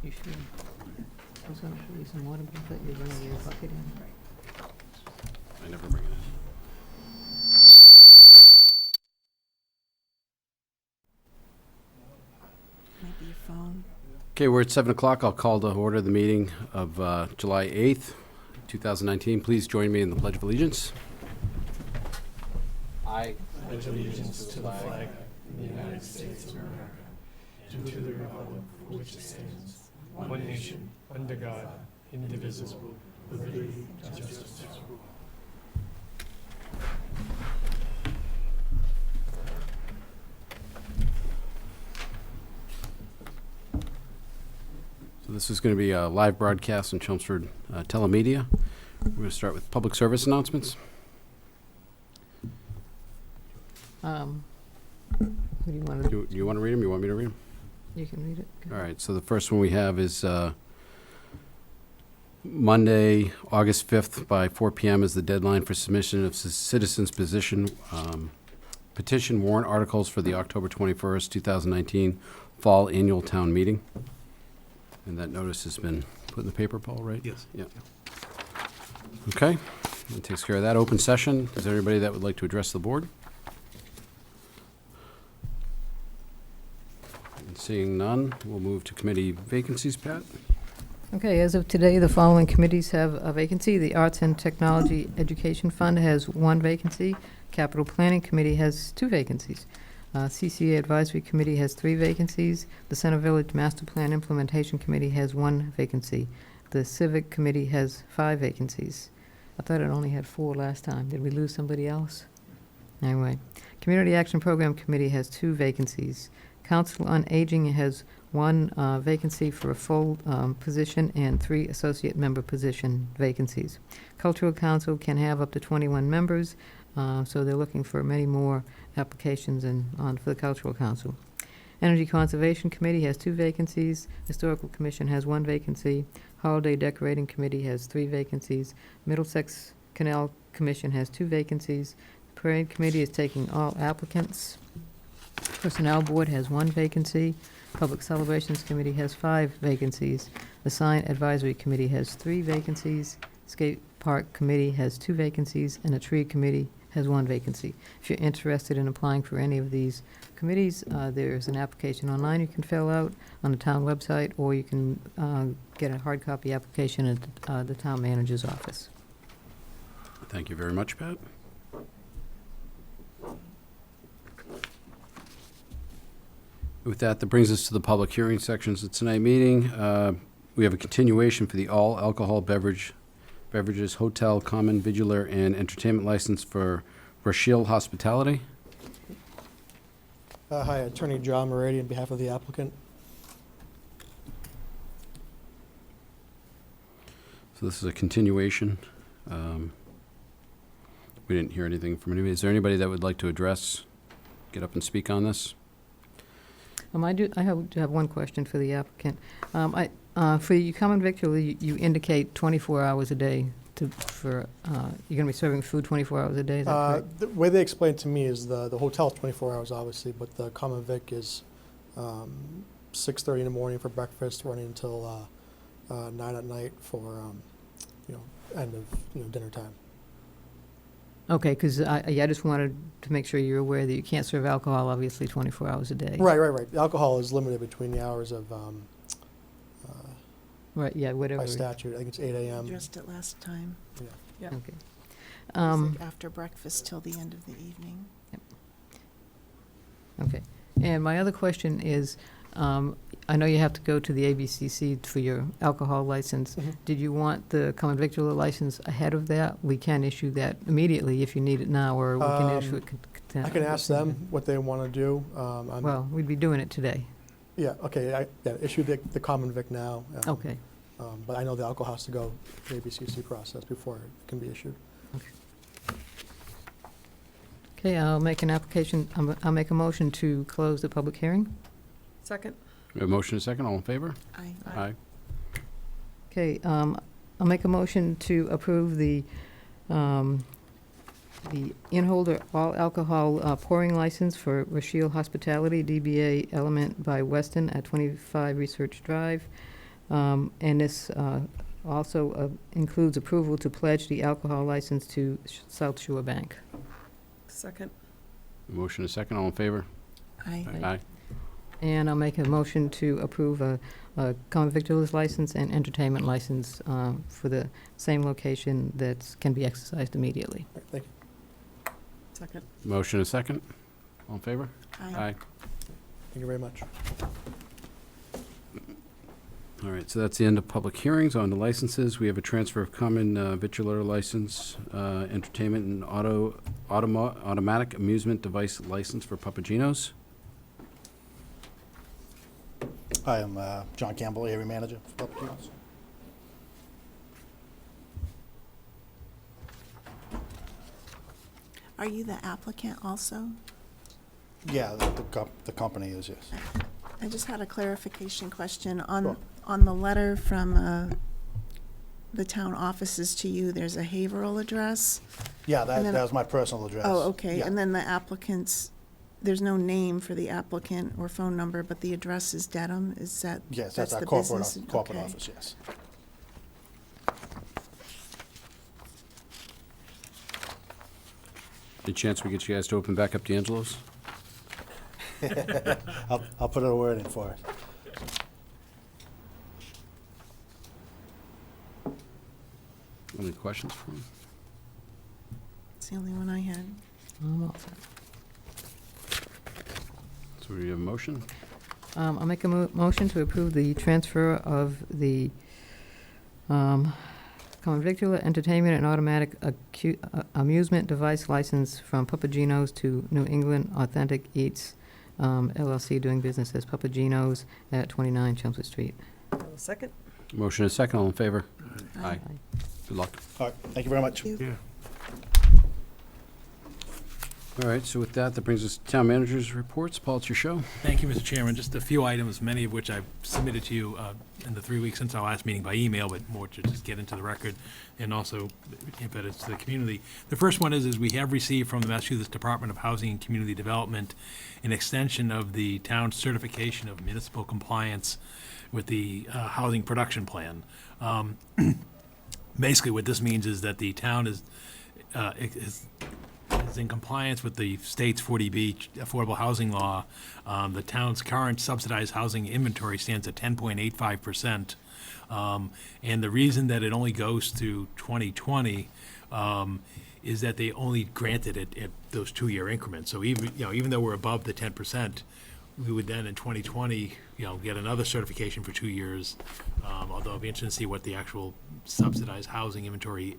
You should. I was gonna show you some water, but I thought you were bringing your bucket in. I never bring it in. Might be your phone. Okay, we're at 7 o'clock. I'll call to order the meeting of July 8th, 2019. Please join me in the Pledge of Allegiance. I pledge allegiance to the flag of the United States of America, and to the republic for which it stands, one nation, under God, indivisible, with liberty and justice for all. So this is going to be a live broadcast on Chelmsford Telemedia. We're going to start with public service announcements. Who do you want to, Do you want to read them? You want me to read them? you can read it. All right, so the first one we have is Monday, August 5th by 4 p.m. is the deadline for submission of citizens' petition warrant articles for the October 21st, 2019 Fall Annual Town Meeting. And that notice has been put in the paper, Paul, right? Yes. Yeah. Okay, that takes care of that. Open session. Is there anybody that would like to address the board? And seeing none, we'll move to committee vacancies, Pat. Okay, as of today, the following committees have a vacancy. The Arts and Technology Education Fund has 1 vacancy. Capital Planning Committee has 2 vacancies. CCA Advisory Committee has 3 vacancies. The Center Village Master Plan Implementation Committee has 1 vacancy. The Civic Committee has 5 vacancies. I thought it only had 4 last time. Did we lose somebody else? Anyway, Community Action Program Committee has 2 vacancies. Council on Aging has 1 vacancy for a full position and 3 associate member position vacancies. Cultural Council can have up to 21 members, so they're looking for many more applications for the Cultural Council. Energy Conservation Committee has 2 vacancies. Historical Commission has 1 vacancy. Holiday Decorating Committee has 3 vacancies. Middlesex Canal Commission has 2 vacancies. Parade Committee is taking all applicants. Personnel Board has 1 vacancy. Public Celebrations Committee has 5 vacancies. The Sign Advisory Committee has 3 vacancies. Skate Park Committee has 2 vacancies, and the Tree Committee has 1 vacancy. If you're interested in applying for any of these committees, there's an application online you can fill out on the town website, or you can get a hard copy application at the town manager's office. Thank you very much, Pat. With that brings us to the public hearing sections of tonight's meeting. We have a continuation for the all alcohol beverages hotel, common, vigilar, and entertainment license for Rochelle Hospitality. Hi, Attorney John Moretti on behalf of the applicant. So this is a continuation. We didn't hear anything from anybody. Is there anybody that would like to get up and speak on this? I have one question for the applicant. For your common victual, you indicate 24 hours a day you're going to be serving food 24 hours a day, is that correct? The way they explained to me is the hotel's 24 hours, obviously, but the common vic is 6:30 in the morning for breakfast, running until 9 at night for end of dinner time. Okay, because I just wanted to make sure you're aware that you can't serve alcohol, obviously, 24 hours a day. Right. The alcohol is limited between the hours of Right, yeah, whatever. by statute. I think it's 8 a.m. Addressed it last time. Yeah. Okay. Was it after breakfast till the end of the evening? Okay. And my other question is, I know you have to go to the ABCC for your alcohol license. Mm-hmm. Did you want the common victular license ahead of that? We can issue that immediately if you need it now, or we can issue it. I can ask them what they want to do. Well, we'd be doing it today. Yeah, okay, issue the common vic now. Okay. But I know the alcohol has to go through the ABCC process before it can be issued. Okay, I'll make an application, I'll make a motion to close the public hearing. Second. We have a motion and a second. All in favor? Aye. Aye. Okay, I'll make a motion to approve the in-holder all alcohol pouring license for Rochelle Hospitality, DBA Element by Weston at 25 Research Drive. And this also includes approval to pledge the alcohol license to South Shore Bank. Second. Motion is second. All in favor? Aye. Aye. And I'll make a motion to approve a common victualer's license and entertainment license for the same location that can be exercised immediately. Thank you. Second. Motion is second. All in favor? Aye. Thank you very much. All right, so that's the end of public hearings. On to licenses. We have a transfer of common victular license, entertainment and automatic amusement device license for Papagenos. Hi, I'm John Campbell, area manager for Papagenos. Are you the applicant also? Yeah, the company is, yes. I just had a clarification question. Sure. On the letter from the town offices to you, there's a Haverhill address. Yeah, And that then- was my personal address. Oh, okay. Yeah. And then the applicant's, there's no name for the applicant or phone number, but the address is Dedham. Is that? Yes, that's our the corporate business? corporate Okay. office, yes. Any chance we get you guys to open back up D'Angelo's? I'll put a word in for it. Any questions for him? It's the only one I had. I'm all set. So we have a motion? I'll make a motion to approve the transfer of the common victular, entertainment, and automatic amusement device license from Papagenos to New England Authentic Eats LLC, doing business as Papagenos at 29 Chelmsford Street. Second. Motion is second. All in favor? Aye. Good luck. All right, thank you very much. Thank you. Yeah. All right, so with that brings us to town manager's reports. Paul, it's your show. Thank you, Mr. Chairman. Just a few items, many of which I've submitted to you in the 3 weeks since our last meeting by email, but more to just get into the record and also embed it to the community. The first one is we have received from the Massachusetts Department of Housing and Community Development an extension of the town's certification of municipal compliance with the housing production plan. Basically, what this means is that the town is in compliance with the state's 40B affordable housing law. The town's current subsidized housing inventory stands at 10.85%. And the reason that it only goes to 2020 is that they only granted it at those 2-year increments. So even though we're above the 10%, we would then in 2020, get another certification for 2 years. Although it'd be interesting to see what the actual subsidized housing inventory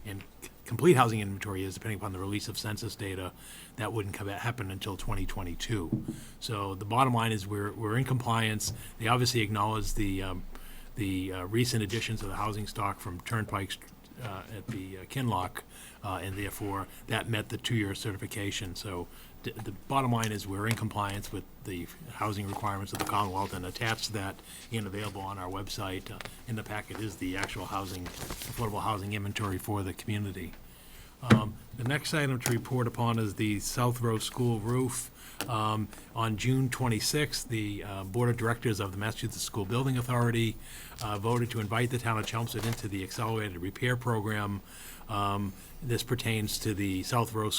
and complete housing inventory is, depending upon the release of census data. That wouldn't happen until 2022. So the bottom line is we're in compliance. They obviously acknowledge the recent additions of the housing stock from Turnpike at the Kinlock, and therefore that met the 2-year certification. So the bottom line is we're in compliance with the housing requirements of the Commonwealth, and attached to that and available on our website in the packet is the actual affordable housing inventory for the community. The next item to report upon is the South Row School roof. On June 26th, the Board of Directors of the Massachusetts School Building Authority voted to invite the town of Chelmsford into the accelerated repair program. This pertains to the South Row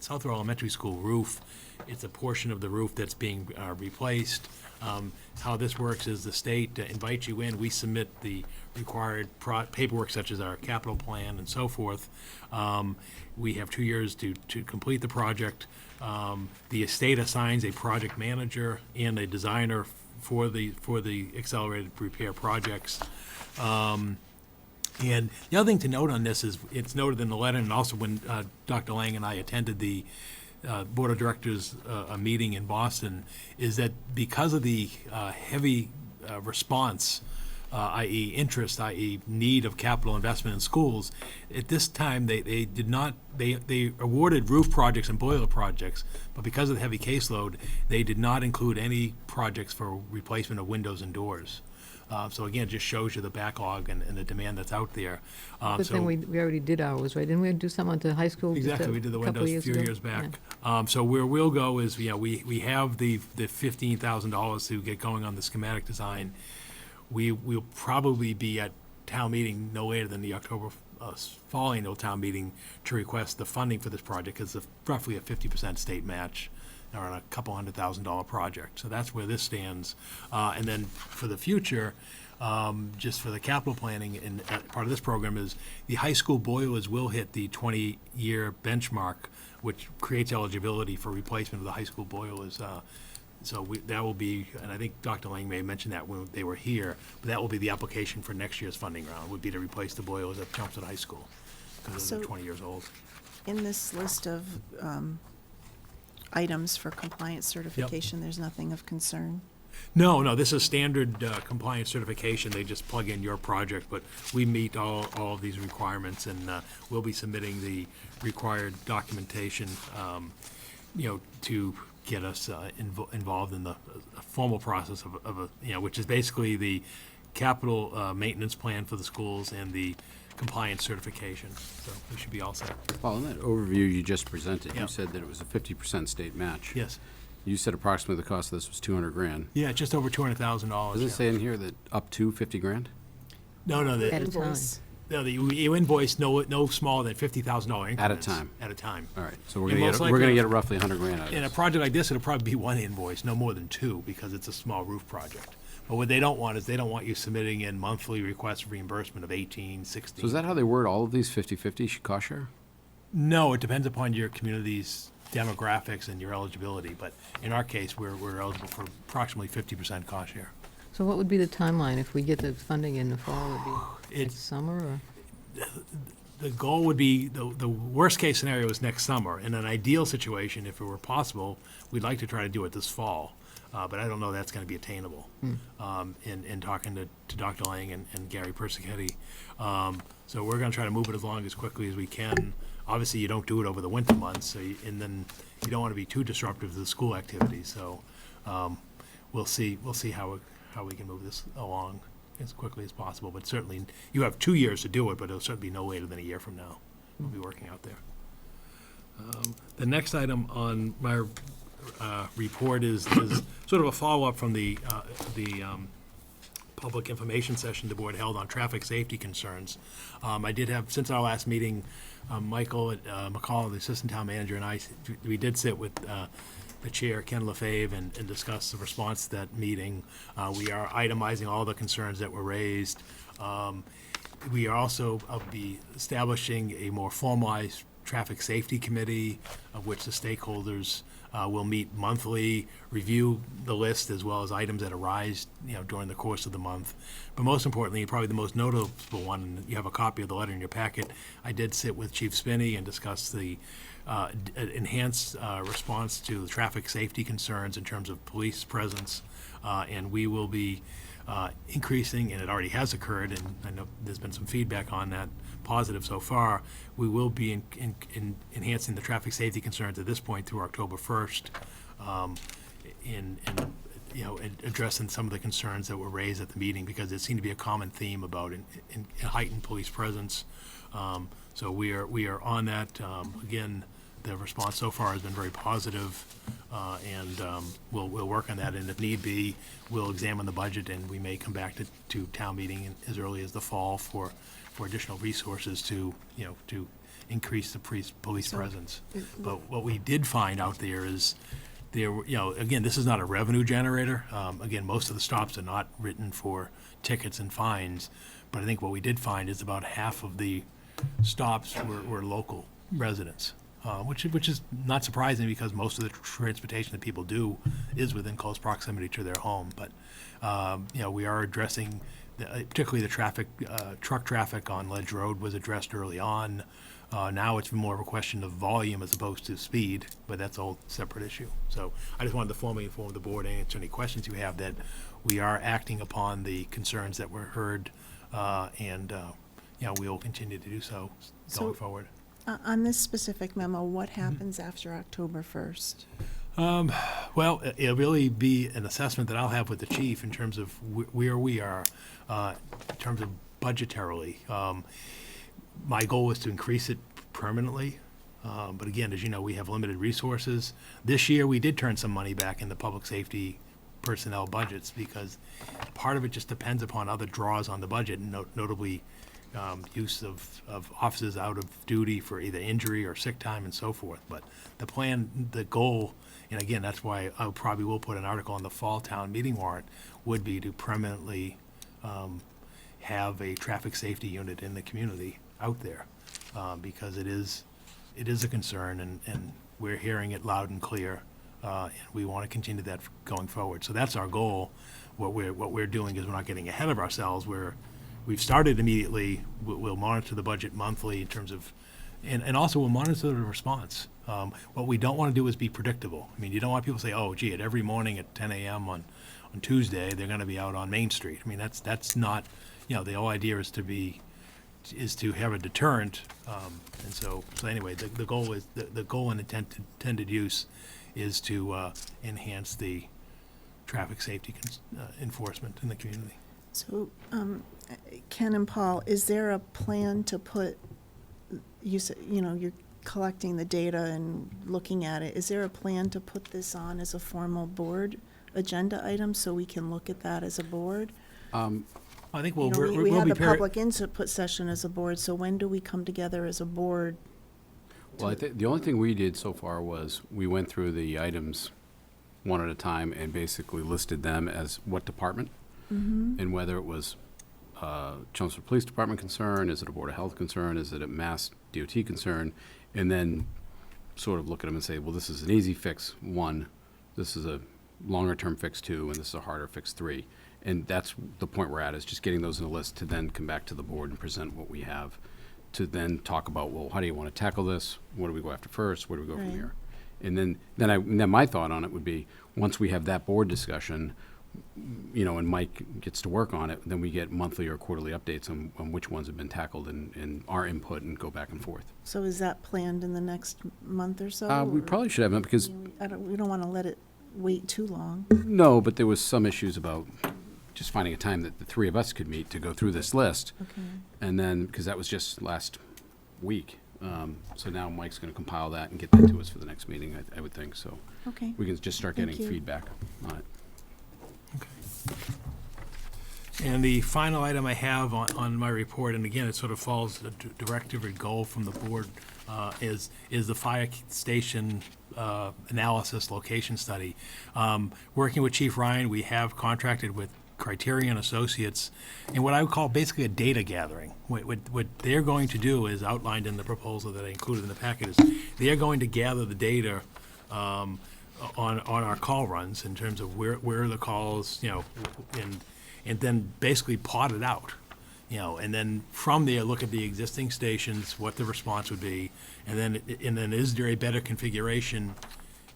South Row Elementary School roof. It's a portion of the roof that's being replaced. How this works is the state invites you in. We submit the required paperwork, such as our capital plan and so forth. We have 2 years to complete the project. The estate assigns a project manager and a designer for the accelerated repair projects. And the other thing to note on this is, it's noted in the letter, and also when Dr. Lang and I attended the Board of Directors a meeting in Boston, is that because of the heavy response i.e. interest, i.e. need of capital investment in schools. At this time, they did not, they awarded roof projects and boiler projects, but because of the heavy caseload, they did not include any projects for replacement of windows and doors. So again, it just shows you the backlog and the demand that's out there. Good thing we already did ours, right? Didn't we do some at the high school? just Exactly, we did the couple windows a few ago? years back. Yeah. So where we'll go is, we have the $15,000 to get going on the schematic design. We'll probably be at town meeting no later than the October fall annual town meeting to request the funding for this project, because it's roughly a 50% state match on a couple $100,000 project. So that's where this stands. And then for the future, just for the capital planning, and part of this program is the high school boilers will hit the 20-year benchmark, which creates eligibility for replacement of the high school boilers. So that will be, and I think Dr. Lang may have mentioned that when they were here, but that will be the application for next year's funding round, would be to replace the boilers at Chelmsford High School, because they're So- 20 years old. In this list of items for compliance certification, there's nothing of concern? No, this is standard compliance certification. They just plug in your project, but we meet all of these requirements, and we'll be submitting the required documentation, to get us involved in the formal process of which is basically the capital maintenance plan for the schools and the compliance certification. So we should be all set. Paul, in that overview you just presented, Yeah. you said that it was a 50% state match. Yes. You said approximately the cost of this was 200 grand. Yeah, just over $200,000. Does it say in here that up to 50 grand? No, At a time. Invoice. you invoice no smaller than $50,000 increments. time. At a time. All right, so we're And gonna most get, likely- get roughly 100 grand out of In a this. project like this, it'll probably be one invoice, no more than two, because it's a small roof project. But what they don't want is, they don't want you submitting in monthly requests for reimbursement of 18, 16. So is that how they word all of these 50/50 cost share? No, it depends upon your community's demographics and your eligibility, but in our case, we're eligible for approximately 50% cost share. So what would be the timeline if we get the funding in the fall? Would be It's, next summer, or? the goal would be, the worst-case scenario is next summer. In an ideal situation, if it were possible, we'd like to try to do it this fall, but I don't know that's going to be attainable. In talking to Dr. Lang and Gary Persichetti. So we're going to try to move it along as quickly as we can. Obviously, you don't do it over the winter months, so and then you don't want to be too disruptive to the school activities. So we'll see how we can move this along as quickly as possible. But certainly, you have 2 years to do it, but it'll certainly be no later than a year from now. We'll be working out there. The next item on my report is sort of a follow-up from the public information session the board held on traffic safety concerns. I did have, since our last meeting, Michael McCall, the assistant town manager, and I, we did sit with the chair, Ken LaFave, and discuss the response to that meeting. We are itemizing all the concerns that were raised. We are also be establishing a more formalized traffic safety committee, of which the stakeholders will meet monthly, review the list as well as items that arise, during the course of the month. But most importantly, probably the most notable one, and you have a copy of the letter in your packet, I did sit with Chief Spinney and discuss the enhanced response to the traffic safety concerns in terms of police presence, and we will be increasing, and it already has occurred, and I know there's been some feedback on that, positive so far. We will be enhancing the traffic safety concerns at this point through October 1st, addressing some of the concerns that were raised at the meeting, because there seemed to be a common theme about in heightened police presence. So we are on that. Again, the response so far has been very positive, and we'll work on that, and if need be, we'll examine the budget, and we may come back to town meeting as early as the fall for additional resources to increase the police presence. But what we did find out there is, again, this is not a revenue generator. Again, most of the stops are not written for tickets and fines, but I think what we did find is about half of the stops were local residents, which is not surprising, because most of the transportation that people do is within close proximity to their home. But we are addressing particularly the traffic, truck traffic on Ledge Road was addressed early on. Now it's more of a question of volume as opposed to speed, but that's a whole separate issue. So I just wanted to formally inform the board and answer any questions you have, that we are acting upon the concerns that were heard, and we will continue to do so going So- forward. On this specific memo, what happens after October 1st? Well, it'll really be an assessment that I'll have with the chief in terms of where we are, in terms of budgetarily. My goal is to increase it permanently, but again, as you know, we have limited resources. This year, we did turn some money back in the public safety personnel budgets, because part of it just depends upon other draws on the budget, and notably use of officers out of duty for either injury or sick time and so forth. But the goal, and again, that's why I probably will put an article on the fall town meeting warrant, would be to permanently have a traffic safety unit in the community out there, because it is a concern, and we're hearing it loud and clear, and we want to continue that going forward. So that's our goal. What we're doing is we're not getting ahead of ourselves. We've started immediately. We'll monitor the budget monthly in terms of, and also we'll monitor the response. What we don't want to do is be predictable. I mean, you don't want people to say, oh, gee, at every morning at 10 a.m. on Tuesday, they're going to be out on Main Street. I mean, that's not, the whole idea is to have a deterrent. And so anyway, the goal is, the goal and intended use is to enhance the traffic safety enforcement in the community. So, Ken and Paul, is there a plan to put, you said, you're collecting the data and looking at it. Is there a plan to put this on as a formal board agenda item so we can look at that as a board? I think We we'll had be the public input session as a board, so when do we come together as a board? Well, I think the only thing we did so far was we went through the items one at a time and basically listed them as what department, and whether it was Chelmsford Police Department concern, is it a Board of Health concern, is it a Mass DOT concern, and then sort of look at them and say, well, this is an easy fix, 1, this is a longer term fix, 2, and this is a harder fix, 3. And that's the point we're at, is just getting those in a list to then come back to the board and present what we have, to then talk about, well, how do you want to tackle this? What do we go after first? Where do we go from Right. here? And then my thought on it would be, once we have that board discussion, and Mike gets to work on it, then we get monthly or quarterly updates on which ones have been tackled and our input, and go back and forth. So is that planned in the next month or so? We or- probably should have it, because, we don't want to let it wait too long. no, but there was some issues about just finding a time that the three of us could meet to go through this list. Okay. And then, because that was just last week, so now Mike's going to compile that and get that to us for the next meeting, I would think, so Okay. we can just start Thank getting you. feedback on it. And the final item I have on my report, and again, it sort of follows the directive or goal from the board, is the fire station analysis location study. Working with Chief Ryan, we have contracted with Criterion Associates, and what I would call basically a data gathering. What they're going to do is outlined in the proposal that I included in the packet, is they're going to gather the data on our call runs in terms of where are the calls, and then basically plot it out, and then from there, look at the existing stations, what the response would be, and then is there a better configuration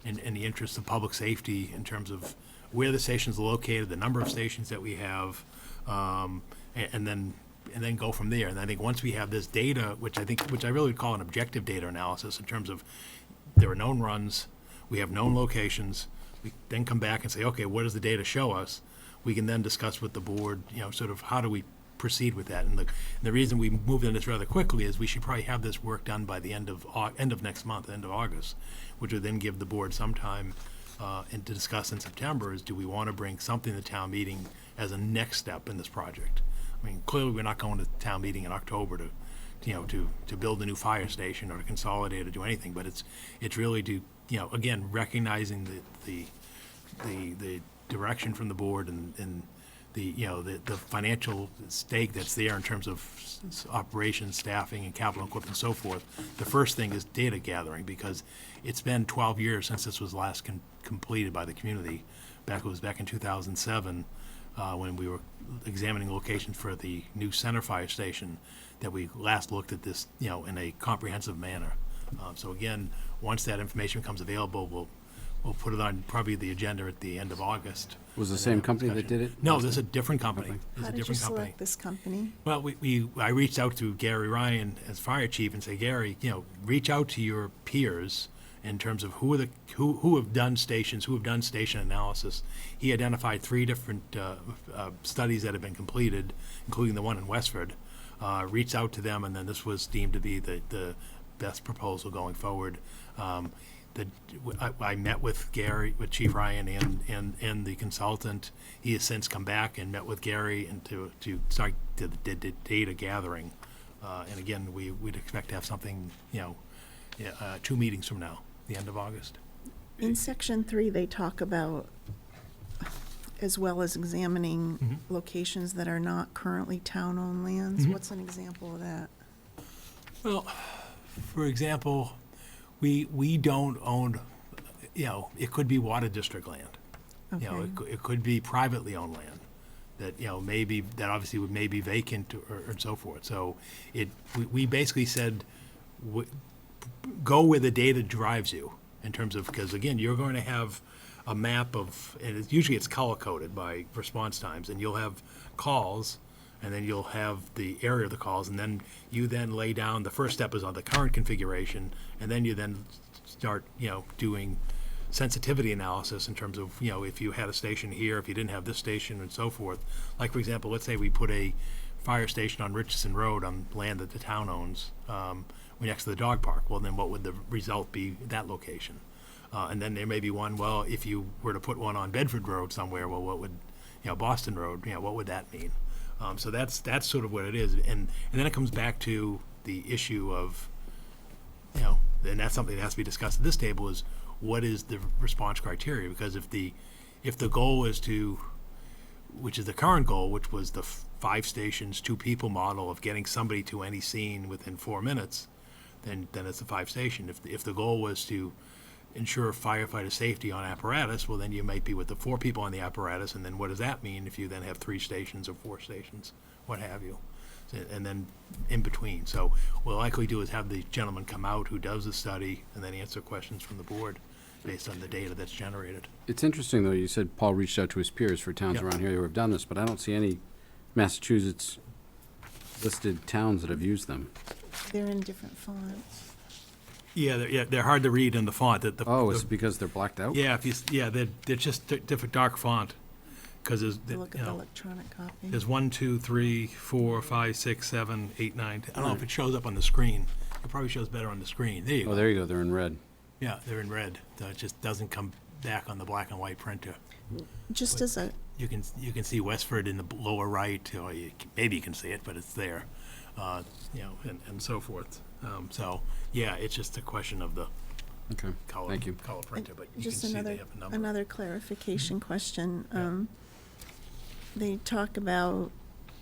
in the interest of public safety in terms of where the stations are located, the number of stations that we have, and then go from there. And I think once we have this data, which I really would call an objective data analysis in terms of there are known runs, we have known locations, we then come back and say, okay, what does the data show us? We can then discuss with the board, sort of how do we proceed with that. And the reason we moved on this rather quickly is we should probably have this work done by the end of next month, end of August, which would then give the board some time and to discuss in September, is do we want to bring something to town meeting as a next step in this project? I mean, clearly, we're not going to town meeting in October to build a new fire station or to consolidate or do anything, but it's really to, again, recognizing the direction from the board and the financial stake that's there in terms of operations, staffing, and capital equipment and so forth. The first thing is data gathering, because it's been 12 years since this was last completed by the community. It was back in 2007. when we were examining locations for the new center fire station, that we last looked at this, in a comprehensive manner. So again, once that information becomes available, we'll put it on probably the agenda at the end of August. Was the and then same have a company that discussion. did it? No, this is a different company. Okay. This is How a did you different company. select this company? Well, I reached out to Gary Ryan as fire chief and say, Gary, reach out to your peers in terms of who have done stations, who have done station analysis. He identified 3 different studies that have been completed, including the one in Westford. Reached out to them, and then this was deemed to be the best proposal going forward. I met with Gary, with Chief Ryan and the consultant. He has since come back and met with Gary and to start the data gathering. And again, we'd expect to have something, 2 meetings from now, the end of August. In section 3, they talk about, as well as examining locations that are not currently town-owned lands. What's an example of that? Well, for example, we don't own, it could be water district land. Okay. It could be privately owned land that, maybe, that obviously may be vacant or so forth. So we basically said, go where the data drives you in terms of, because again, you're going to have a map of, and usually it's color-coded by response times, and you'll have calls, and then you'll have the area of the calls, and then you then lay down, the first step is on the current configuration, and then you then start, doing sensitivity analysis in terms of, if you had a station here, if you didn't have this station, and so forth. Like, for example, let's say we put a fire station on Richardson Road on land that the town owns, next to the dog park. Well, then what would the result be at that location? And then there may be one, well, if you were to put one on Bedford Road somewhere, well, what would, Boston Road, what would that mean? So that's sort of what it is. And then it comes back to the issue of, and that's something that has to be discussed at this table, is what is the response criteria? Because if the goal is to, which is the current goal, which was the 5 stations, 2 people model of getting somebody to any scene within 4 minutes, then it's a 5 station. If the goal was to ensure firefighter safety on apparatus, well, then you might be with the 4 people on the apparatus, and then what does that mean if you then have 3 stations or 4 stations, what have you? And then in between. So what we'll likely do is have the gentleman come out who does the study and then answer questions from the board based on the data that's generated. It's interesting, though, you said Paul reached out to his peers for towns Yeah. around here who have done this, but I don't see any Massachusetts listed towns that have used them. They're in different fonts. Yeah, they're hard to read in the font. Is it because they're blacked out? Yeah, they're just different dark font, because Look at the electronic copy. there's 1, 2, 3, 4, 5, 6, 7, 8, 9. I don't know if it shows up on the screen. It probably shows better on the screen. There you Oh, go. there you go, they're in red. Yeah, they're in red. It just doesn't come back on the black and white printer. Just as a, You can see Westford in the lower right, or maybe you can see it, but it's there, and so forth. So, yeah, it's just a question of the Okay, color, thank you. color printer, but you can just see they another, have a number. another clarification question. Yeah. They talk about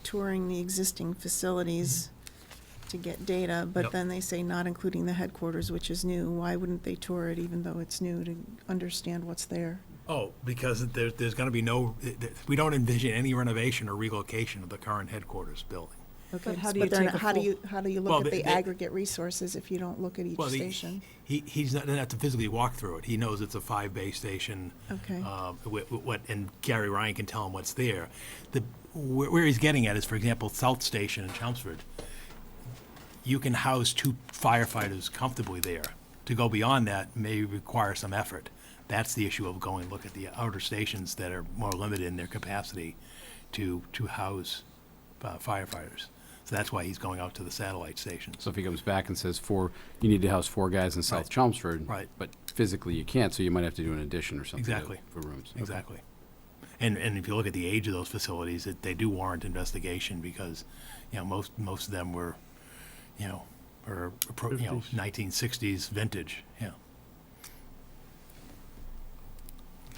touring the existing facilities to get data, but Yep. then they say not including the headquarters, which is new. Why wouldn't they tour it even though it's new, to understand what's there? Oh, because there's going to be we don't envision any renovation or relocation of the current headquarters building. Okay, how do you they're take not- a how do full- you, how do you Well, look at they- the aggregate resources if you don't look at each Well, station? he's not, doesn't have to physically walk through it. He knows it's a 5-bay station. Okay. And Gary Ryan can tell him what's there. Where he's getting at is, for example, South Station in Chelmsford. You can house 2 firefighters comfortably there. To go beyond that may require some effort. That's the issue of going look at the outer stations that are more limited in their capacity to house firefighters. So that's why he's going out to the satellite stations. So if he comes back and says you need to house 4 guys in South Right. Chelmsford. Right. But physically you can't, so you might have to do an addition or something. Exactly. For rooms. Okay. Exactly. And if you look at the age of those facilities, they do warrant investigation because, most of them were, are 1960s vintage, yeah.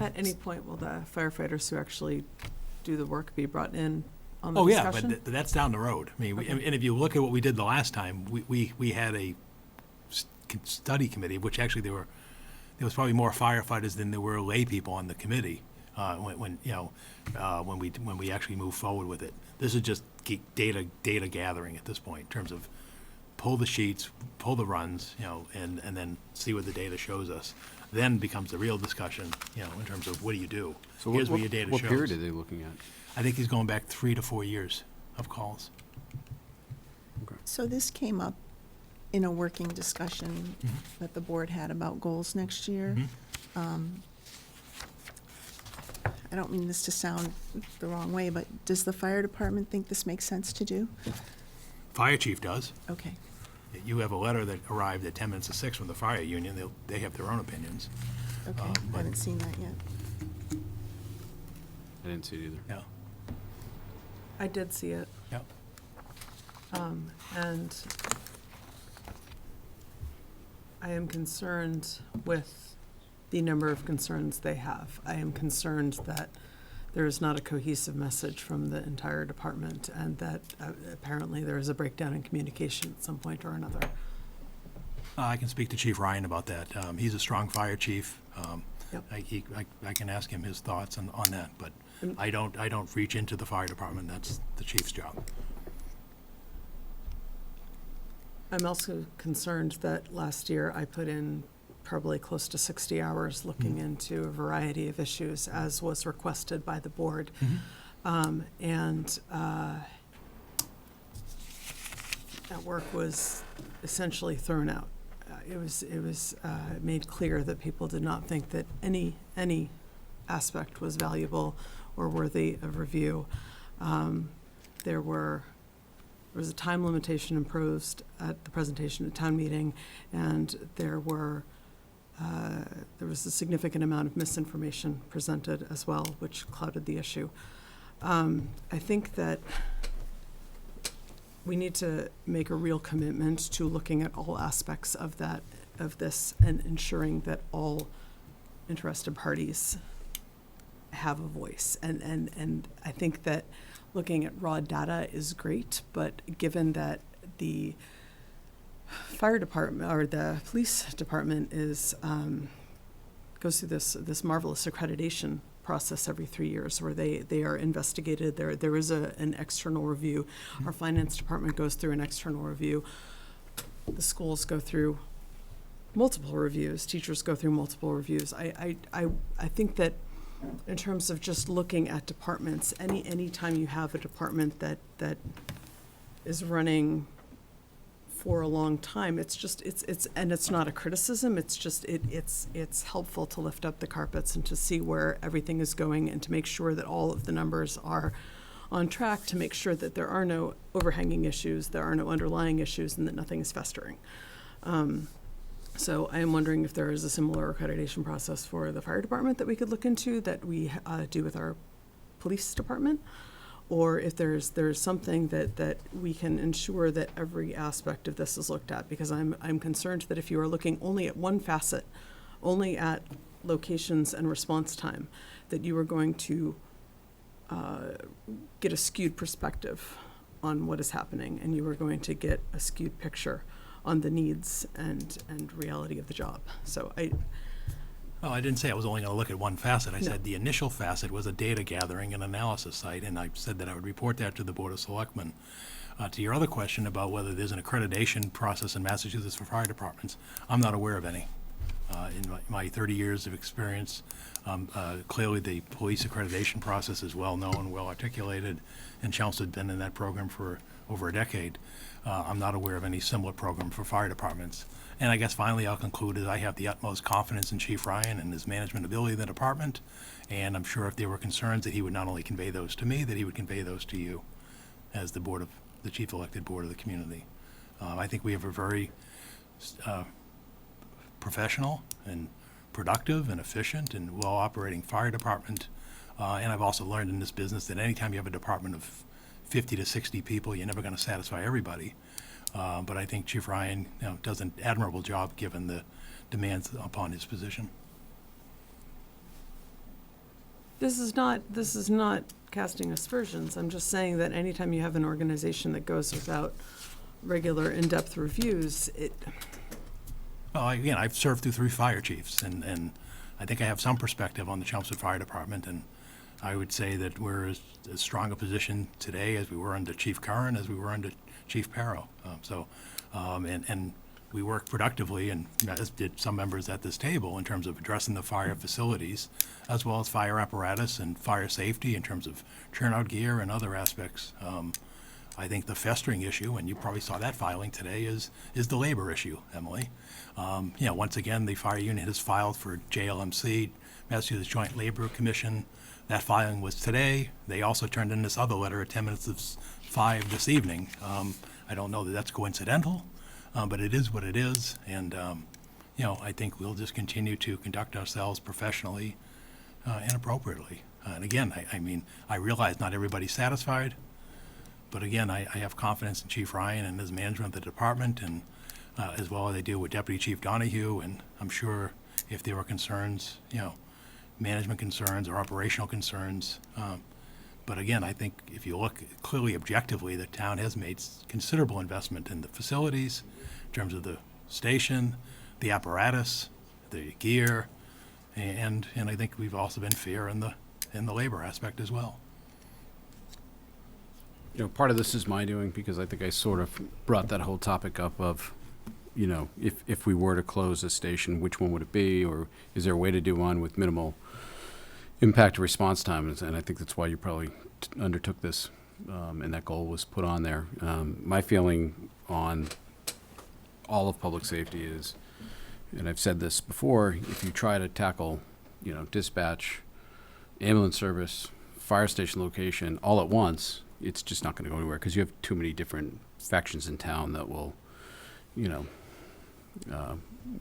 At any point, will the firefighters who actually do the work be brought in on the Oh, yeah, discussion? but that's down the road. I mean, and if you look at what we did the last time, we had a study committee, which actually there was probably more firefighters than there were lay people on the committee. when when we actually move forward with it. This is just data gathering at this point in terms of pull the sheets, pull the runs, and then see what the data shows us. Then becomes the real discussion, in terms of what do you do? So Here's what your data shows. What period are they looking at? I think he's going back 3 to 4 years of calls. So this came up in a working discussion that the board had about goals next year. I don't mean this to sound the wrong way, but does the fire department think this makes sense to do? Fire chief does. Okay. You have a letter that arrived at 10 minutes to 6 from the fire union. They have their own opinions. Okay, I haven't seen that yet. I didn't see it either. Yeah. I did see it. Yeah. And I am concerned with the number of concerns they have. I am concerned that there is not a cohesive message from the entire department, and that apparently there is a breakdown in communication at some point or another. I can speak to Chief Ryan about that. He's a strong fire chief. Yep. I can ask him his thoughts on that, but I don't reach into the fire department. That's the chief's job. I'm also concerned that last year I put in probably close to 60 hours looking into a variety of issues, as was requested by the board. That work was essentially thrown out. It was made clear that people did not think that any aspect was valuable or worthy of review. There was a time limitation imposed at the presentation at town meeting, and there was a significant amount of misinformation presented as well, which clouded the issue. I think that we need to make a real commitment to looking at all aspects of this and ensuring that all interested parties have a voice. And I think that looking at raw data is great, but given that the fire department or the police department goes through this marvelous accreditation process every 3 years where they are investigated. There is an external review. Our finance department goes through an external review. The schools go through multiple reviews. Teachers go through multiple reviews. I think that in terms of just looking at departments, any time you have a department that is running for a long time, it's not a criticism. It's helpful to lift up the carpets and to see where everything is going and to make sure that all of the numbers are on track, to make sure that there are no overhanging issues, there are no underlying issues, and that nothing is festering. So I am wondering if there is a similar accreditation process for the fire department that we could look into that we do with our police department, or if there's something that we can ensure that every aspect of this is looked at, because I'm concerned that if you are looking only at one facet, only at locations and response time, that you are going to get a skewed perspective on what is happening, and you are going to get a skewed picture on the needs and reality of the job. So Well, I didn't say I was only going to look at one facet. I said the initial facet was a data gathering and analysis site, and I said that I would report that to the Board of Selectmen. To your other question about whether there's an accreditation process in Massachusetts for fire departments, I'm not aware of any. In my 30 years of experience, clearly the police accreditation process is well known, well articulated, and Chelmsford has been in that program for over a decade. I'm not aware of any similar program for fire departments. And I guess finally I'll conclude is I have the utmost confidence in Chief Ryan and his management ability of the department, and I'm sure if there were concerns that he would not only convey those to me, that he would convey those to you as the chief elected board of the community. I think we have a very professional and productive and efficient and well-operating fire department. And I've also learned in this business that anytime you have a department of 50 to 60 people, you're never going to satisfy everybody. But I think Chief Ryan does an admirable job given the demands upon his position. this is not casting aspersions. I'm just saying that anytime you have an organization that goes without regular in-depth reviews, Well, again, I've served through 3 fire chiefs, and I think I have some perspective on the Chelmsford Fire Department, and I would say that we're as strong a position today as we were under Chief Curran, as we were under Chief Perro. And we worked productively, and as did some members at this table, in terms of addressing the fire facilities, as well as fire apparatus and fire safety in terms of turnout gear and other aspects. I think the festering issue, and you probably saw that filing today, is the labor issue, Emily. Once again, the fire unit has filed for JLMC, Massachusetts Joint Labor Commission. That filing was today. They also turned in this other letter at 10 minutes of 5 this evening. I don't know that that's coincidental, but it is what it is. And, I think we'll just continue to conduct ourselves professionally and appropriately. And again, I realize not everybody's satisfied, but again, I have confidence in Chief Ryan and his management of the department, and as well as I do with Deputy Chief Donahue. And I'm sure if there were concerns, management concerns or operational concerns. But again, I think if you look clearly objectively, the town has made considerable investment in the facilities in terms of the station, the apparatus, the gear, and I think we've also been fair in the labor aspect as well. Part of this is my doing, because I think I sort of brought that whole topic up of, if we were to close a station, which one would it be, or is there a way to do one with minimal impact to response time? And I think that's why you probably undertook this, and that goal was put on there. My feeling on all of public safety is, and I've said this before, if you try to tackle, dispatch, ambulance service, fire station location all at once, it's just not going to go anywhere, because you have too many different factions in town that will,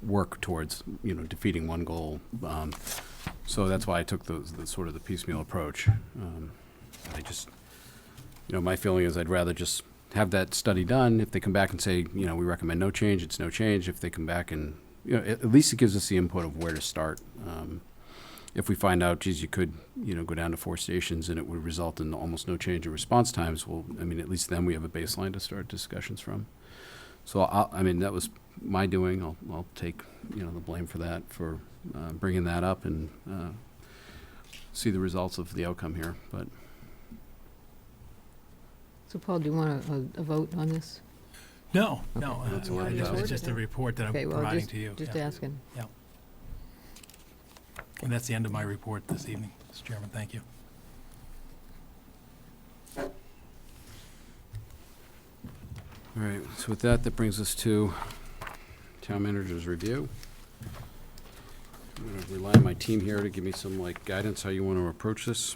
work towards, defeating one goal. So that's why I took the sort of the piecemeal approach. I just, my feeling is I'd rather just have that study done. If they come back and say, we recommend no change, it's no change. If they come back and, at least it gives us the input of where to start. If we find out, geez, you could, go down to 4 stations and it would result in almost no change in response times, well, at least then we have a baseline to start discussions from. So, that was my doing. I'll take, the blame for that, for bringing that up and see the results of the outcome here. But So Paul, do you want a vote on this? No, That's what I thought. it's just a report that I'm Okay, well, providing to you. just Yeah. asking. And that's the end of my report this evening, Mr. Chairman. Thank you. All right, so with that brings us to town manager's review. I'm going to rely on my team here to give me some guidance how you want to approach this.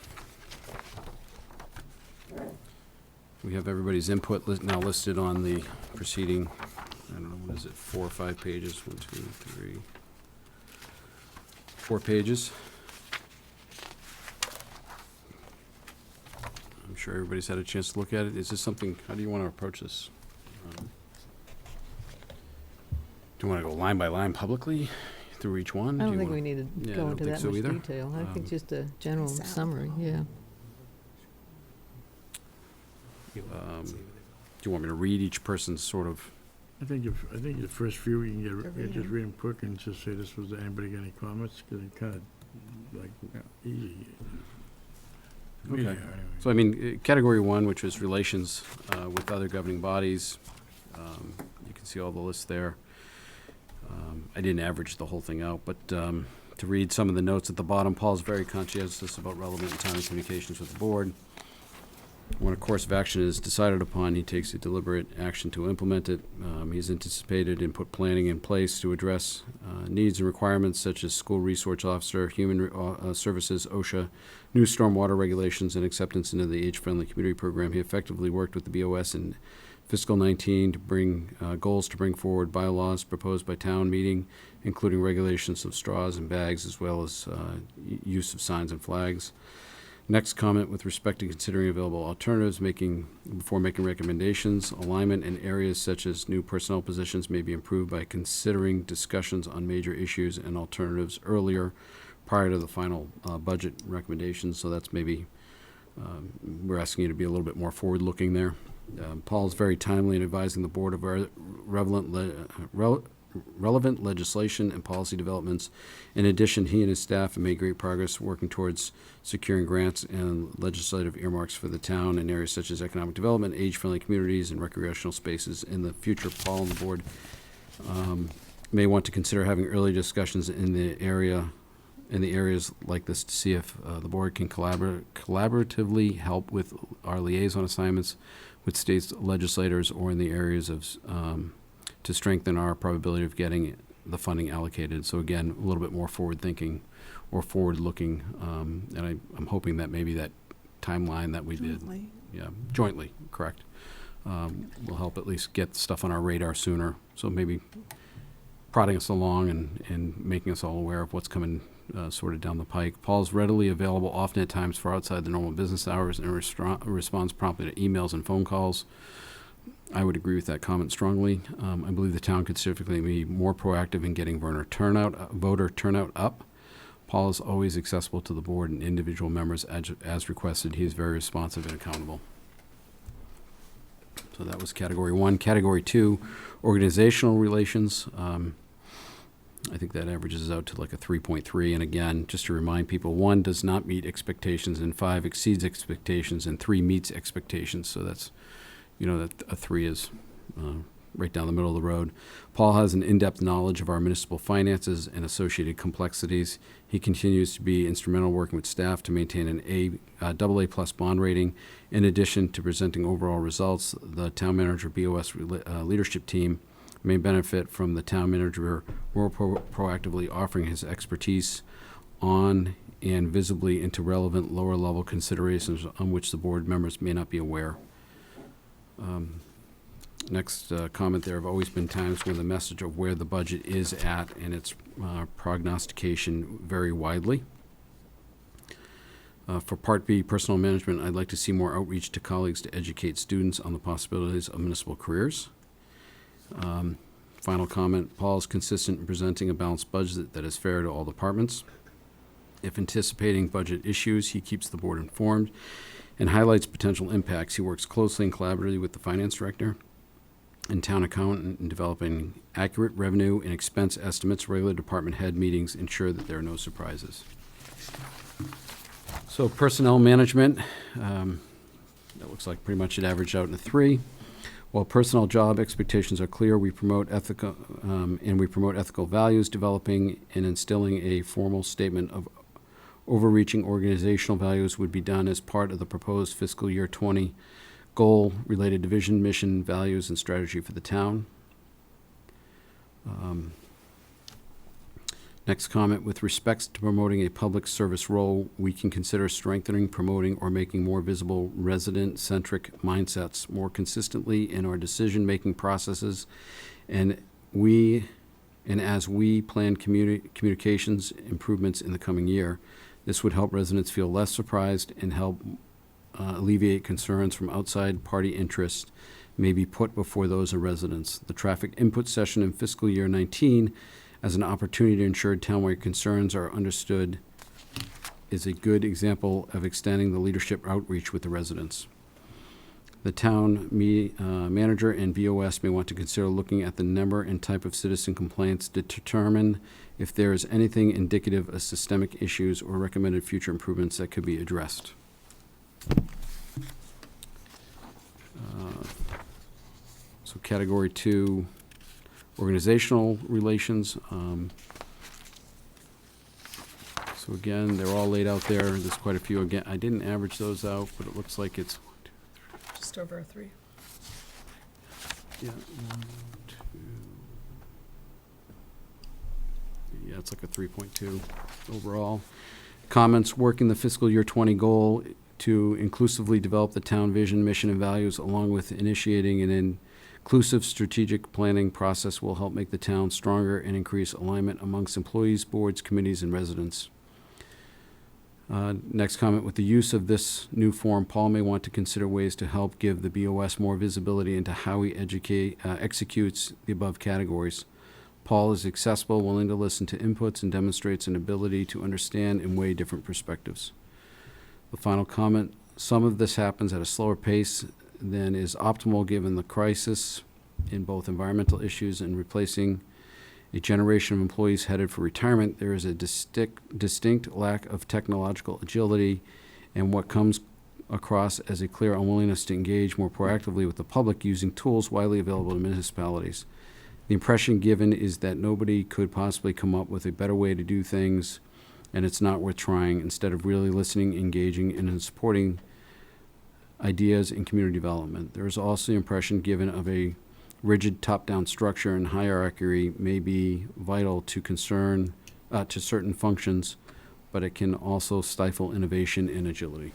We have everybody's input now listed on the preceding, I don't know, what is it, 4 or 5 pages? 1, 2, 3, 4 pages. I'm sure everybody's had a chance to look at it. Is this something, how do you want to approach this? Do you want to go line by line publicly through each one? I Do don't you think wanna- we need to Yeah, I go don't into think that so much either. detail. I think just a general Sound. summary, yeah. Do you want me to read each person's sort of? I think the first few, you can get, just read them quick and just say, this was, anybody got any comments? Because it kind of, easy. Okay. Anyway. So, category 1, which was relations with other governing bodies, you can see all the lists there. I didn't average the whole thing out, but to read some of the notes at the bottom, Paul's very conscientious about relevant and timely communications with the board. When a course of action is decided upon, he takes a deliberate action to implement it. He's anticipated and put planning in place to address needs and requirements such as school resource officer, human services, OSHA, new stormwater regulations, and acceptance into the age-friendly community program. He effectively worked with the BOS in Fiscal 19 to bring goals to bring forward bylaws proposed by town meeting, including regulations of straws and bags, as well as use of signs and flags. Next comment with respect to considering available alternatives, before making recommendations, alignment in areas such as new personnel positions may be improved by considering discussions on major issues and alternatives earlier, prior to the final budget recommendations. So that's maybe, we're asking you to be a little bit more forward-looking there. Paul's very timely in advising the board of relevant relevant legislation and policy developments. In addition, he and his staff have made great progress working towards securing grants and legislative earmarks for the town in areas such as economic development, age-friendly communities, and recreational spaces. In the future, Paul and the board may want to consider having early discussions in the areas like this to see if the board can collaboratively help with our liaison assignments with state legislators or in the areas of to strengthen our probability of getting the funding allocated. So again, a little bit more forward-thinking or forward-looking, and I'm hoping that maybe that timeline that we did, Jointly. jointly, correct, will help at least get stuff on our radar sooner. So maybe prodding us along and making us all aware of what's coming sort of down the pike. Paul's readily available, often at times far outside the normal business hours, and responds promptly to emails and phone calls. I would agree with that comment strongly. I believe the town could significantly be more proactive in getting voter turnout up. Paul is always accessible to the board and individual members as requested. He is very responsive and accountable. So that was category 1. Category 2, organizational relations. I think that averages out to like a 3.3. And again, just to remind people, 1 does not meet expectations, and 5 exceeds expectations, and 3 meets expectations. So that's, that a 3 is right down the middle of the road. Paul has an in-depth knowledge of our municipal finances and associated complexities. He continues to be instrumental working with staff to maintain an AA+ bond rating. In addition to presenting overall results, the town manager BOS leadership team may benefit from the town manager more proactively offering his expertise on and visibly into relevant lower-level considerations on which the board members may not be aware. Next comment, there have always been times when the message of where the budget is at and its prognostication vary widely. For Part B, personal management, I'd like to see more outreach to colleagues to educate students on the possibilities of municipal careers. Final comment, Paul is consistent in presenting a balanced budget that is fair to all departments. If anticipating budget issues, he keeps the board informed and highlights potential impacts. He works closely and collaboratively with the finance director and town accountant in developing accurate revenue and expense estimates. Regular department head meetings ensure that there are no surprises. So personnel management, that looks like pretty much it averaged out in a 3. While personal job expectations are clear, we promote ethical values, developing and instilling a formal statement of overreaching organizational values would be done as part of the proposed fiscal year 20 goal related to vision, mission, values, and strategy for the town. Next comment, with respects to promoting a public service role, we can consider strengthening, promoting, or making more visible resident-centric mindsets more consistently in our decision-making processes, and as we plan communications improvements in the coming year. This would help residents feel less surprised and help alleviate concerns from outside party interests may be put before those of residents. The traffic input session in fiscal year 19 as an opportunity to ensure townwide concerns are understood is a good example of extending the leadership outreach with the residents. The town manager and BOS may want to consider looking at the number and type of citizen complaints to determine if there is anything indicative of systemic issues or recommended future improvements that could be addressed. So category 2, organizational relations. So again, they're all laid out there. There's quite a few. Again, I didn't average those out, but it looks like it's Just over a 3. yeah, 1, 2. Yeah, it's like a 3.2 overall. Comments, working the fiscal year 20 goal to inclusively develop the town vision, mission, and values, along with initiating an inclusive strategic planning process will help make the town stronger and increase alignment amongst employees, boards, committees, and residents. Next comment, with the use of this new form, Paul may want to consider ways to help give the BOS more visibility into how he executes the above categories. Paul is accessible, willing to listen to inputs, and demonstrates an ability to understand and weigh different perspectives. The final comment, some of this happens at a slower pace than is optimal given the crisis in both environmental issues and replacing a generation of employees headed for retirement, there is a distinct lack of technological agility and what comes across as a clear unwillingness to engage more proactively with the public using tools widely available to municipalities. The impression given is that nobody could possibly come up with a better way to do things, and it's not worth trying, instead of really listening, engaging, and supporting ideas in community development. There is also the impression given of a rigid top-down structure and hierarchy may be vital to to certain functions, but it can also stifle innovation and agility.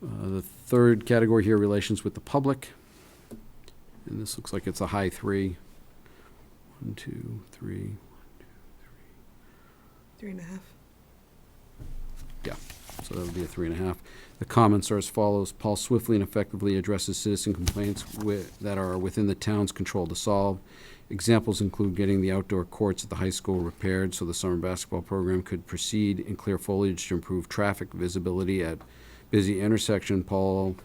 The third category here, relations with the public. And this looks like it's a high 3. 1, 2, 3. 3.5. So that would be a 3.5. The comments are as follows. Paul swiftly and effectively addresses citizen complaints that are within the town's control to solve. Examples include getting the outdoor courts at the high school repaired so the summer basketball program could proceed, and clear foliage to improve traffic visibility at busy intersections. Paul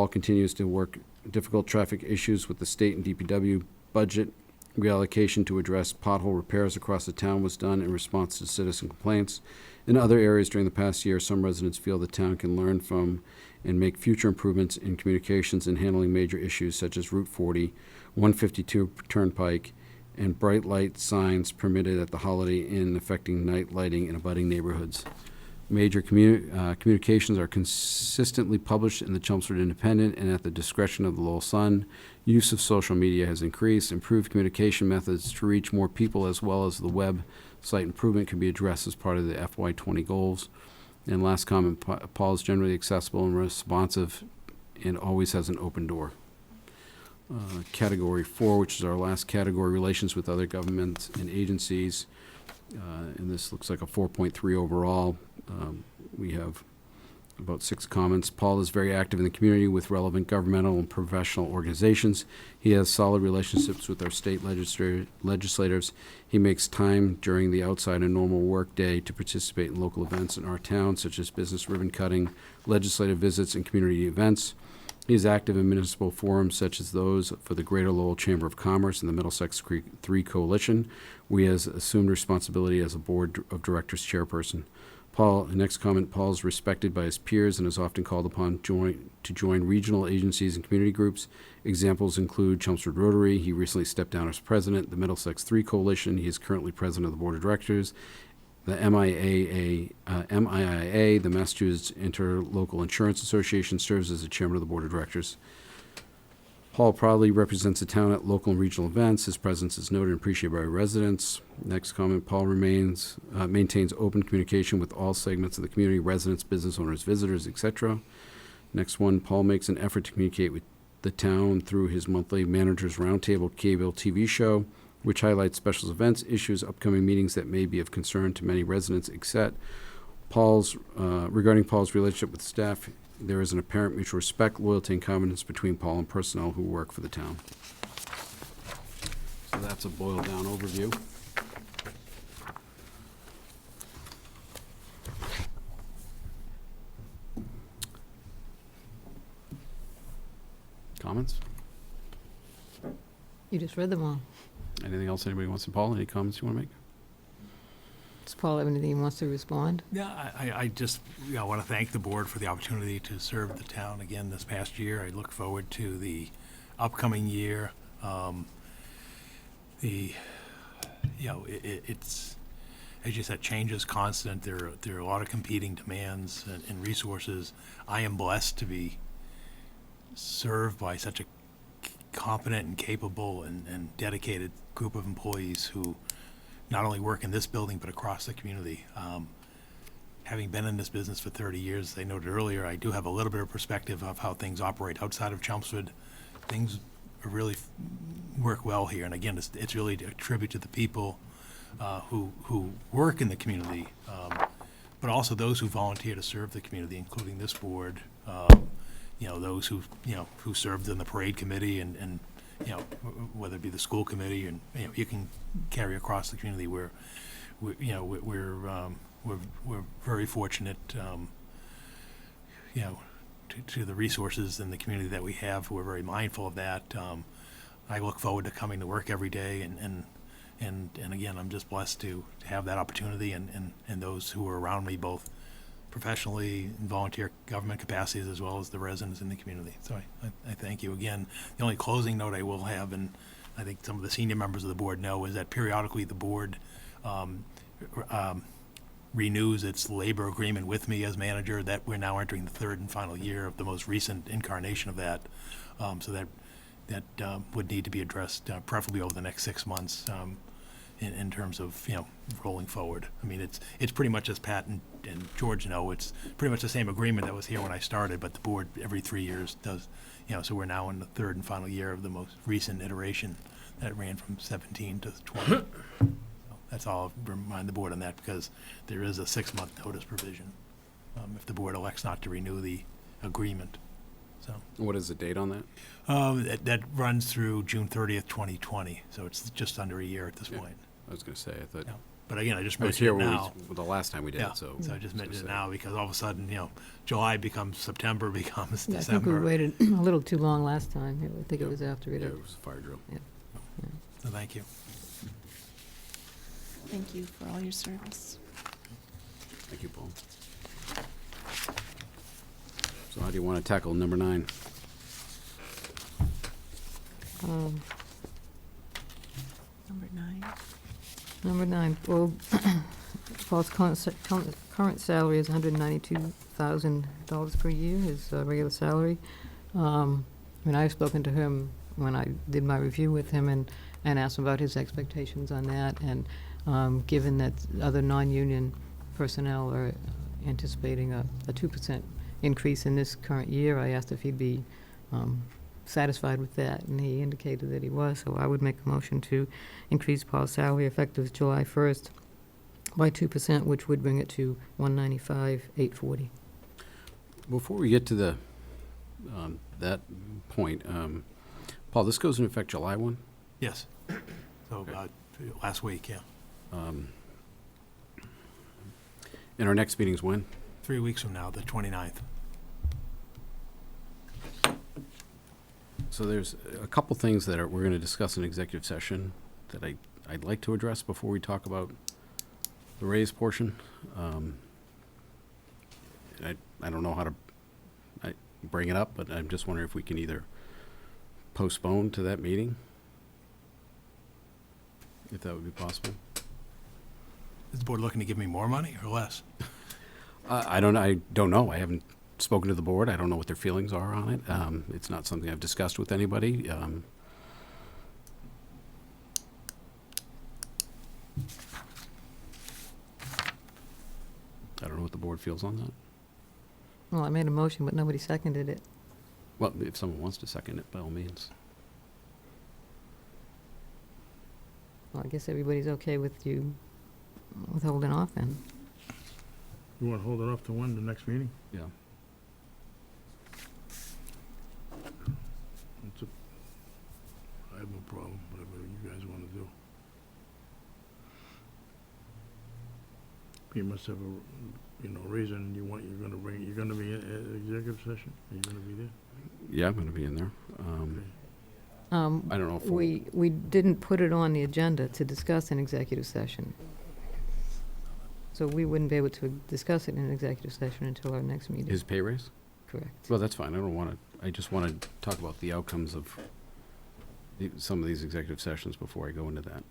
continues to work difficult traffic issues with the state and DPW. Budget reallocation to address pothole repairs across the town was done in response to citizen complaints. In other areas during the past year, some residents feel the town can learn from and make future improvements in communications and handling major issues such as Route 40, 152 Turnpike, and bright light signs permitted at the Holiday Inn affecting night lighting in abutting neighborhoods. Major communications are consistently published in the Chelmsford Independent and at the discretion of the Lowell Sun. Use of social media has increased. Improved communication methods to reach more people as well as the web site improvement can be addressed as part of the FY20 goals. And last comment, Paul is generally accessible and responsive and always has an open door. Category 4, which is our last category, relations with other governments and agencies. And this looks like a 4.3 overall. We have about 6 comments. Paul is very active in the community with relevant governmental and professional organizations. He has solid relationships with our state legislators. He makes time during the outside of normal work day to participate in local events in our town, such as business ribbon cutting, legislative visits, and community events. He is active in municipal forums such as those for the Greater Lowell Chamber of Commerce and the Middlesex Creek 3 Coalition. We has assumed responsibility as a board of directors chairperson. Next comment, Paul is respected by his peers and is often called upon to join regional agencies and community groups. Examples include Chelmsford Rotary. He recently stepped down as president. The Middlesex 3 Coalition. He is currently president of the board of directors. The MIAA, the Massachusetts Interlocal Insurance Association, serves as the chairman of the board of directors. Paul proudly represents the town at local and regional events. His presence is noted and appreciated by residents. Next comment, Paul maintains open communication with all segments of the community, residents, business owners, visitors, etc. Next one, Paul makes an effort to communicate with the town through his monthly Managers Roundtable cable TV show, which highlights special events, issues, upcoming meetings that may be of concern to many residents, etc. Regarding Paul's relationship with staff, there is an apparent mutual respect, loyalty, and confidence between Paul and personnel who work for the town. So that's a boiled-down overview. Comments? You just read them all. Anything else anybody wants to, Paul? Any comments you want to make? Does Paul have anything he wants to respond? Yeah, I just want to thank the board for the opportunity to serve the town again this past year. I look forward to the upcoming year. It's, as you said, change is constant. There are a lot of competing demands and resources. I am blessed to be served by such a competent and capable and dedicated group of employees who not only work in this building but across the community. Having been in this business for 30 years, as I noted earlier, I do have a little bit of perspective of how things operate outside of Chelmsford. Things really work well here, and again, it's really a tribute to the people who work in the community, but also those who volunteer to serve the community, including this board. Those who served in the parade committee and whether it be the school committee, and you can carry across the community. We're very fortunate, to the resources in the community that we have. We're very mindful of that. I look forward to coming to work every day, and again, I'm just blessed to have that opportunity, and those who are around me, both professionally and volunteer government capacities, as well as the residents in the community. So I thank you again. The only closing note I will have, and I think some of the senior members of the board know, is that periodically the board renews its labor agreement with me as manager. That we're now entering the third and final year of the most recent incarnation of that. So that would need to be addressed, preferably over the next 6 months, in terms of, rolling forward. I mean, it's pretty much, as Pat and George know, it's pretty much the same agreement that was here when I started, but the board every 3 years does, so we're now in the third and final year of the most recent iteration that ran from 17 to 20. So that's all. I'll remind the board on that, because there is a 6-month notice provision if the board elects not to renew the agreement. So What is the date on that? that runs through June 30th, 2020, so it's just under a year at this Yeah. point. I was going to say, I thought, Yeah. But again, I just I was mentioned here it when now. the last time we did Yeah, it, so. so I just was mentioned gonna it say. now, because all of a sudden, July becomes September, becomes Yeah, I think we December. waited a little too long last time. I think it was after it. Yeah, it was a fire drill. So thank you. Thank you for all your service. Thank you, Paul. So how do you want to tackle number 9? Number 9. Number 9, well, Paul's current salary is $192,000 per year, his regular salary. I've spoken to him when I did my review with him and asked him about his expectations on that. And given that other non-union personnel are anticipating a 2% increase in this current year, I asked if he'd be satisfied with that, and he indicated that he was. So I would make a motion to increase Paul's salary effective July 1st by 2%, which would bring it to $195,840. Before we get to the, that point, Paul, this goes into effect July 1? Yes. So Okay. last week, yeah. And our next meeting's when? 3 weeks from now, the 29th. So there's a couple things that we're going to discuss in executive session that I'd like to address before we talk about the raise portion. I don't know how to bring it up, but I'm just wondering if we can either postpone to that meeting, if that would be possible. Is the board looking to give me more money or less? I don't know. I haven't spoken to the board. I don't know what their feelings are on it. It's not something I've discussed with anybody. I don't know what the board feels on that. Well, I made a motion, but nobody seconded it. Well, if someone wants to second it, by all means. Well, I guess everybody's okay with you holding off then. You want to hold it off to when, the next meeting? Yeah. I have no problem, whatever you guys want to do. You must have a, reason you're gonna bring, you're gonna be at executive session? Are you gonna be there? Yeah, I'm going to be in there. I don't know if We didn't put it on the agenda to discuss in executive session. So we wouldn't be able to discuss it in executive session until our next meeting. his pay raise. Correct. Well, that's fine. I don't want to. I just want to talk about the outcomes of some of these executive sessions before I go into that.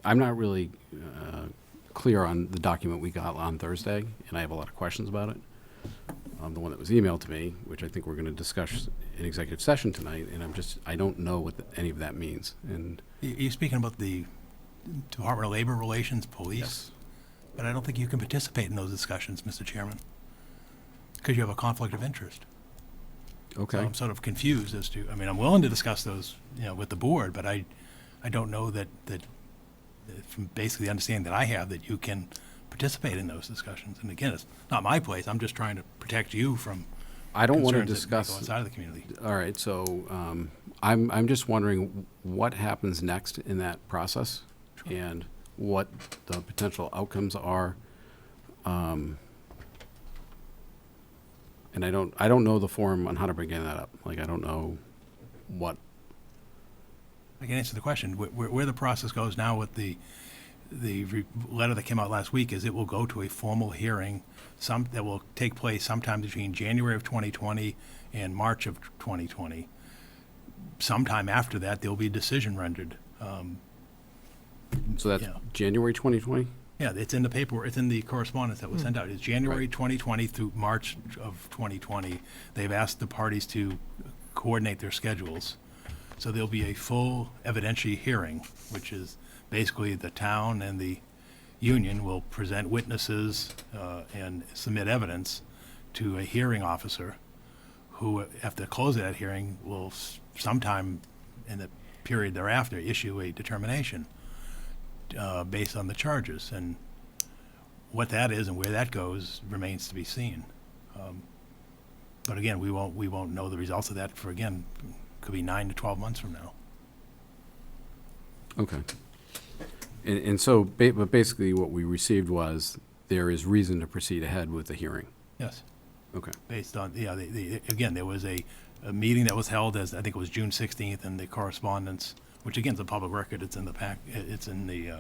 I'm not really clear on the document we got on Thursday, and I have a lot of questions about it. The one that was emailed to me, which I think we're going to discuss in executive session tonight, and I don't know what any of that means. And You're speaking about the Department of Labor Relations, police? yes, But I don't think you can participate in those discussions, Mr. Chairman, because you have a conflict of interest. okay. So I'm sort of confused as to, I'm willing to discuss those, with the board, but I don't know that from basically the understanding that I have, that you can participate in those discussions. And again, it's not my place. I'm just trying to protect you from I don't want to concerns that may go discuss. outside of the community. All right, so I'm just wondering what happens next in that process and what the potential outcomes are. And I don't know the form on how to bring that up. Like, I don't know what I can answer the question. Where the process goes now with the letter that came out last week is it will go to a formal hearing that will take place sometime between January of 2020 and March of 2020. Sometime after that, there'll be a decision rendered. So that's Yeah. January 2020? Yeah, it's in the paper, it's in the correspondence that was sent out. It's January Right. 2020 through March of 2020. They've asked the parties to coordinate their schedules. So there'll be a full evidentiary hearing, which is basically the town and the union will present witnesses and submit evidence to a hearing officer who, after the close of that hearing, will sometime in the period thereafter issue a determination based on the charges. And what that is and where that goes remains to be seen. But again, we won't know the results of that for, again, could be 9 to 12 months from now. Okay. And so, but basically what we received was there is reason to proceed ahead with the hearing. Yes. Okay. Based on, yeah, again, there was a meeting that was held as, I think it was June 16th, and the correspondence, which again is a public record, it's in the it's in the,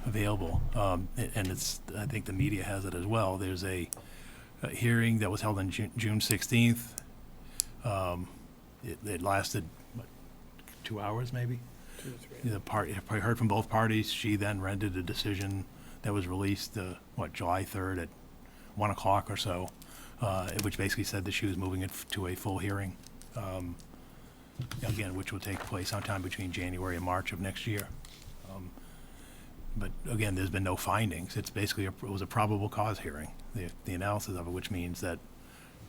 available. And it's, I think the media has it as well. There's a hearing that was held on June 16th. It lasted, what, 2 hours maybe? The party, I heard from both parties. She then rendered a decision that was released, July 3rd at 1 o'clock or so, which basically said that she was moving it to a full hearing, again, which will take place sometime between January and March of next year. But again, there's been no findings. It's basically, it was a probable cause hearing, the analysis of it, which means that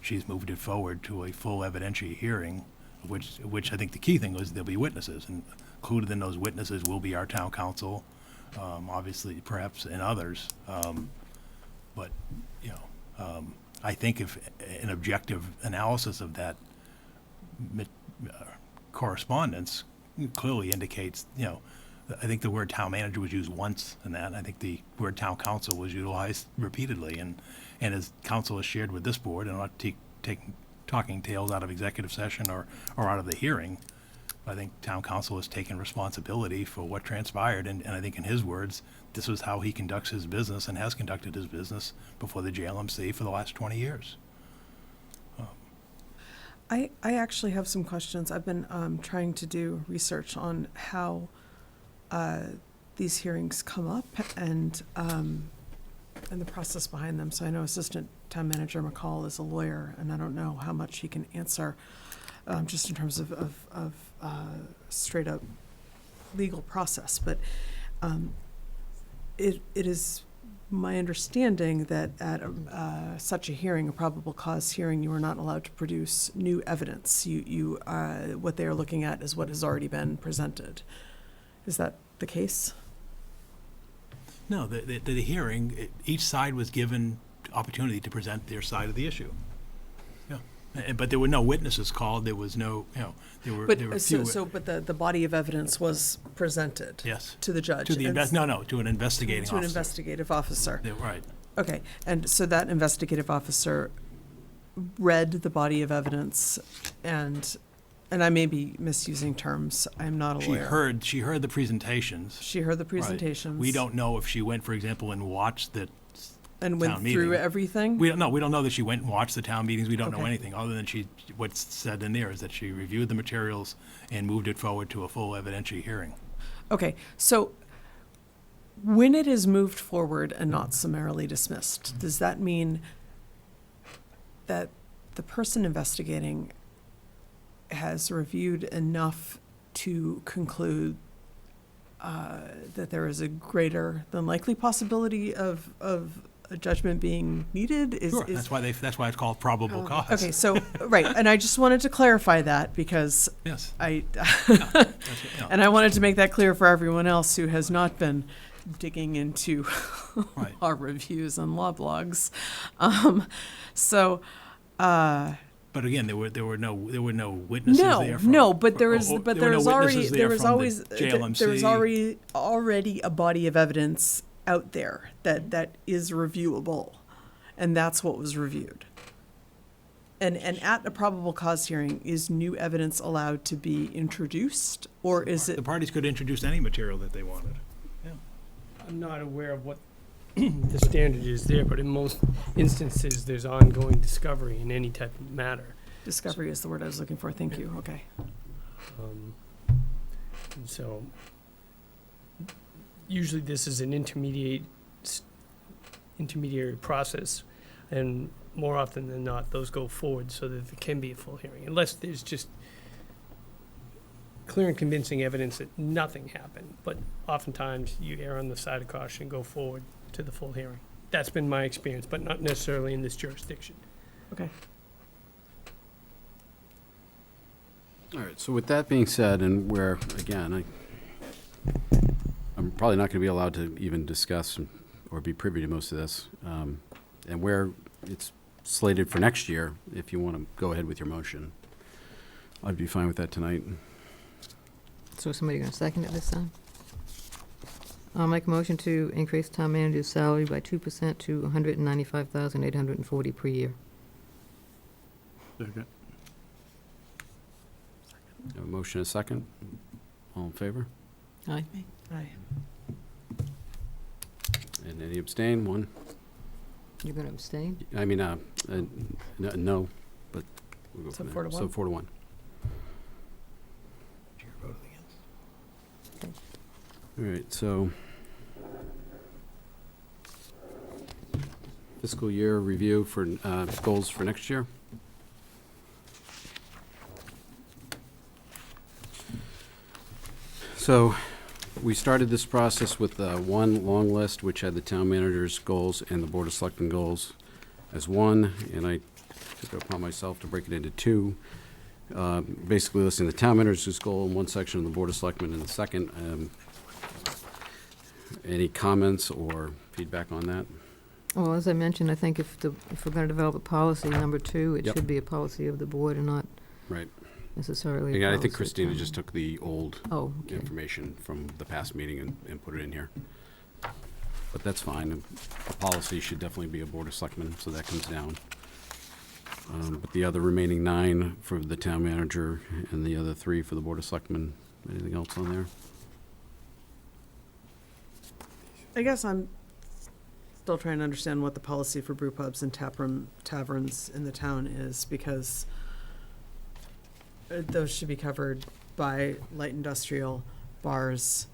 she's moved it forward to a full evidentiary hearing, which I think the key thing was there'll be witnesses, and included in those witnesses will be our town council, obviously, perhaps, and others. But, I think if an objective analysis of that correspondence clearly indicates, I think the word town manager was used once in that. I think the word town council was utilized repeatedly, and as council has shared with this board, and I'm not talking tales out of executive session or out of the hearing, I think town council has taken responsibility for what transpired, and I think in his words, this is how he conducts his business and has conducted his business before the JLMC for the last 20 years. I actually have some questions. I've been trying to do research on how these hearings come up and the process behind them. So I know Assistant Town Manager McCall is a lawyer, and I don't know how much he can answer just in terms of straight up legal process. But it is my understanding that at such a hearing, a probable cause hearing, you are not allowed to produce new evidence. You what they are looking at is what has already been presented. Is that the case? No, the hearing, each side was given opportunity to present their side of the issue. Yeah, but there were no witnesses called. There was no, there were few. But the body of evidence was presented. Yes. To the judge. To the to an investigating officer. To an investigative officer. Right. Okay, and so that investigative officer read the body of evidence, and I may be misusing terms. I'm not a lawyer. She heard the presentations. She heard the Right. presentations. We don't know if she went, for example, and watched the and went town through meeting. everything. We don't know. We don't know that she went and watched the town meetings. We don't know Okay. anything other than what's said in there is that she reviewed the materials and moved it forward to a full evidentiary hearing. Okay, so when it is moved forward and not summarily dismissed, does that mean that the person investigating has reviewed enough to conclude that there is a greater than likely possibility of a judgment being needed? Sure, that's why it's called probable cause. Okay, so, right, and I just wanted to clarify that because Yes. and I wanted to make that clear for everyone else who has not been digging into Right. law reviews and law blogs. But again, there were no witnesses there. No, but there is, there but were there no is already, witnesses there there is from the always, JLMC. there is already a body of evidence out there that is reviewable, and that's what was reviewed. And at a probable cause hearing, is new evidence allowed to be introduced, or is The it, parties could introduce any material that they wanted. I'm not aware of what the standard is there, but in most instances, there's ongoing discovery in any type of matter. discovery is the word I was looking for, thank you, okay. And so usually this is an intermediary process, and more often than not, those go forward so that there can be a full hearing, unless there's just clear and convincing evidence that nothing happened. But oftentimes, you err on the side of caution and go forward to the full hearing. That's been my experience, but not necessarily in this jurisdiction. Okay. All right, so with that being said, and where, again, I'm probably not going to be allowed to even discuss or be privy to most of this, and where it's slated for next year, if you want to go ahead with your motion, I'd be fine with that tonight. So is somebody gonna second it this time? I'll make a motion to increase town manager's salary by 2% to $195,840 per year. Have a motion and a second. All in favor? Aye. Aye. And any abstain? One? You're gonna abstain? I mean, no, but we'll go So from there. 4 to 1? So 4 to 1. All right, so fiscal year review for goals for next year. So we started this process with one long list, which had the town manager's goals and the board of selectmen goals as one, and I took it upon myself to break it into two. Basically listing the town manager's goal in one section and the board of selectmen in the second. Any comments or feedback on that? Well, as I mentioned, I think if we're gonna develop a policy, number 2, it Yep. should be a policy of the board and not Right. necessarily a Again, I policy think of Christina town. just took the old Oh, okay. information from the past meeting and put it in here. But that's fine. A policy should definitely be a board of selectmen, so that comes down. But the other remaining 9 for the town manager and the other 3 for the board of selectmen, anything else on there? I guess I'm still trying to understand what the policy for brew pubs and taverns in the town is, because those should be covered by light industrial, bars,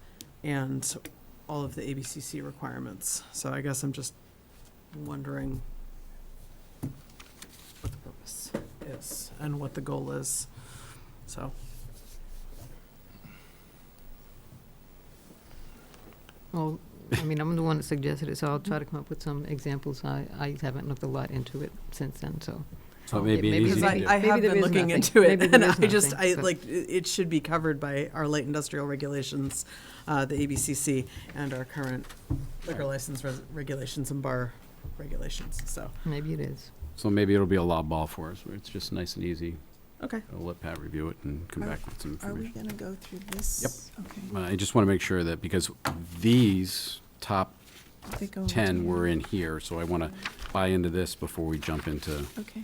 and all of the ABCC requirements. So I guess I'm just wondering what the purpose is and what the goal is, so. Well, I mean, I'm the one that suggested it, so I'll try to come up with some examples. I haven't looked a lot into it since then, so. So it may be an Maybe easy Because to do. I Maybe have there been is looking nothing. into it, Maybe there and is I just, nothing, I, but- like, it should be covered by our light industrial regulations, the ABCC, and our current liquor license regulations and bar regulations, so, Maybe it is. So maybe it'll be a lob ball for us, where it's just nice and easy. okay. I'll let Pat review it and come back with some Are we information. gonna go through this? Yep. Okay. I just want to make sure that, because these top They go 10 into- were in here, so I want to buy into this before we jump into. Okay.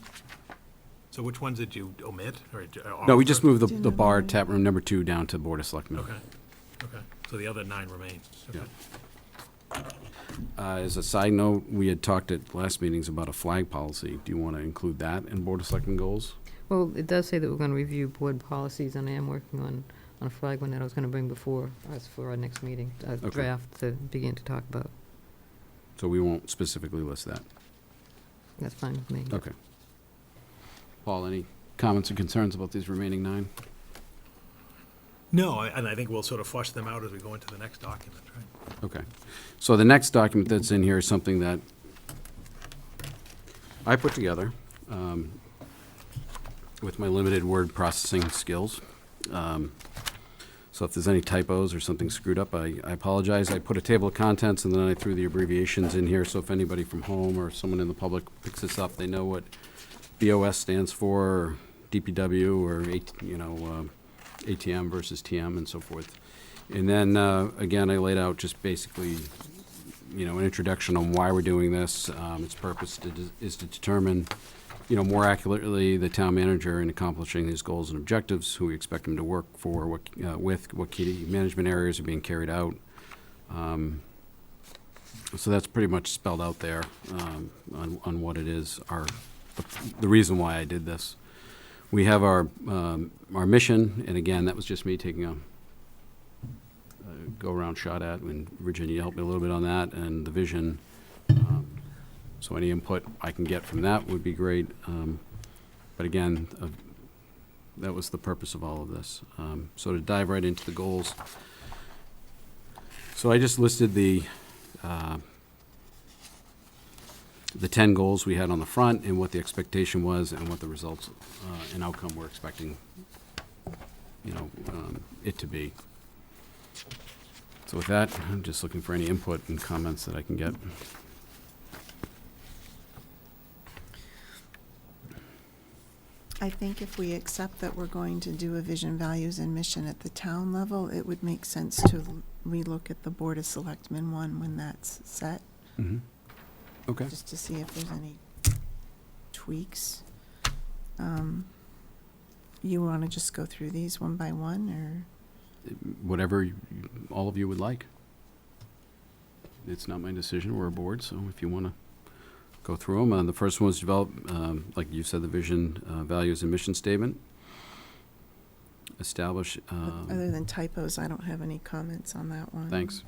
So which ones did you omit, or? No, we just moved the Didn't bar remember. tap room number 2 down to board of selectmen. Okay, okay. So the other 9 remain. Okay. Yeah. As a side note, we had talked at last meetings about a flag policy. Do you want to include that in board of selectmen goals? Well, it does say that we're gonna review board policies, and I am working on a flag one that I was gonna bring before us for our next meeting, a Okay. draft to begin to talk about. So we won't specifically list that. That's fine with me. Okay. Paul, any comments or concerns about these remaining 9? No, and I think we'll sort of flush them out as we go into the next document, right? Okay. So the next document that's in here is something that I put together with my limited word processing skills. So if there's any typos or something screwed up, I apologize. I put a table of contents, and then I threw the abbreviations in here, so if anybody from home or someone in the public picks this up, they know what BOS stands for, or DPW, or ATM versus TM and so forth. And then, again, I laid out just basically an introduction on why we're doing this. Its purpose is to determine, more accurately the town manager in accomplishing his goals and objectives, who we expect him to work for, what key management areas are being carried out. So that's pretty much spelled out there on what it is, the reason why I did this. We have our mission, and again, that was just me taking a go-around shot at, and Virginia helped me a little bit on that, and the vision. So any input I can get from that would be great. But again, that was the purpose of all of this. So to dive right into the goals. So I just listed the 10 goals we had on the front, and what the expectation was, and what the results and outcome we're expecting, it to be. So with that, I'm just looking for any input and comments that I can get. I think if we accept that we're going to do a vision, values, and mission at the town level, it would make sense to relook at the Board of Selectmen one when that's set, Mm-hmm. Okay. just to see if there's any tweaks. You want to just go through these one by one, or? Whatever all of you would like. It's not my decision, we're a board, so if you want to go through them. The first one was develop, like you said, the vision, values, and mission statement. Establish. Other than typos, I don't have any comments on that one. Thanks.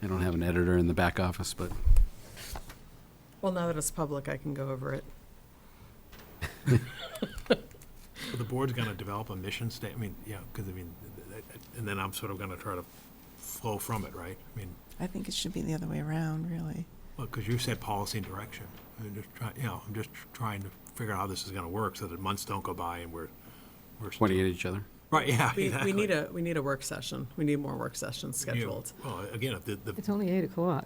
I don't have an editor in the back office, but Well, now that it's public, I can go over it. So the board's gonna develop a mission statement, because and then I'm sort of gonna try to flow from it, right? I think it should be the other way around, really. Well, because you said policy and direction. I'm just trying to figure out how this is gonna work so that months don't go by and we're pointing at each other. Right, yeah, We exactly. need a work session. We need more work sessions scheduled. Well, again, if It's only 8:00.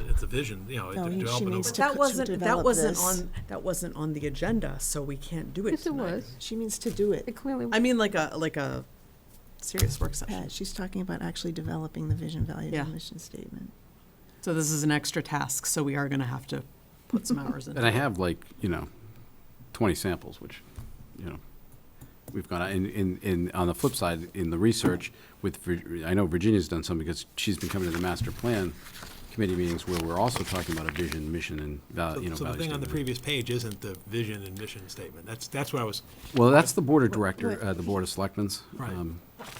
it's a vision, No, to she develop an needs over- to develop this. That wasn't on the agenda, so we can't do it Yes, it tonight. was. She means to do It it. clearly I mean, like a serious work session. Pat, she's talking about actually developing the vision, values, Yeah. and mission statement. So this is an extra task, so we are gonna have to put some hours into it. And I have 20 samples, which, we've gone, in on the flip side, in the research I know Virginia's done some because she's been coming to the master plan committee meetings where we're also talking about a vision, mission, and value. So the thing on the previous page isn't the vision and mission statement. That's what I was, Well, that's the board of director, the board of selectmen's. Right.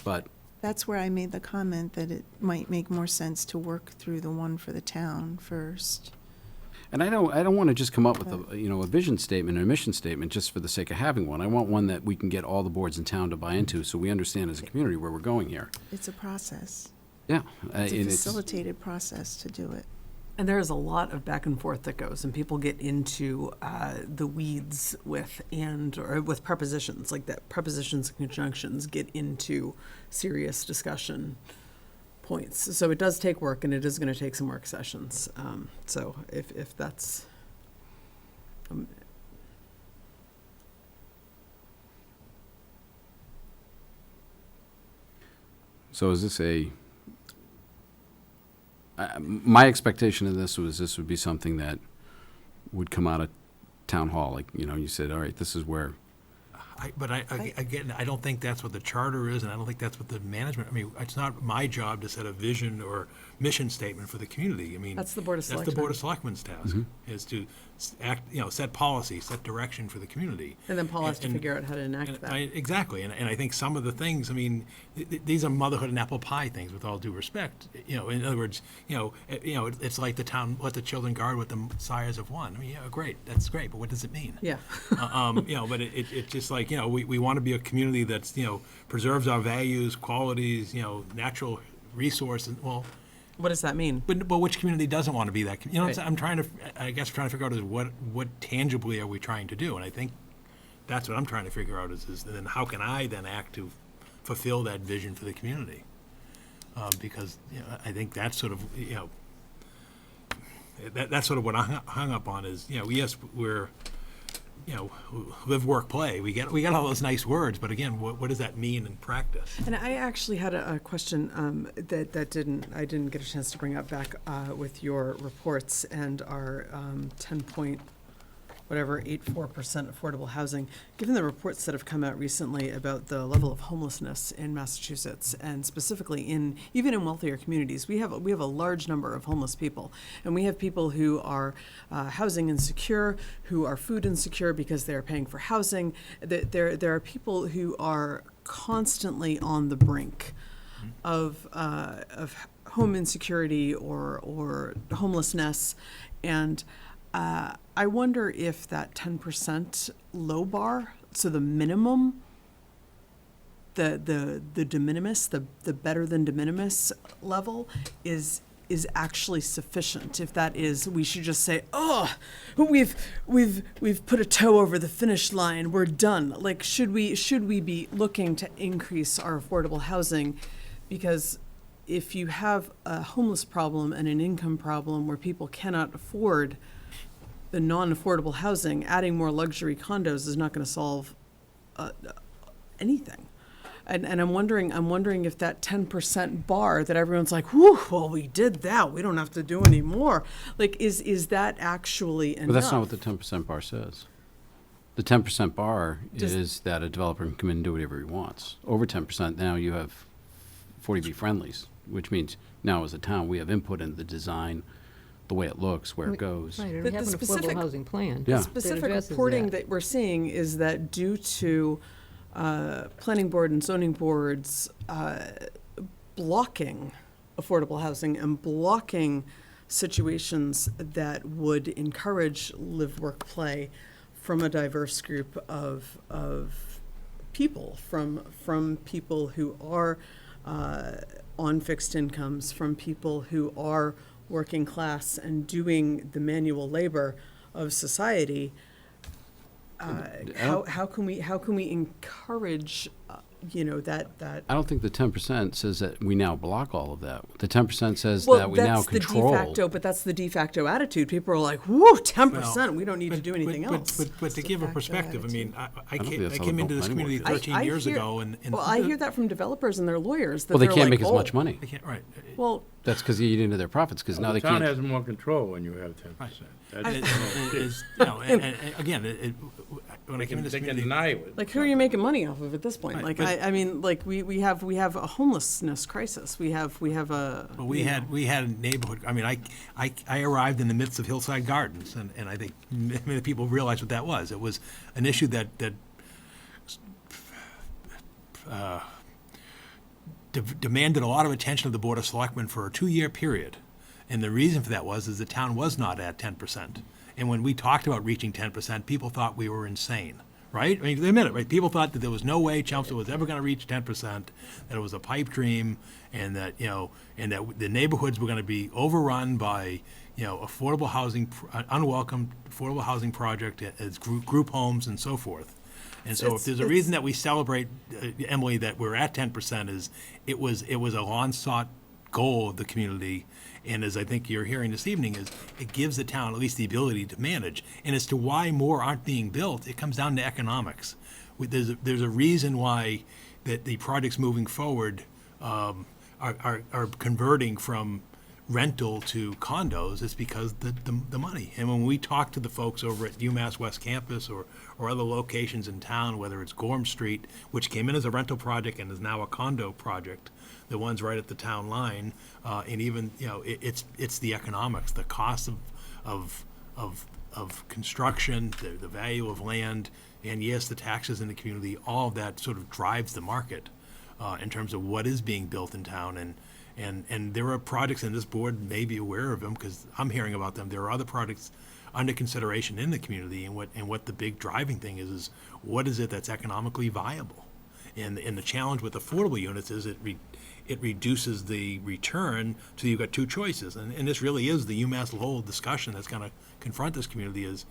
But That's where I made the comment that it might make more sense to work through the one for the town first. And I don't want to just come up with a vision statement or a mission statement just for the sake of having one. I want one that we can get all the boards in town to buy into, so we understand as a community where we're going here. It's a process. Yeah. It's a and facilitated process to do it. And there is a lot of back and forth that goes, and people get into the weeds with prepositions, like that prepositions and conjunctions get into serious discussion points. So it does take work, and it is going to take some work sessions. So if that's So is this my expectation of this would be something that would come out of town hall, like, you said, all right, this is where. again, I don't think that's what the charter is, and I don't think that's what the management, it's not my job to set a vision or mission statement for the community. That's the Board of That's the Board of Selectmen's task, is to act, set policy, set direction for the community. and then Paul has to And- figure out how to enact that. Exactly, and I think some of the things, these are motherhood and apple pie things, with all due respect. In other words, it's like the town, let the children guard what the sires have won. Great, that's great, but what does it mean? Yeah. But it's just like, we want to be a community that's, preserves our values, qualities, natural resources, well, What does that mean? but which community doesn't want to be that? What I'm trying to figure out is what tangibly are we trying to do? And I think that's what I'm trying to figure out is then how can I then act to fulfill that vision for the community? Because, I think that's sort of, that's sort of what I hung up on is, yes, we're live, work, play. We get all those nice words, but again, what does that mean in practice? And I actually had a question that I didn't get a chance to bring up back with your reports and our 10.84% affordable housing. Given the reports that have come out recently about the level of homelessness in Massachusetts, and specifically even in wealthier communities, we have a large number of homeless people, and we have people who are housing insecure, who are food insecure because they are paying for housing. There are people who are constantly on the brink of home insecurity or homelessness, and I wonder if that 10% low bar, so the minimum, the de minimis, the better than de minimis level is actually sufficient. If that is, we should just say, oh, we've put a toe over the finish line, we're done. Like, should we be looking to increase our affordable housing? Because if you have a homeless problem and an income problem where people cannot afford the non-affordable housing, adding more luxury condos is not going to solve anything. And I'm wondering if that 10% bar that everyone's like, whew, well, we did that, we don't have to do any more. Like, is that actually enough? But that's not what the 10% bar says. The 10% bar is that a developer can come in and do whatever he wants. Over 10%, now you have 40B friendlies, which means now as a town, we have input in the design, the way it looks, where it goes. Right, and But we have the an affordable specific- housing plan. Yeah. The specific addresses reporting that. that we're seeing is that due to planning board and zoning boards blocking affordable housing and blocking situations that would encourage live, work, play from a diverse group of people, from people who are on fixed incomes, from people who are working class and doing the manual labor of society. How can we encourage that? I don't think the 10% says that we now block all of that. The 10% says Well, that we now that's the control. de facto, but that's the de facto attitude. People are like, whoo, 10%, we don't need to do anything else. But to give a facto perspective, I mean, I don't think came, that's I how came the into this planning board community feels. 13 years ago, and Well, I hear that from developers and their lawyers, that Well, they they're can't like, make as "Oh, much money. they can't, right. Well, That's because you eat into their profits, because now they The town can't. has more control when you have 10%. That's- It is, and again, when I came into this They can community, deny it. like, who are you making money off of at this point? Right, Like, but- I mean, like, we have a homelessness crisis. We have a. Well, we had a neighborhood, I mean, I arrived in the midst of Hillside Gardens, and I think many people realize what that was. It was an issue that demanded a lot of attention of the Board of Selectmen for a 2-year period. And the reason for that is the town was not at 10%. And when we talked about reaching 10%, people thought we were insane, right? I mean, they admit it, right? People thought that there was no way Chelmsford was ever going to reach 10%, that it was a pipe dream, and that, and that the neighborhoods were going to be overrun by, affordable housing, unwelcome affordable housing project as group homes and so forth. And so if there's a reason that we celebrate, Emily, that we're at 10% is it was a long-sought goal of the community. And as I think you're hearing this evening, is it gives the town at least the ability to manage. And as to why more aren't being built, it comes down to economics. There's a reason why that the projects moving forward are converting from rental to condos. It's because the money. And when we talk to the folks over at UMass West Campus or other locations in town, whether it's Gorham Street, which came in as a rental project and is now a condo project, the ones right at the town line, and even, it's the economics, the cost of construction, the value of land, and yes, the taxes in the community, all of that sort of drives the market in terms of what is being built in town. And there are projects, and this board may be aware of them because I'm hearing about them. There are other projects under consideration in the community, and what the big driving thing is what is it that's economically viable? And the challenge with affordable units is it reduces the return, so you've got two choices. And this really is the UMass Lowell discussion that's going to confront this community is,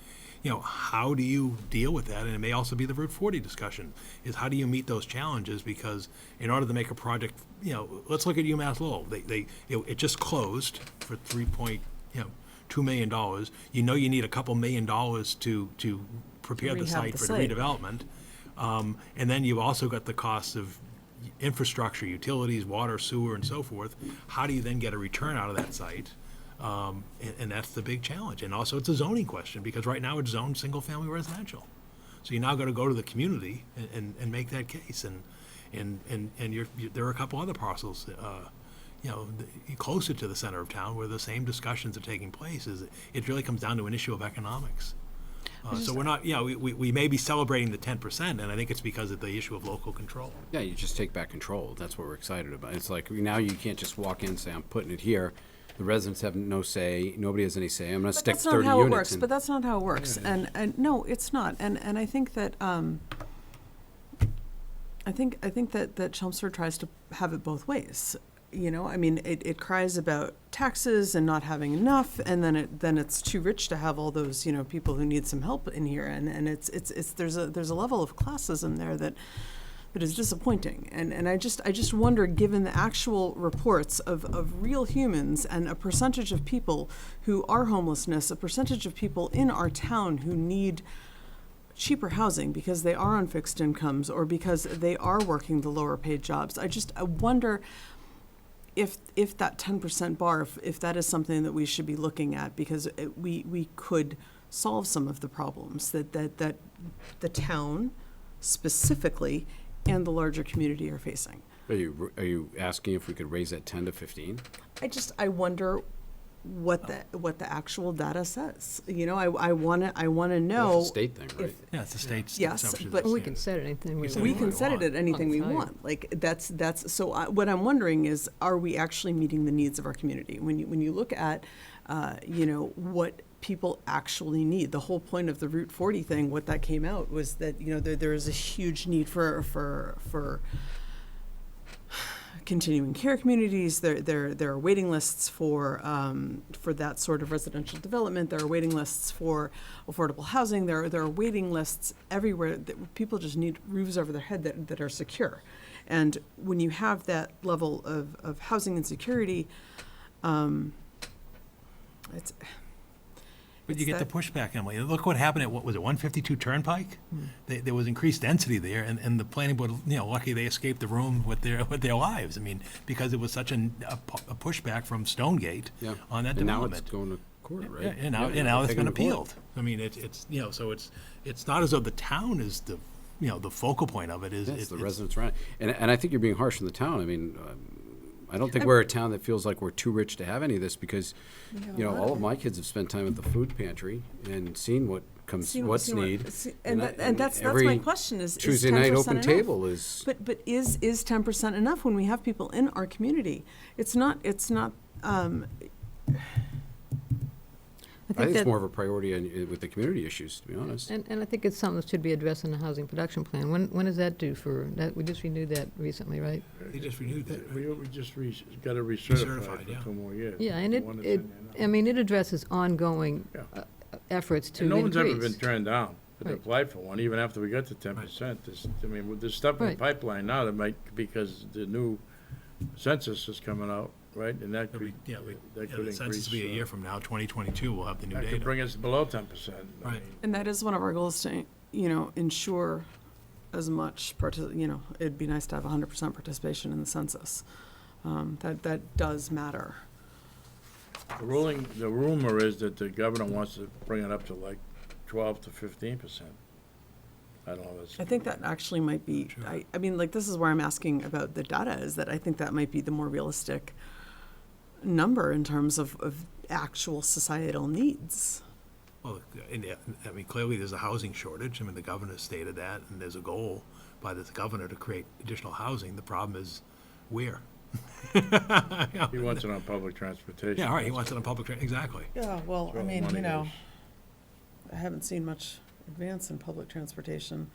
how do you deal with that? And it may also be the Route 40 discussion, is how do you meet those challenges? Because in order to make a project, let's look at UMass Lowell. It just closed for $3.2 million. You need a couple $1 million to prepare the rehab site the for site. redevelopment. And then you've also got the costs of infrastructure, utilities, water, sewer, and so forth. How do you then get a return out of that site? And that's the big challenge. And also, it's a zoning question, because right now it's zoned single-family residential. So you now got to go to the community and make that case. And there are a couple other parcels, closer to the center of town where the same discussions are taking place. It really comes down to an issue of economics. So we're not, we may be celebrating the 10%, and I think it's because of the issue of local control. Yeah, you just take back control. That's what we're excited about. It's like, now you can't just walk in and say, I'm putting it here. The residents have no say. Nobody has any say. I'm going to stick 30 units. But that's not how it works, in. but that's not how it works. And no, it's not. And I think that, I think that Chelmsford tries to have it both ways. I mean, it cries about taxes and not having enough, and then it's too rich to have all those, people who need some help in here. And there's a level of classism there that is disappointing. And I just wonder, given the actual reports of real humans and a percentage of people who are homelessness, a percentage of people in our town who need cheaper housing because they are on fixed incomes or because they are working the lower paid jobs. I wonder if that 10% bar, if that is something that we should be looking at, because we could solve some of the problems that the town specifically and the larger community are facing. Are you asking if we could raise that 10 to 15? I wonder what the actual data says. I want to know. That's a state thing, right? Yeah, it's the state's Yes, assumption. but We can set anything we We We want. can set it at anything we On site. want. Like, so what I'm wondering is, are we actually meeting the needs of our community? When you look at, what people actually need, the whole point of the Route 40 thing, what that came out was that, there is a huge need for continuing care communities. There are waiting lists for that sort of residential development. There are waiting lists for affordable housing. There are waiting lists everywhere that people just need roofs over their head that are secure. And when you have that level of housing insecurity, it's. But you it's get the pushback, Emily. Look what happened at, 152 Turnpike? There was increased density there, and the planning board, lucky they escaped the room with their lives. I mean, because it was such a pushback from Stonegate Yeah. on that And now development. it's going to court, right? Yeah, and now it's taking been it to court. appealed. I mean, so it's not as though the town is the focal point of it. Yes, It's the residents around. And I think you're being harsh on the town. I mean, I don't think we're a town that feels like we're too rich to have any of this, because, all of my kids have spent time at the food pantry and seen what's needed. And that's my every question is Tuesday 10% night open enough? table is. But is 10% enough when we have people in our community? It's not. I think it's more of a priority with the community issues, to be honest. And I think it's something that should be addressed in the housing production plan. When is that due for, that, we just renewed that recently, right? They just renewed that. We just got to recertify Recertified, for yeah. 2 more years. Yeah, and The one that's in there I now. mean, it addresses ongoing Yeah. efforts to And no one's ever been increase. turned down, but they Right. applied for one, even after we got to 10%. There's stuff in the Right. pipeline now that might, because the new census is coming out, right? And that could, that could The increase. census will be a year from now, 2022, we'll have the new That data. could bring us below 10%. I Right. mean, And that is one of our goals to, ensure as much, it'd be nice to have 100% participation in the census. That does matter. The rumor is that the governor wants to bring it up to like 12 to 15%. I don't know. I think that actually might be, Sure. I mean, like, this is where I'm asking about the data, is that I think that might be the more realistic number in terms of actual societal needs. Well, clearly there's a housing shortage. I mean, the governor stated that, and there's a goal by the governor to create additional housing. The problem is where? He wants it on public transportation. Yeah, all right, he wants it on public, exactly. Yeah, well, That's where the money is. I haven't seen much advance in public transportation.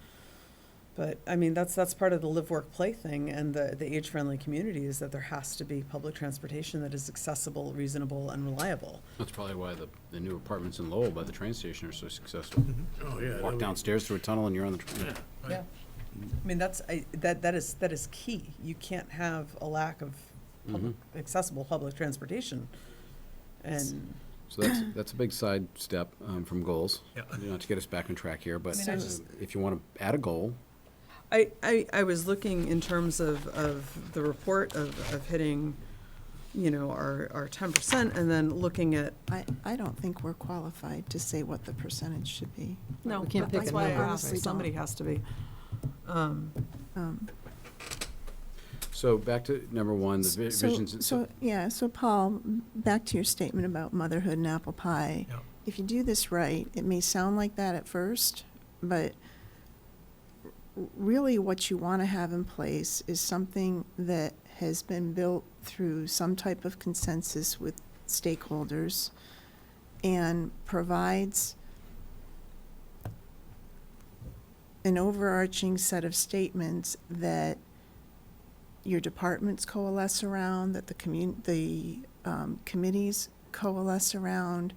But, I mean, that's part of the live, work, play thing, and the age-friendly community is that there has to be public transportation that is accessible, reasonable, and reliable. That's probably why the new apartments in Lowell by the train station are so successful. Oh, yeah. Walk downstairs through a tunnel and you're on the train. Yeah. I mean, that is key. You can't have a lack of Mhm. accessible public transportation. And So that's a big side step from goals. Yeah. Not to get us back on track here, but I just- if you want to add a goal, I was looking in terms of the report of hitting, our 10%, and then looking at, I don't think we're qualified to say what the percentage should be. no, We can't pick that's a why I number, asked, right? somebody has to be. so back to number one, the visions. So Paul, back to your statement about motherhood and apple pie. Yeah. If you do this right, it may sound like that at first, but really what you want to have in place is something that has been built through some type of consensus with stakeholders and provides an overarching set of statements that your departments coalesce around, that the committees coalesce around.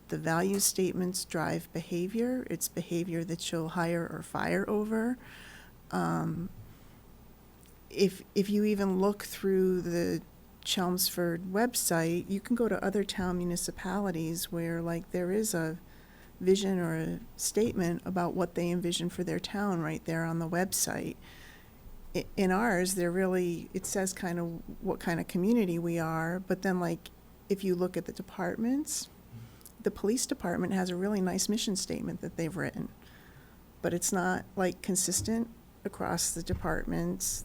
The value statements drive behavior. It's behavior that you'll hire or fire over. If you even look through the Chelmsford website, you can go to other town municipalities where there is a vision or a statement about what they envision for their town right there on the website. In ours, it says kind of what kind of community we are, but then if you look at the departments, the police department has a really nice mission statement that they've written, but it's not consistent across the departments.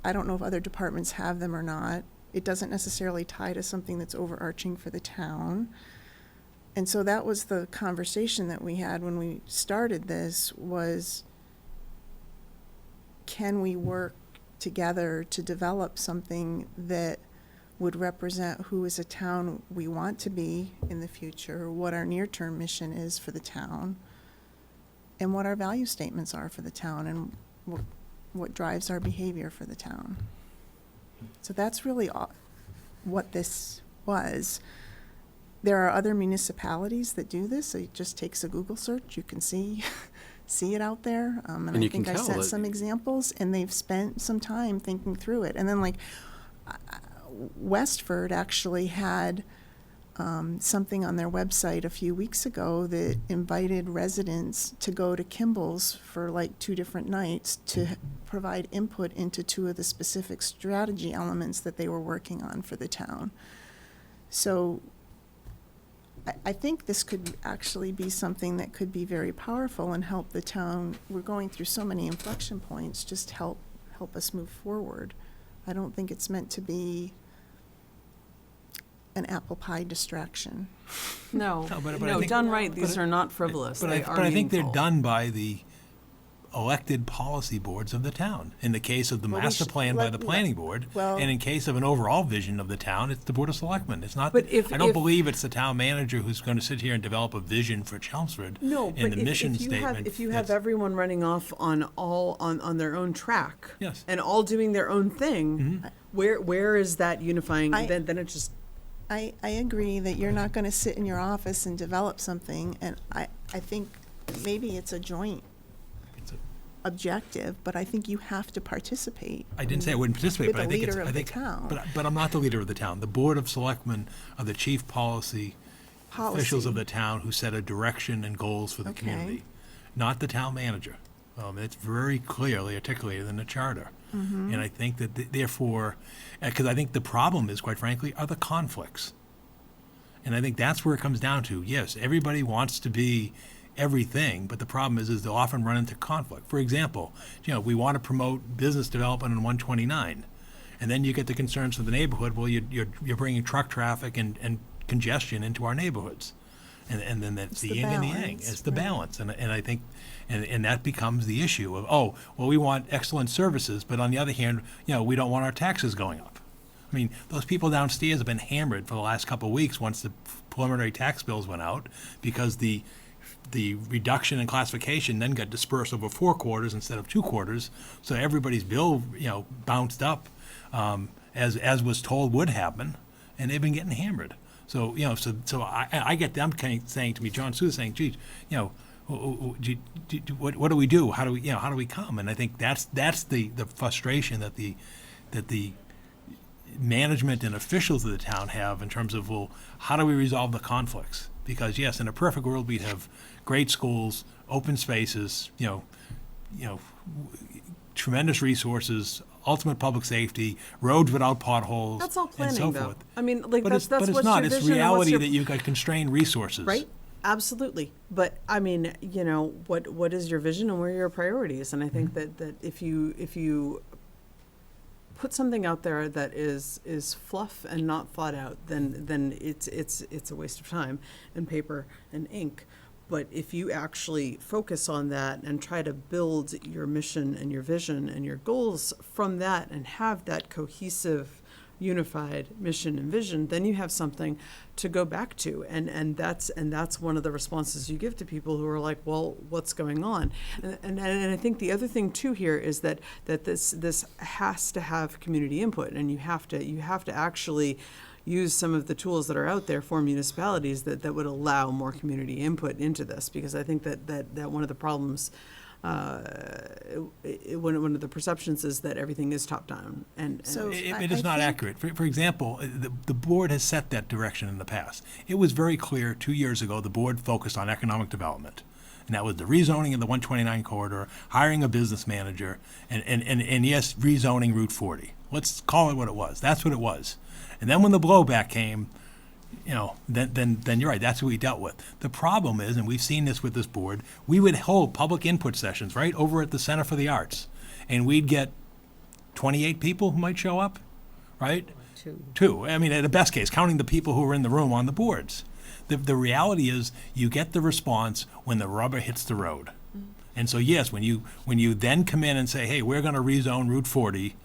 I don't know if other departments have them or not. It doesn't necessarily tie to something that's overarching for the town. And so that was the conversation that we had when we started this, was can we work together to develop something that would represent who is a town we want to be in the future, what our near-term mission is for the town, and what our value statements are for the town, and what drives our behavior for the town. So that's really what this was. There are other municipalities that do this. It just takes a Google search. You can see it out there. And you I can think I tell sent that- some examples, and they've spent some time thinking through it. And then Westford actually had something on their website a few weeks ago that invited residents to go to Kimball's for 2 different nights to provide input into 2 of the specific strategy elements that they were working on for the town. So I think this could actually be something that could be very powerful and help the town. We're going through so many inflection points, just help us move forward. I don't think it's meant to be an apple pie distraction. No, No, but I think- done right, these but- are not frivolous. They are I think they're meaningful. done by the elected policy boards of the town. In the case of the Well, we master should plan by let- the planning board, well- and in case of an overall vision of the town, it's the Board of Selectmen. It's not, But if- I don't if- believe it's the town manager who's going to sit here and develop a vision for Chelmsford. No, And but the mission statement. if you have that's- everyone running off on their own track. Yes. And all doing their own thing, where is that unifying? I- Then it just, I agree that you're not going to sit in your office and develop something, and I think maybe it's a joint it's a- objective, but I think you have to participate. I didn't say I wouldn't participate, With but I the think it's, leader I of the think, town. but I'm not the leader of the town. The Board of Selectmen are the chief policy officials of the town who set a direction and goals for the Okay. community, not the town manager. It's very clearly articulated in the charter. And I think that therefore, because I think the problem is, quite frankly, are the conflicts. And I think that's where it comes down to. Yes, everybody wants to be everything, but the problem is they'll often run into conflict. For example, we want to promote business development on 129, and then you get the concerns from the neighborhood. Well, you're bringing truck traffic and congestion into our neighborhoods, and then that's It's the the yin and the yang. balance, It's the right. balance, and I think, and that becomes the issue of we want excellent services, but on the other hand, we don't want our taxes going up. I mean, those people downstairs have been hammered for the last couple of weeks once the preliminary tax bills went out, because the reduction in classification then got dispersed over 4 quarters instead of 2 quarters. So everybody's bill, bounced up, as was told would happen, and they've been getting hammered. So, so I get them kind of saying to me, John Sousa saying, geez, what do we do? How do we come? And I think that's the frustration that the management and officials of the town have in terms of, well, how do we resolve the conflicts? Because yes, in a perfect world, we'd have great schools, open spaces, tremendous resources, ultimate public safety, roads without potholes, That's all and so planning, though. forth. I mean, like, But that's it's what's not. your It's vision and what's reality your that you've got constrained resources. Right? Absolutely. But I mean, what is your vision and where are your priorities? And I think that if you put something out there that is fluff and not thought out, then it's a waste of time and paper and ink. But if you actually focus on that and try to build your mission and your vision and your goals from that and have that cohesive, unified mission and vision, then you have something to go back to. And that's one of the responses you give to people who are like, well, what's going on? And I think the other thing too here is that this has to have community input, and you have to actually use some of the tools that are out there for municipalities that would allow more community input into this, because I think that one of the problems, one of the perceptions is that everything is top down, and So It is not accurate. For example, the board has set that direction in the past. It was very clear 2 years ago, the board focused on economic development. And that was the rezoning of the 129 corridor, hiring a business manager, and yes, rezoning Route 40. Let's call it what it was. That's what it was. And then when the blowback came, then you're right, that's what we dealt with. The problem is, and we've seen this with this board, we would hold public input sessions right over at the Center for the Arts, and we'd get 28 people who might show up, right? Two. I mean, at the best case, counting the people who are in the room on the boards. The reality is, you get the response when the rubber hits the road. And so yes, when you then come in and say, hey, we're going to rezone Route 40,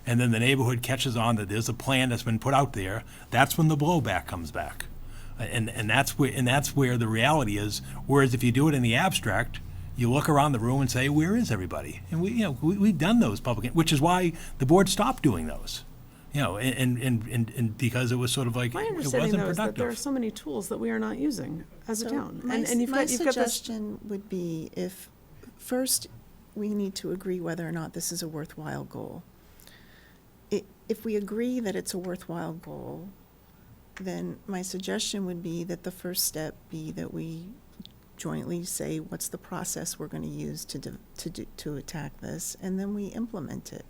and then the neighborhood catches on that there's a plan that's been put out there, that's when the blowback comes back. And that's where the reality is. Whereas if you do it in the abstract, you look around the room and say, where is everybody? And we've done those which is why the board stopped doing those. And because it was sort of like, my it understanding wasn't though is that there are productive. so many tools that we are not using as a So town. My And you've got this. suggestion would be, if, first, we need to agree whether or not this is a worthwhile goal. If we agree that it's a worthwhile goal, then my suggestion would be that the first step be that we jointly say, what's the process we're going to use to attack this, and then we implement it.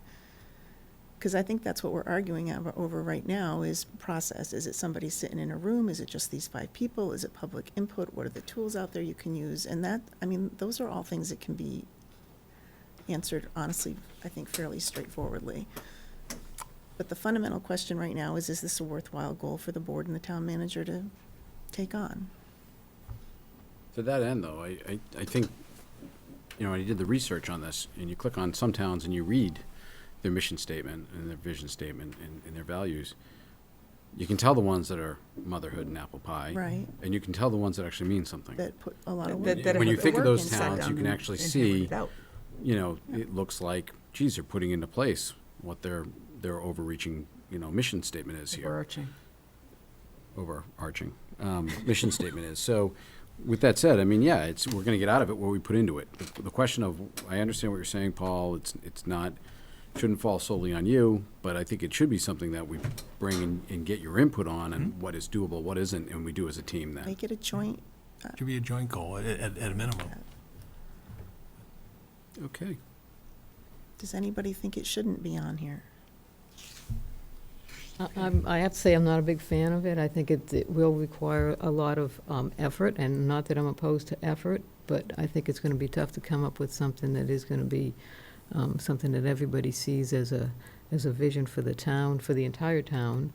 Because I think that's what we're arguing over right now is process. Is it somebody sitting in a room? Is it just these 5 people? Is it public input? What are the tools out there you can use? And those are all things that can be answered, honestly, I think fairly straightforwardly. But the fundamental question right now is this a worthwhile goal for the board and the town manager to take on? To that end, though, I think, I did the research on this, and you click on some towns and you read their mission statement and their vision statement and their values. You can tell the ones that are motherhood and apple pie. Right. And you can tell the ones that actually mean something. That put a lot of That- work. that When you have think the of work those and sat towns, down you can and- actually and see, hammered it out. it looks like, geez, they're putting into place what their overreaching, mission statement is here. Overarching mission statement is. So with that said, we're going to get out of it what we put into it. The question of, I understand what you're saying, Paul, it's not, shouldn't fall solely on you, but I think it should be something that we bring and get your input on and what is doable, what isn't, and we do as a team then. Make it a joint. Should be a joint goal at a minimum. Okay. Does anybody think it shouldn't be on here? I have to say, I'm not a big fan of it. I think it will require a lot of effort, and not that I'm opposed to effort, but I think it's going to be tough to come up with something that is going to be something that everybody sees as a vision for the town, for the entire town.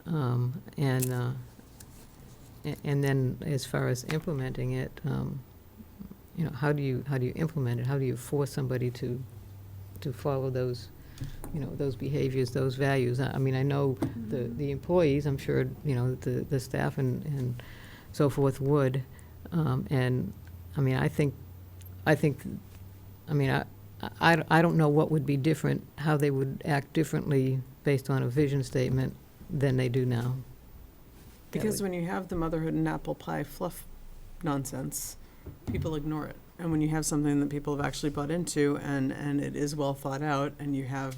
And then as far as implementing it, how do you implement it? How do you force somebody to follow those behaviors, those values? I mean, I know the employees, I'm sure, the staff and so forth would. And, I mean, I don't know what would be different, how they would act differently based on a vision statement than they do now. Because when you have the motherhood and apple pie fluff nonsense, people ignore it. And when you have something that people have actually bought into and it is well thought out, and you have,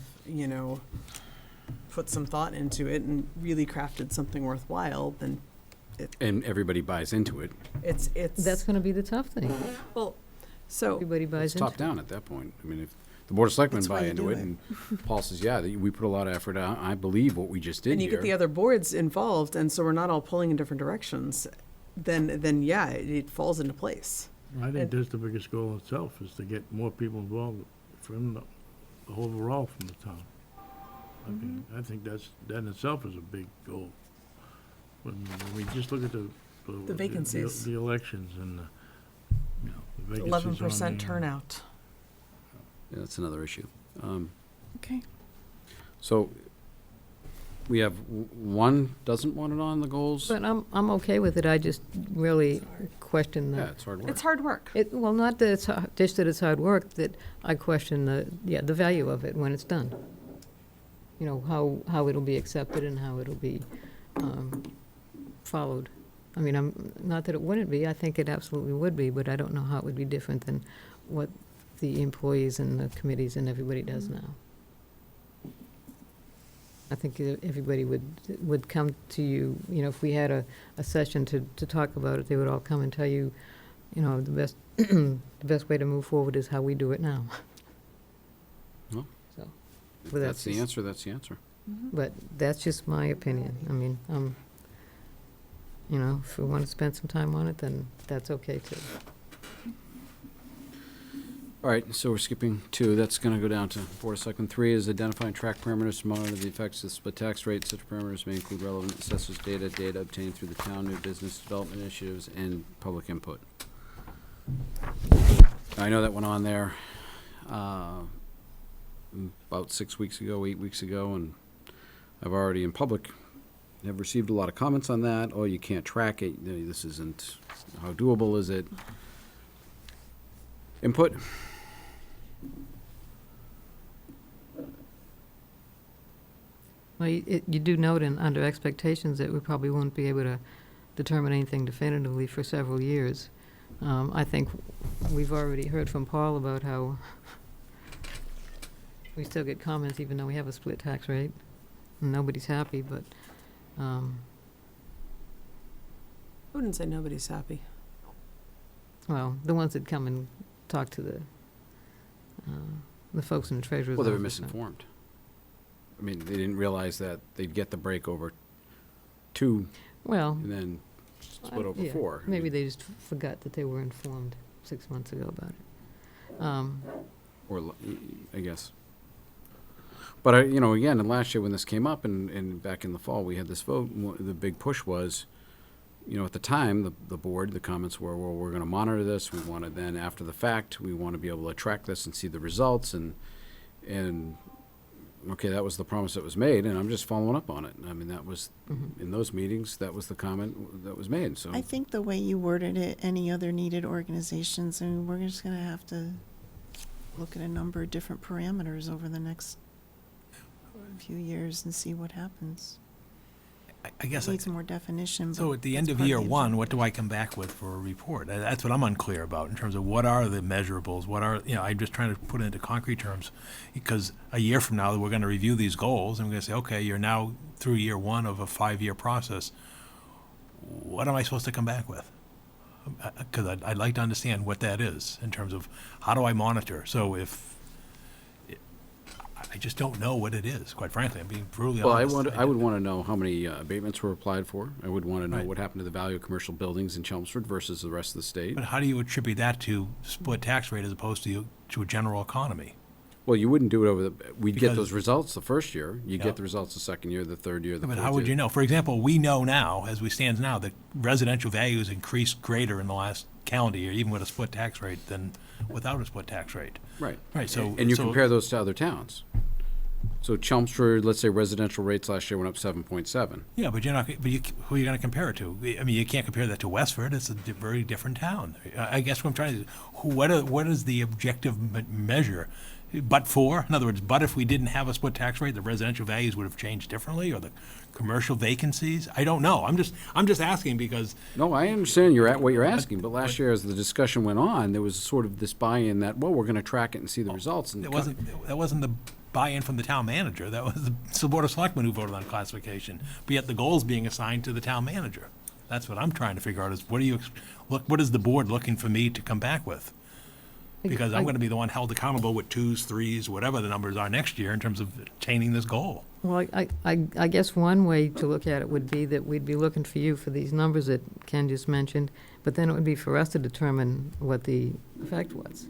put some thought into it and really crafted something worthwhile, then And everybody buys into it. it's. That's going to be the tough thing. Well, so, Everybody It's buys into it. top down at that point. I mean, if the Board of Selectmen That's why buy you into do it, it. and Paul says, yeah, we put a lot of effort out, I believe what we just did and you get the here. other boards involved, and so we're not all pulling in different directions, then yeah, it falls into place. I think And- that's the biggest goal itself, is to get more people involved from the overall from the town. I think that in itself is a big goal. When we just look at the vacancies. The elections and, you know, the vacancies 11% on the, turnout. Yeah, that's another issue. Okay. So we have one doesn't want it on the goals? But I'm okay with it. I just really question Yeah, the, it's hard work. It's hard work. well, not that it's, just that it's hard work, that I question the value of it when it's done. You know, how it'll be accepted and how it'll be followed. I mean, not that it wouldn't be, I think it absolutely would be, but I don't know how it would be different than what the employees and the committees and everybody does now. I think everybody would come to you, you know, if we had a session to talk about it, they would all come and tell you, you know, the best, the best way to move forward is how we do it now. Well, So, If but that's the just- answer, that's the answer. But that's just my opinion. I mean, you know, if we want to spend some time on it, then that's okay too. All right, so we're skipping 2. That's going to go down to Board of Selectmen. 3 is identifying track parameters to monitor the effects of the split tax rate. Such parameters may include relevant assessors data obtained through the town, new business development initiatives, and public input. I know that went on there about 6 weeks ago, 8 weeks ago, and I've already in public have received a lot of comments on that. Oh, you can't track it. This isn't, how doable is it? Input? Well, you do note under expectations that we probably won't be able to determine anything definitively for several years. I think we've already heard from Paul about how we still get comments even though we have a split tax rate. And nobody's happy, but, I wouldn't say nobody's happy. well, the ones that come and talk to the folks in the treasurer's Well, they were office. misinformed. I mean, they didn't realize that they'd get the break over 2 Well, and then split over yeah, 4. maybe they just forgot that they were informed 6 months ago about it. Or, I guess. But, you know, again, and last year when this came up and back in the fall, we had this vote, the big push was, you know, at the time, the board, the comments were, well, we're going to monitor this. We want to then, after the fact, we want to be able to track this and see the results. And okay, that was the promise that was made, and I'm just following up on it. I mean, that was, in those meetings, that was the comment that was made, so. I think the way you worded it, any other needed organizations, I mean, we're just gonna have to look at a number of different parameters over the next few years and see what happens. I guess, Needs more definition. so but at the that's end of part year the 1, what do I come back with for a report? That's what I'm unclear about in terms of what are the measurables, what are, you know, I'm just trying to put it into concrete terms. Because a year from now, we're gonna review these goals, and we're gonna say, okay, you're now through year 1 of a 5-year process. What am I supposed to come back with? Because I'd like to understand what that is in terms of how do I monitor? So if, I just don't know what it is, quite frankly. I'm being brutally Well, honest. I would want to know how many abatements were applied for. I would want to know Right. what happened to the value of commercial buildings in Chelmsford versus the rest of the state. But how do you attribute that to split tax rate as opposed to a general economy? Well, you wouldn't do it over we'd get Because- those results the first year. You'd Yeah. get the results the second year, the third year, the fourth But year. how would you know? For example, we know now, as we stand now, that residential values increased greater in the last calendar year, even with a split tax rate, than without a split tax rate. Right. Right, so. And you so- compare those to other towns. So Chelmsford, let's say residential rates last year went up 7.7. Yeah, but you're not, who are you gonna compare it to? I mean, you can't compare that to Westford, it's a very different town. I guess what I'm trying to, what is the objective measure? But for, in other words, but if we didn't have a split tax rate, the residential values would have changed differently, or the commercial vacancies? I don't know, I'm just asking because, No, I understand you're at what you're asking, but last year as the discussion went on, there was sort of this buy-in that, well, we're going to track it and see the results. And that wasn't the buy-in from the town manager. That was the Board of Selectmen who voted on classification. But yet the goal's being assigned to the town manager. That's what I'm trying to figure out is what is the board looking for me to come back with? Because I'm gonna be the one held accountable with 2s, 3s, whatever the numbers are next year in terms of attaining this goal. Well, I guess one way to look at it would be that we'd be looking for you for these numbers that Ken just mentioned, but then it would be for us to determine what the effect was.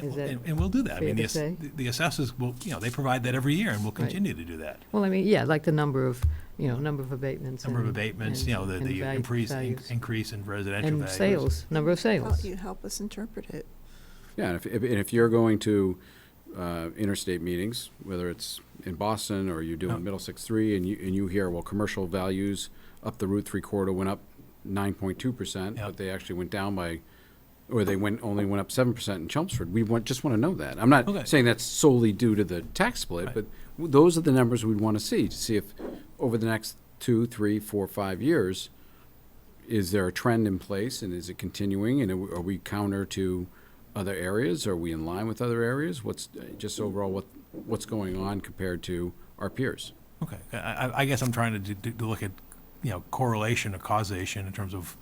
Is that And we'll do that. I fair mean, to say? the assessors will, they provide that every year and we'll Right. continue to do that. Well, I mean, yeah, like the number of abatements. Number of and- abatements, and- the and values. increase in residential And values. sales, number of sales. You help us interpret it. Yeah, and if you're going to interstate meetings, whether it's in Boston or you're doing Yeah. Middlesex 3, and you hear, well, commercial values up the Route 3 corridor went up 9.2%, Yeah. but they actually went down by, or they only went up 7% in Chelmsford. Just want to know that. I'm not Okay. saying that's solely due to the tax split, Right. but those are the numbers we'd want to see if over the next 2, 3, 4, 5 years, is there a trend in place and is it continuing, and are we counter to other areas? Are we in line with other areas? What's just overall what's going on compared to our peers? Okay, I guess I'm trying to look at, correlation or causation in terms of,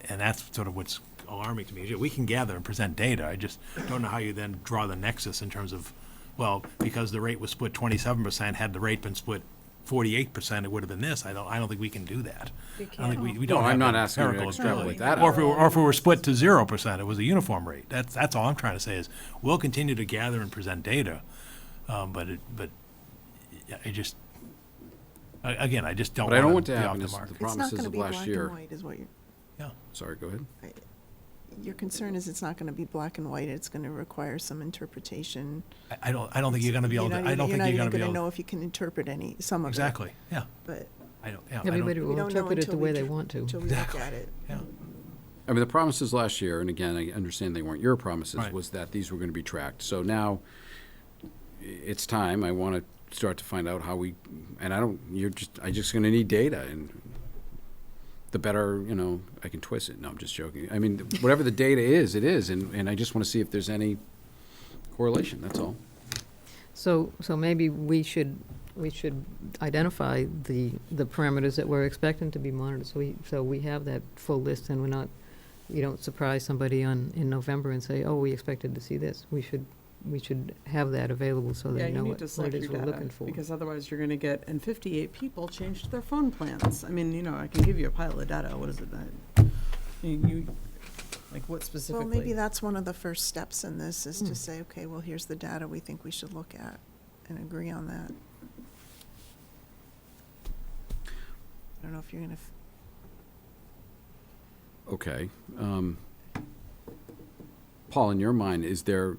and that's sort of what's alarming to me. We can gather and present data, I just don't know how you then draw the nexus in terms of, well, because the rate was split 27%, had the rate been split 48%, it would have been this. I don't think we can do that. I don't think we don't No, I'm have not the asking you to empirical extrapolate ability. that Or out. if we were split to 0%, it was a uniform rate. That's all I'm trying to say is, we'll continue to gather and present data, but I just, again, I just don't What I don't want want to to be off happen the is mark. the It's not promises going to of be last black year. and white is what you're, Sorry, go ahead. your concern is it's not going to be black and white. It's going to require some interpretation. I don't think you're gonna be able to, I don't think you're gonna be You're not even going to able know to. if you can interpret some of it. Exactly, yeah. But I don't. Everybody we will don't know interpret it the until way we they do- want to. until we look at it. Yeah. I mean, the promises last year, and again, I understand they weren't your promises, Right. was that these were going to be tracked. So now it's time. I want to start to find out how we, and I just going to need data, and the better, I can twist it. No, I'm just joking. I mean, whatever the data is, it is, and I just want to see if there's any correlation, that's all. So maybe we should identify the parameters that we're expecting to be monitored, so we have that full list, and we don't surprise somebody in November and say, oh, we expected to see this. We should have that available so Yeah, they you know need what to it select is your we're data, looking for. because otherwise you're gonna get, and 58 people changed their phone plans. I mean, I can give you a pile of data, what is it, like what specifically? Well, maybe that's one of the first steps in this, is to say, okay, well, here's the data we think we should look at and agree on that. I don't know if you're going to, Okay. Paul, in your mind, is there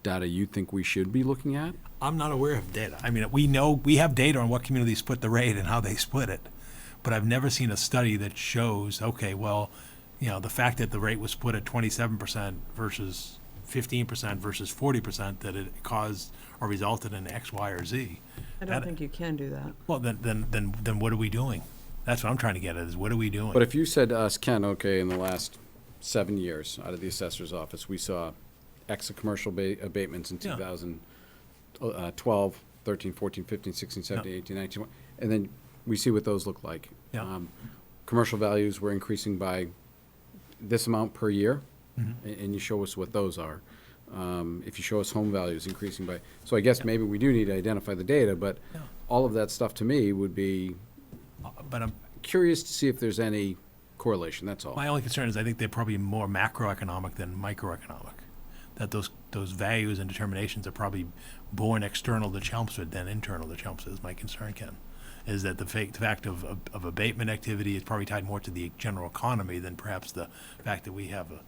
data you think we should be looking at? I'm not aware of data. I mean, we have data on what communities split the rate and how they split it, but I've never seen a study that shows, okay, well, the fact that the rate was split at 27% versus 15% versus 40%, that it caused or resulted in X, Y, or Z. I don't think you can do that. Well, then what are we doing? That's what I'm trying to get at, is what are we doing? But if you said to us, Ken, okay, in the last 7 years, out of the assessor's office, we saw X of commercial abatements in Yeah. 2012, 13, 14, 15, 16, 17, Yeah. 18, 19, and then we see what those look like. Yeah. Commercial values were increasing by this amount per year, Mhm. and you show us what those are. If you show us home values increasing by, so I guess maybe we do need to identify the data, but Yeah. all of that stuff to me would be But curious to see if there's any correlation, that's all. my only concern is I think they're probably more macroeconomic than microeconomic. That those values and determinations are probably born external to Chelmsford than internal to Chelmsford, is my concern, Ken. Is that the fact of abatement activity is probably tied more to the general economy than perhaps the fact that we have a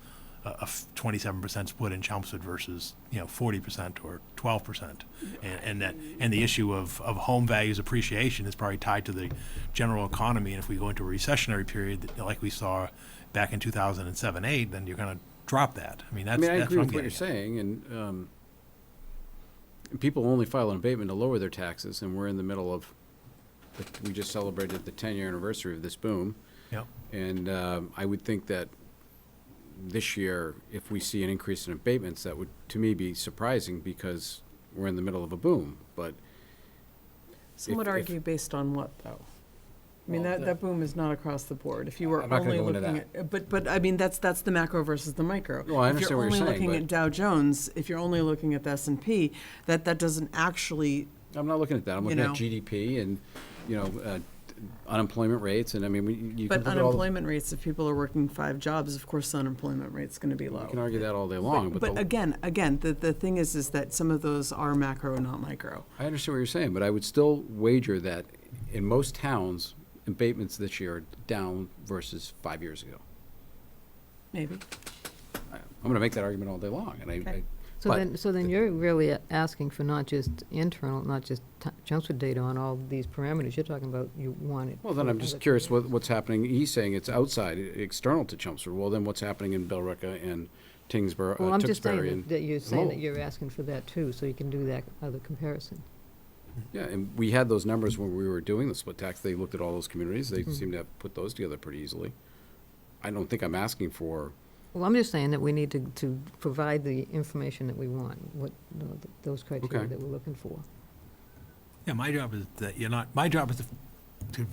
27% split in Chelmsford versus 40% or 12%, and the issue of home values appreciation is probably tied to the general economy. And if we go into a recessionary period like we saw back in 2007-8, then you're going to drop that. I mean, I that's agree what I'm with what you're getting at. saying, and people only file an abatement to lower their taxes, and we're in the middle of, we just celebrated the 10-year anniversary of this boom, Yep. and I would think that this year, if we see an increase in abatements, that would, to me, be surprising, because we're in the middle of a boom, but Some would if- argue based on what, though? I mean, Well, that boom is not across the board. If you were I'm not gonna only go into looking at, but I mean, that's the macro versus the micro. No, I understand what you're saying, If you're only looking but- at Dow Jones, if you're only looking at the S&P, that doesn't actually, I'm not looking at that. I'm You looking at know. GDP and, unemployment rates, and I mean, you can but look at all, unemployment rates, if people are working 5 jobs, of course, the unemployment rate's gonna be you can low. argue that all day long, But the- again, the thing is that some of those are macro, not micro. I understand what you're saying, but I would still wager that in most towns, abatements this year are down versus 5 years ago. Maybe. I'm gonna make that argument all day long, and Okay. So then you're really asking for not just internal, not just Chelmsford data on all these parameters. You're talking about you want it. well, then I'm for just other curious communities. what's happening. He's saying it's outside, external to Chelmsford. Well, then what's happening in Billerica and Tingsboro, Well, I'm just Tewksbury saying and that you're saying that Lowell? you're asking for that too, so you can do that other comparison. Yeah, and we had those numbers when we were doing the split tax. They looked at all those communities. They Mhm. seem to have put those together pretty easily. I don't think I'm asking for, Well, I'm just saying that we need to provide the information that we want, those criteria Okay. that we're looking for. Yeah, my job is that you're not, my job is to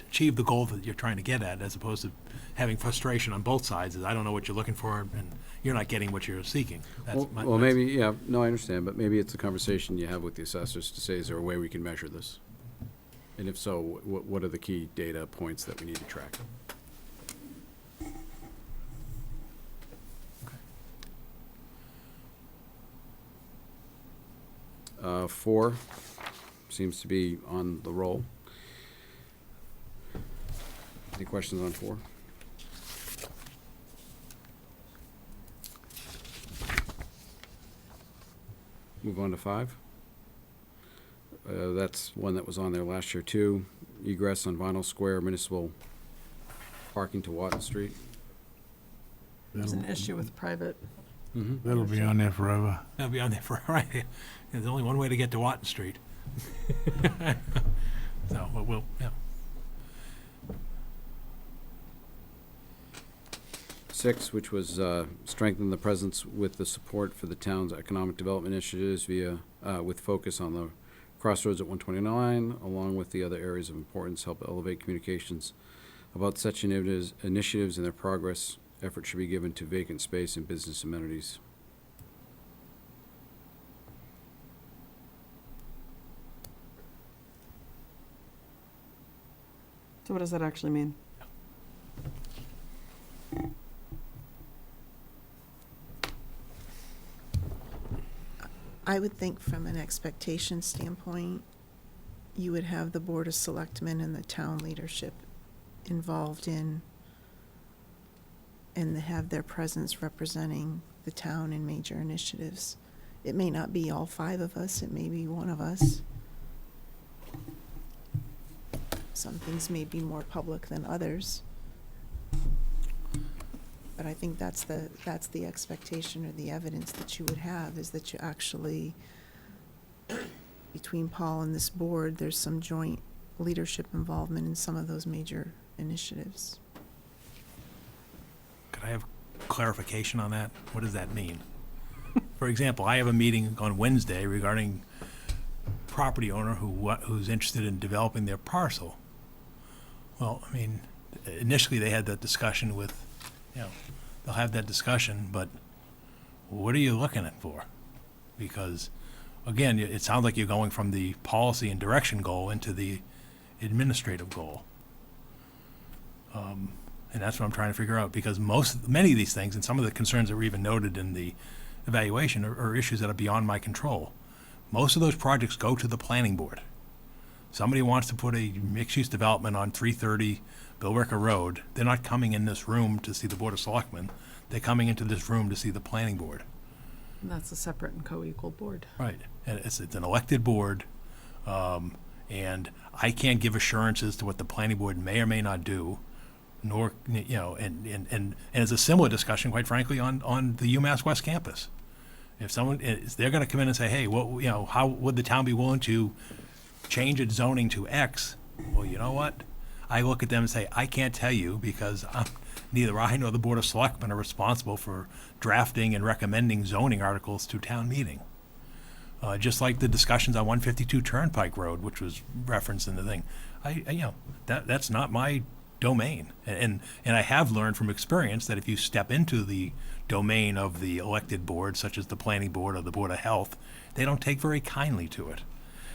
achieve the goal that you're trying to get at, as opposed to having frustration on both sides, is I don't know what you're looking for, and you're not getting what you're seeking. That's my- well, maybe, yeah, no, I understand, but maybe it's a conversation you have with the assessors to say, is there a way we can measure this? And if so, what are the key data points that we need to track? 4 seems to be on the roll. Any questions on 4? Move on to 5. That's one that was on there last year too. Egress on Vinyl Square, municipal parking to Watton Street. There's an issue with private. That'll be on there forever. I'll be on there for, right, there's only one way to get to Watton Street. So, but we'll, yeah. 6, which was strengthen the presence with the support for the town's economic development initiatives via, with focus on the crossroads at 129, along with the other areas of importance, help elevate communications about such initiatives and their progress. Effort should be given to vacant space and business amenities. So what does that actually mean? I would think from an expectation standpoint, you would have the Board of Selectmen and the town leadership involved in and have their presence representing the town in major initiatives. It may not be all 5 of us, it may be one of us. Some things may be more public than others. But I think that's the expectation or the evidence that you would have, is that you actually, between Paul and this board, there's some joint leadership involvement in some of those major initiatives. Could I have clarification on that? What does that mean? For example, I have a meeting on Wednesday regarding property owner who's interested in developing their parcel. Well, I mean, initially they had that discussion with, they'll have that discussion, but what are you looking at for? Because, again, it sounds like you're going from the policy and direction goal into the administrative goal. And that's what I'm trying to figure out, because many of these things, and some of the concerns that were even noted in the evaluation, are issues that are beyond my control. Most of those projects go to the planning board. Somebody wants to put a mixed-use development on 330 Billerica Road. They're not coming in this room to see the Board of Selectmen. They're coming into this room to see the planning board. And that's a separate and co-equal board. Right. And it's an elected board, and I can't give assurances to what the planning board may or may not do, nor, and it's a similar discussion, quite frankly, on the UMass West campus. If they're gonna come in and say, hey, how would the town be willing to change its zoning to X? Well, you know what? I look at them and say, I can't tell you, because neither I nor the Board of Selectmen are responsible for drafting and recommending zoning articles to town meeting. Just like the discussions on 152 Turnpike Road, which was referenced in the thing. That's not my domain. And I have learned from experience that if you step into the domain of the elected board, such as the planning board or the Board of Health, they don't take very kindly to it.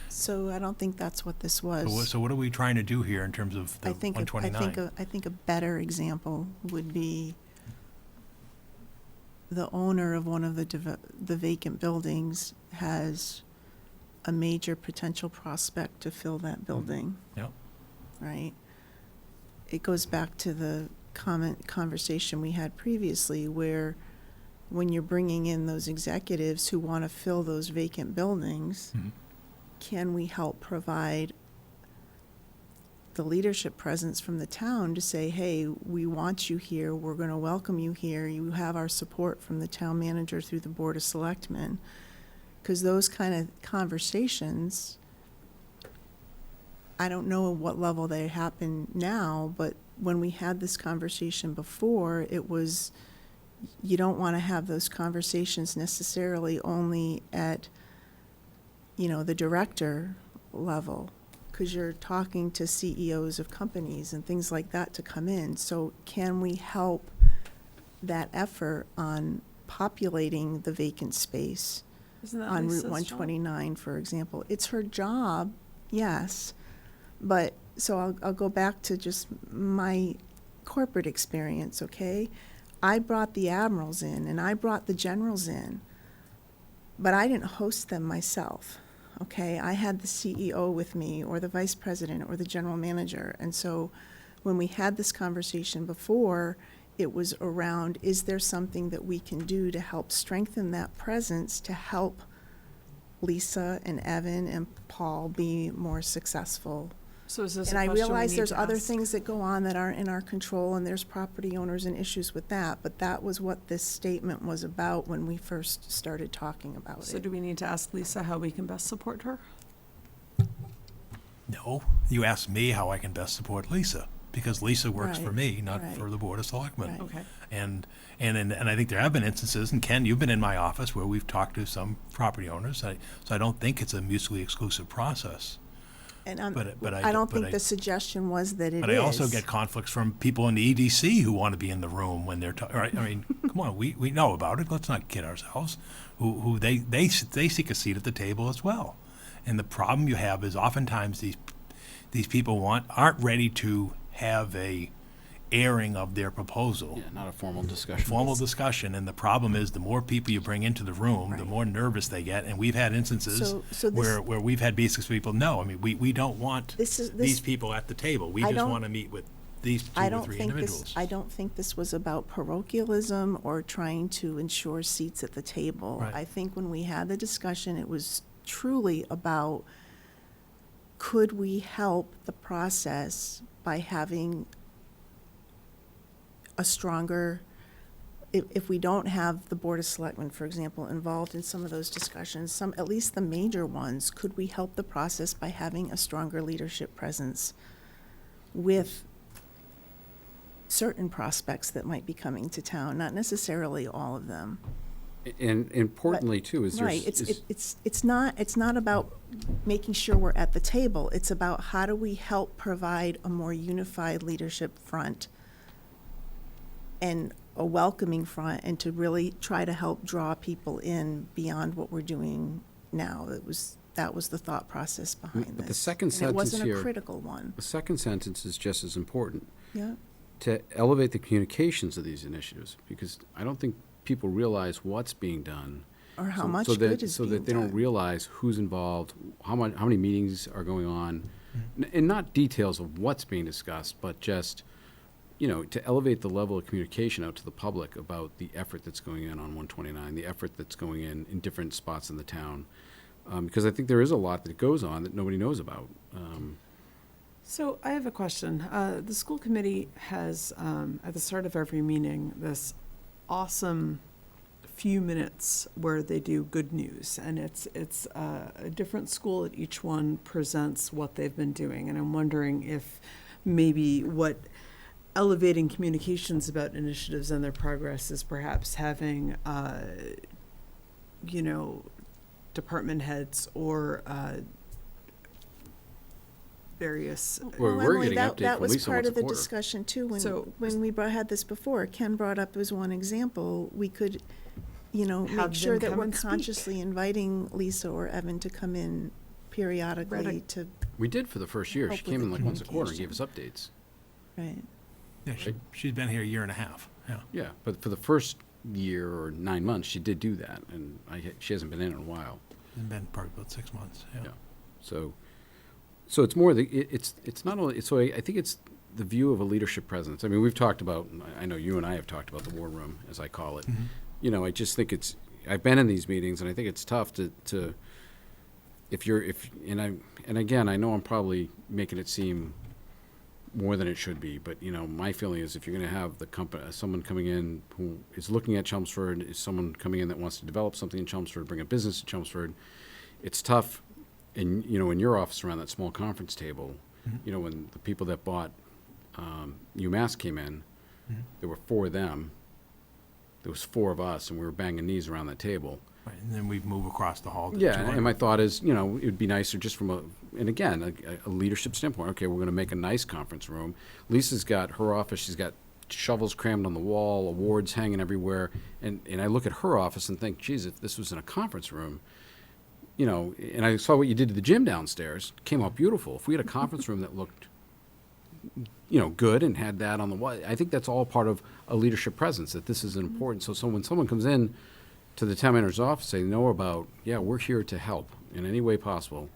So I don't think that's what this was. So what are we trying to do here in terms of the I think 129? I think a better example would be the owner of one of the vacant buildings has a major potential prospect to fill that building. Yep. Right? It goes back to the conversation we had previously, where when you're bringing in those executives who want to fill those vacant buildings, Mhm. can we help provide the leadership presence from the town to say, hey, we want you here, we're going to welcome you here, you have our support from the town manager through the Board of Selectmen? Because those kind of conversations, I don't know at what level they happen now, but when we had this conversation before, it was, you don't want to have those conversations necessarily only at, the director level, because you're talking to CEOs of companies and things like that to come in. So can we help that effort on populating the vacant space Isn't that on Lisa's Route job? 129, for example? It's her job, yes, but, so I'll go back to just my corporate experience, okay? I brought the admirals in and I brought the generals in, but I didn't host them myself, okay? I had the CEO with me, or the vice president, or the general manager. And so when we had this conversation before, it was around, is there something that we can do to help strengthen that presence to help Lisa and Evan and Paul be more successful? So is this a And I question we realize need there's to other ask? things that go on that aren't in our control, and there's property owners and issues with that, but that was what this statement was about when we first started talking about So it. do we need to ask Lisa how we can best support her? No, you asked me how I can best support Lisa, because Lisa works for Right, me, not right. for the Board of Selectmen. Right. Okay. And I think there have been instances, and Ken, you've been in my office where we've talked to some property owners. So I don't think it's a mutually exclusive process. And I I don't but think I- the suggestion was that it is. But I also get conflicts from people in the EDC who want to be in the room when they're, right? I mean, come on, we know about it. Let's not kid ourselves. Who they seek a seat at the table as well. And the problem you have is oftentimes these people aren't ready to have a airing of their proposal. Yeah, not a formal discussion. Formal discussion, and the problem is the more people you bring into the room, the Right. more nervous they get. And we've had instances So this- where we've had basic people, no, I mean, we don't want This these people at the table. We I just don't- want to meet with these two I or don't three think individuals. I don't think this was about parochialism or trying to ensure seats at the table. Right. I think when we had the discussion, it was truly about, could we help the process by having a stronger, if we don't have the Board of Selectmen, for example, involved in some of those discussions, at least the major ones, could we help the process by having a stronger leadership presence with certain prospects that might be coming to town, not necessarily all of them. And importantly, too, is Right, there's. it's not about making sure we're at the table, it's about how do we help provide a more unified leadership front and a welcoming front, and to really try to help draw people in beyond what we're doing now. That was the thought process behind this. But the second And sentence it wasn't a here- critical one, The second sentence is just as important. yeah. To elevate the communications of these initiatives, because I don't think people realize what's being done. Or how so- much so that- good is So being that they don't done. realize who's involved, how many meetings are going on, and not details of what's being discussed, but just, to elevate the level of communication out to the public about the effort that's going in on 129, the effort that's going in different spots in the town. Because I think there is a lot that goes on that nobody knows about. So I have a question. The school committee has, at the start of every meeting, this awesome few minutes where they do good news. And it's a different school at each one presents what they've been doing. And I'm wondering if maybe what elevating communications about initiatives and their progress is perhaps having, department heads or various, Well, Well, we're Emily, getting that update from was Lisa part once of a the quarter. discussion too, So- when we had this before. Ken brought up as one example, we could, Have make sure them that come we're and speak. consciously inviting Lisa or Evan to come in periodically Right. to, We did for the first year. She Help with came the in like once a quarter and gave us communication. updates. right. Yeah, she's been here a year and a half, yeah. Yeah, but for the first year or 9 months, she did do that, and she hasn't been in a while. It's been probably about 6 months, yeah. Yeah. So it's more it's not only, so I think it's the view of a leadership presence. I mean, we've talked about, I know you and I have talked about the war room, as I call it. Mhm. I just think I've been in these meetings, and I think it's tough to and again, I know I'm probably making it seem more than it should be, but, my feeling is if you're gonna have someone coming in who is looking at Chelmsford, is someone coming in that wants to develop something in Chelmsford, bring a business to Chelmsford, it's tough in your office around that small conference table, when the people that bought UMass came in, there were 4 of them, there was 4 of us, and we were banging knees around that table. Right, and then we move across the hall to Yeah, 200. and my thought is, it would be nicer just from a leadership standpoint. Okay, we're gonna make a nice conference room. Lisa's got her office, she's got shovels crammed on the wall, awards hanging everywhere, and I look at her office and think, geez, if this was in a conference room, and I saw what you did to the gym downstairs, came out beautiful. If we had a conference room that looked, good and had that on the wall, I think that's all part of a leadership presence, that this is important. So when someone comes in to the town manager's office, they know about, we're here to help in any way possible,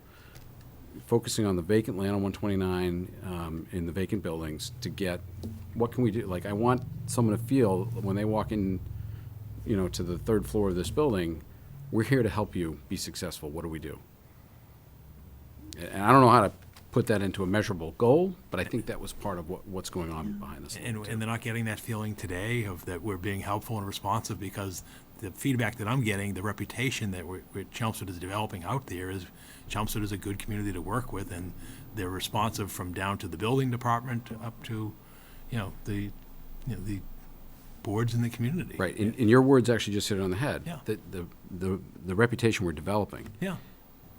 focusing on the vacant land on 129, in the vacant buildings to get, what can we do? Like, I want someone to feel when they walk in, to the 3rd floor of this building, we're here to help you be successful. What do we do? And I don't know how to put that into a measurable goal, but I think that was part of what's going on behind this. And they're not getting that feeling today of that we're being helpful and responsive, because the feedback that I'm getting, the reputation that Chelmsford is developing out there is Chelmsford is a good community to work with, and they're responsive from down to the building department up to, the boards in the community. Right, and your words actually just hit it on the head. Yeah. The reputation we're developing, Yeah.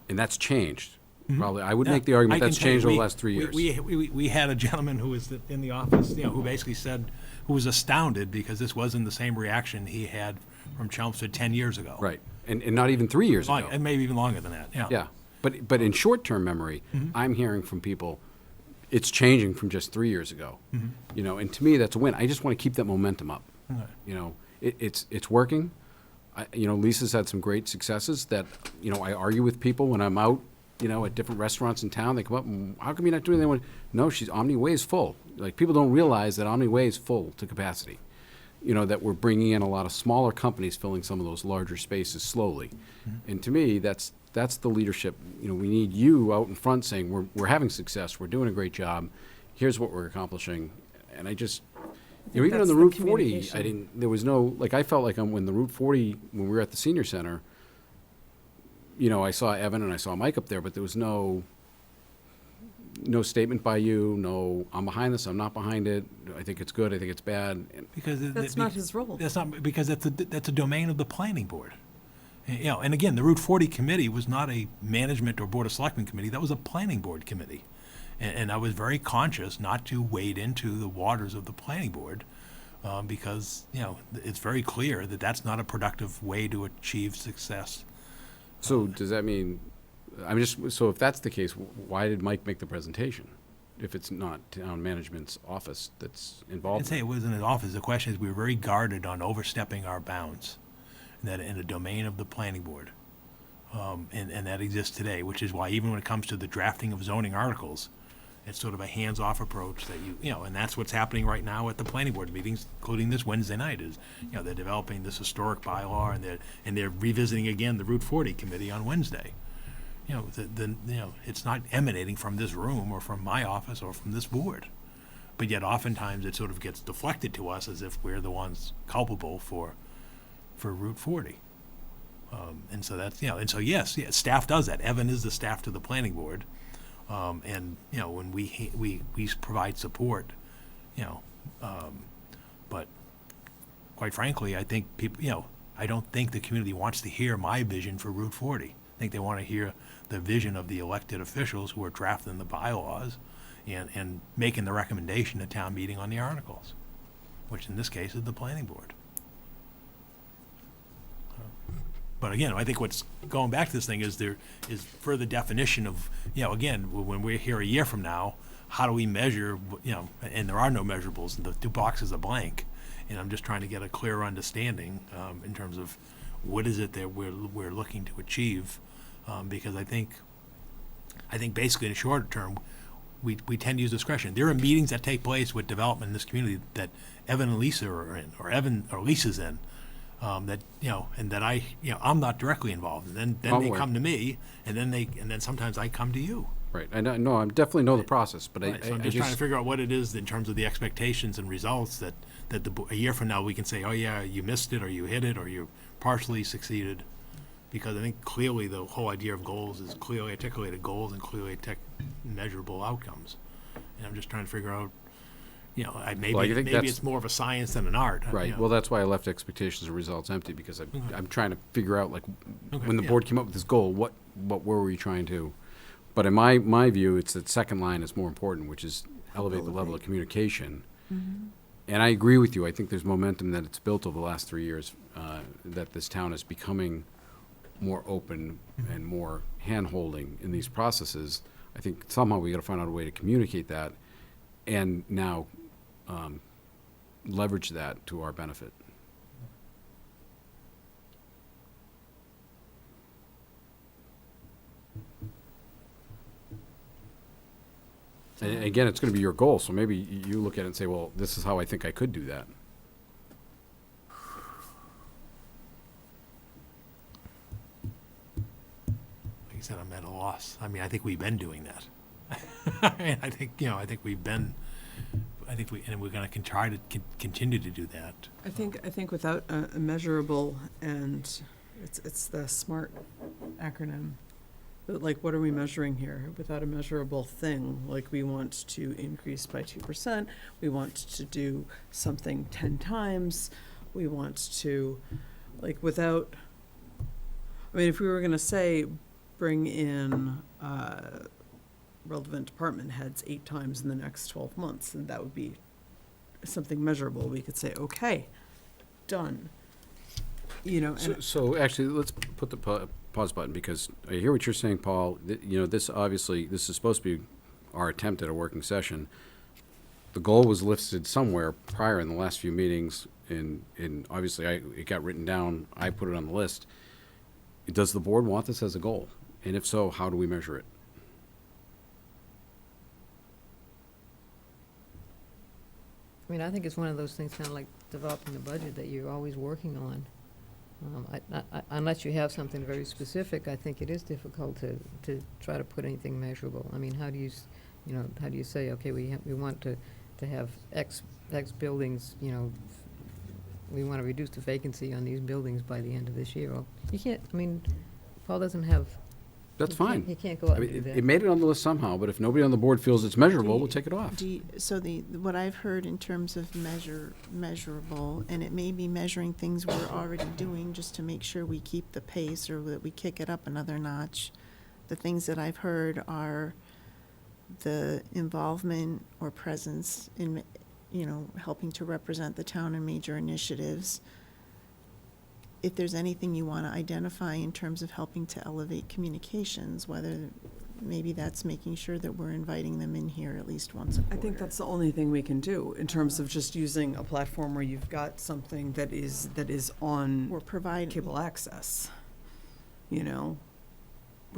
and that's changed. Mhm. Probably, I would Yeah, make the argument I can that's tell you, changed over the last 3 years. We had a gentleman who was in the office, who basically said, who was astounded because this wasn't the same reaction he had from Chelmsford 10 years ago. Right, and not even 3 years ago. And maybe even longer than that, yeah. Yeah, but in short-term memory, I'm hearing from people, it's changing from just 3 years ago. And to me, that's a win. I just want to keep that momentum up. Okay. It's working. Lisa's had some great successes that, I argue with people when I'm out, at different restaurants in town. They come up and, how come you're not doing anything? No, Omni Way is full. Like, people don't realize that Omni Way is full to capacity. That we're bringing in a lot of smaller companies filling some of those larger spaces slowly. And to me, that's the leadership. We need you out in front saying, we're having success, we're doing a great job, here's what we're accomplishing. And I just, even on that's the the Route 40, communication. there was no, like, I felt like when the Route 40, when we were at the senior center, I saw Evan and I saw Mike up there, but there was no statement by you, no, I'm behind this, I'm not behind it, I think it's good, I think it's bad. And Because That's not his role. That's not, because that's a domain of the planning board. And again, the Route 40 committee was not a management or board of selectmen committee, that was a planning board committee. And I was very conscious not to wade into the waters of the planning board, because, it's very clear that that's not a productive way to achieve success. So does that mean, so if that's the case, why did Mike make the presentation? If it's not town management's office that's I'd involved? say it was in his office. The question is, we were very guarded on overstepping our bounds, and that in the domain of the planning board. And that exists today, which is why even when it comes to the drafting of zoning articles, it's sort of a hands-off approach that and that's what's happening right now at the planning board meetings, including this Wednesday night, is, they're developing this historic bylaw, and they're revisiting again the Route 40 committee on Wednesday. It's not emanating from this room or from my office or from this board. But yet oftentimes it sort of gets deflected to us as if we're the ones culpable for Route 40. And so that's, and so yes, staff does that. Evan is the staff to the planning board. And, when we provide support, but quite frankly, I think people, I don't think the community wants to hear my vision for Route 40. think they want to hear the vision of the elected officials who are drafting the bylaws and making the recommendation at town meeting on the articles, which in this case is the planning board. But again, I think what's going back to this thing is there is further definition of, again, when we're here a year from now, how do we measure, and there are no measurables, the two boxes are blank. And I'm just trying to get a clearer understanding in terms of what is it that we're looking to achieve, because I think basically in the shorter term, we tend to use discretion. There are meetings that take place with development in this community that Evan and Lisa are in, or Evan or Lisa's in, that and that I'm not directly involved. And then they Aware. come to me, and then sometimes I come to you. Right, I know, I definitely know the process, but Right, so I'm I just trying to figure out what it is in terms of the expectations and results that a year from now we can say, oh yeah, you missed it, or you hit it, or you partially succeeded. Because I think clearly the whole idea of goals is clearly articulated goals and clearly measurable outcomes. And I'm just trying to figure out, maybe Well, I think that's- it's more of a science than an art. Right, well, that's why I left expectations and results empty, because I'm trying to figure out, like, Okay, when the yeah. board came up with this goal, what were we trying to? But in my view, it's that second line is more important, which is elevate the level of communication. And I agree with you, I think there's momentum that it's built over the last 3 years, that this town is becoming more open and more hand-holding in these processes. I think somehow we gotta find out a way to communicate that and now leverage that to our benefit. And again, it's gonna be your goal, so maybe you look at it and say, well, this is how I think I could do that. Like I said, I'm at a loss. I mean, I think we've been doing that. I think we're gonna try to continue to do that. I think without a measurable, and it's the SMART acronym. But like, what are we measuring here? Without a measurable thing, like we want to increase by 2%, we want to do something 10 times, we want to, like, without, I mean, if we were gonna say, bring in, relevant department heads 8 times in the next 12 months, then that would be something measurable. We could say, okay, done. So actually, let's put the pause button, because I hear what you're saying, Paul. This is supposed to be our attempt at a working session. The goal was listed somewhere prior in the last few meetings, and obviously it got written down, I put it on the list. Does the board want this as a goal? And if so, how do we measure it? I mean, I think it's one of those things, kind of like developing the budget, that you're always working on. Unless you have something very specific, I think it is difficult to try to put anything measurable. I mean, how do you say, okay, we want to have X buildings, we want to reduce the vacancy on these buildings by the end of this year? Well, you can't, I mean, Paul doesn't have. That's he can't- fine. He can't go out I and do mean, that. it made it on the list somehow, but if nobody on the board feels it's measurable, we'll take it off. So what I've heard in terms of measurable, and it may be measuring things we're already doing just to make sure we keep the pace or that we kick it up another notch. The things that I've heard are the involvement or presence in, helping to represent the town in major initiatives. If there's anything you want to identify in terms of helping to elevate communications, whether maybe that's making sure that we're inviting them in here at least once a quarter. I think that's the only thing we can do in terms of just using a platform where you've got something that is on Or provide. cable access, where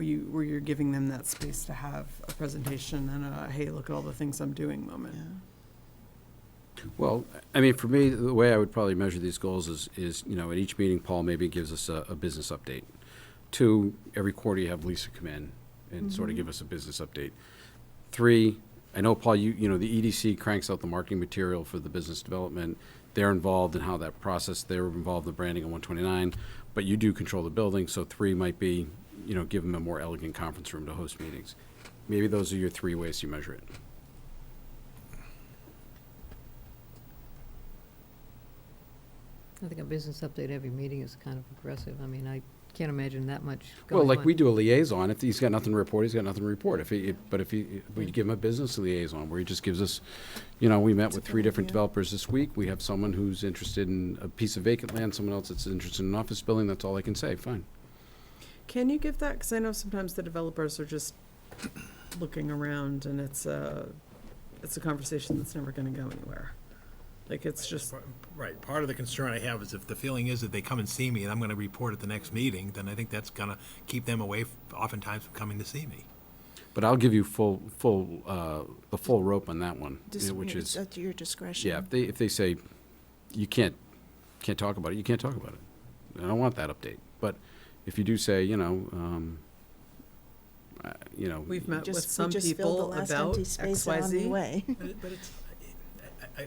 you're giving them that space to have a presentation and a, hey, look at all the things I'm doing moment. Yeah. Well, I mean, for me, the way I would probably measure these goals is at each meeting, Paul maybe gives us a business update. 2, every quarter you have Lisa come in and sort of give us a business update. 3, I know, Paul, the EDC cranks out the marketing material for the business development. They're involved in how that process, they're involved in the branding on 129, but you do control the building, so 3 might be, give them a more elegant conference room to host meetings. Maybe those are your 3 ways you measure it. I think a business update every meeting is kind of aggressive. I mean, I Can't imagine that much Well, going like on. we do a liaison. If he's got nothing to report, he's got nothing to report. If we give him a business liaison where he just gives us, we met with a 3 good different idea. developers this week. We have someone who's interested in a piece of vacant land, someone else that's interested in an office building. That's all I can say. Fine. Can you give that? Because I know sometimes the developers are just looking around and it's a conversation that's never going to go anywhere. Like, it's just, Right, part of the concern I have is if the feeling is that they come and see me and I'm gonna report at the next meeting, then I think that's gonna keep them away oftentimes from coming to see me. But I'll give you the full rope on that one, which is, At your discretion. yeah, if they say you can't talk about it, you can't talk about it. I don't want that update. But if you do say, we've met with We some just filled people the last about empty space on the XYZ. way. But it's,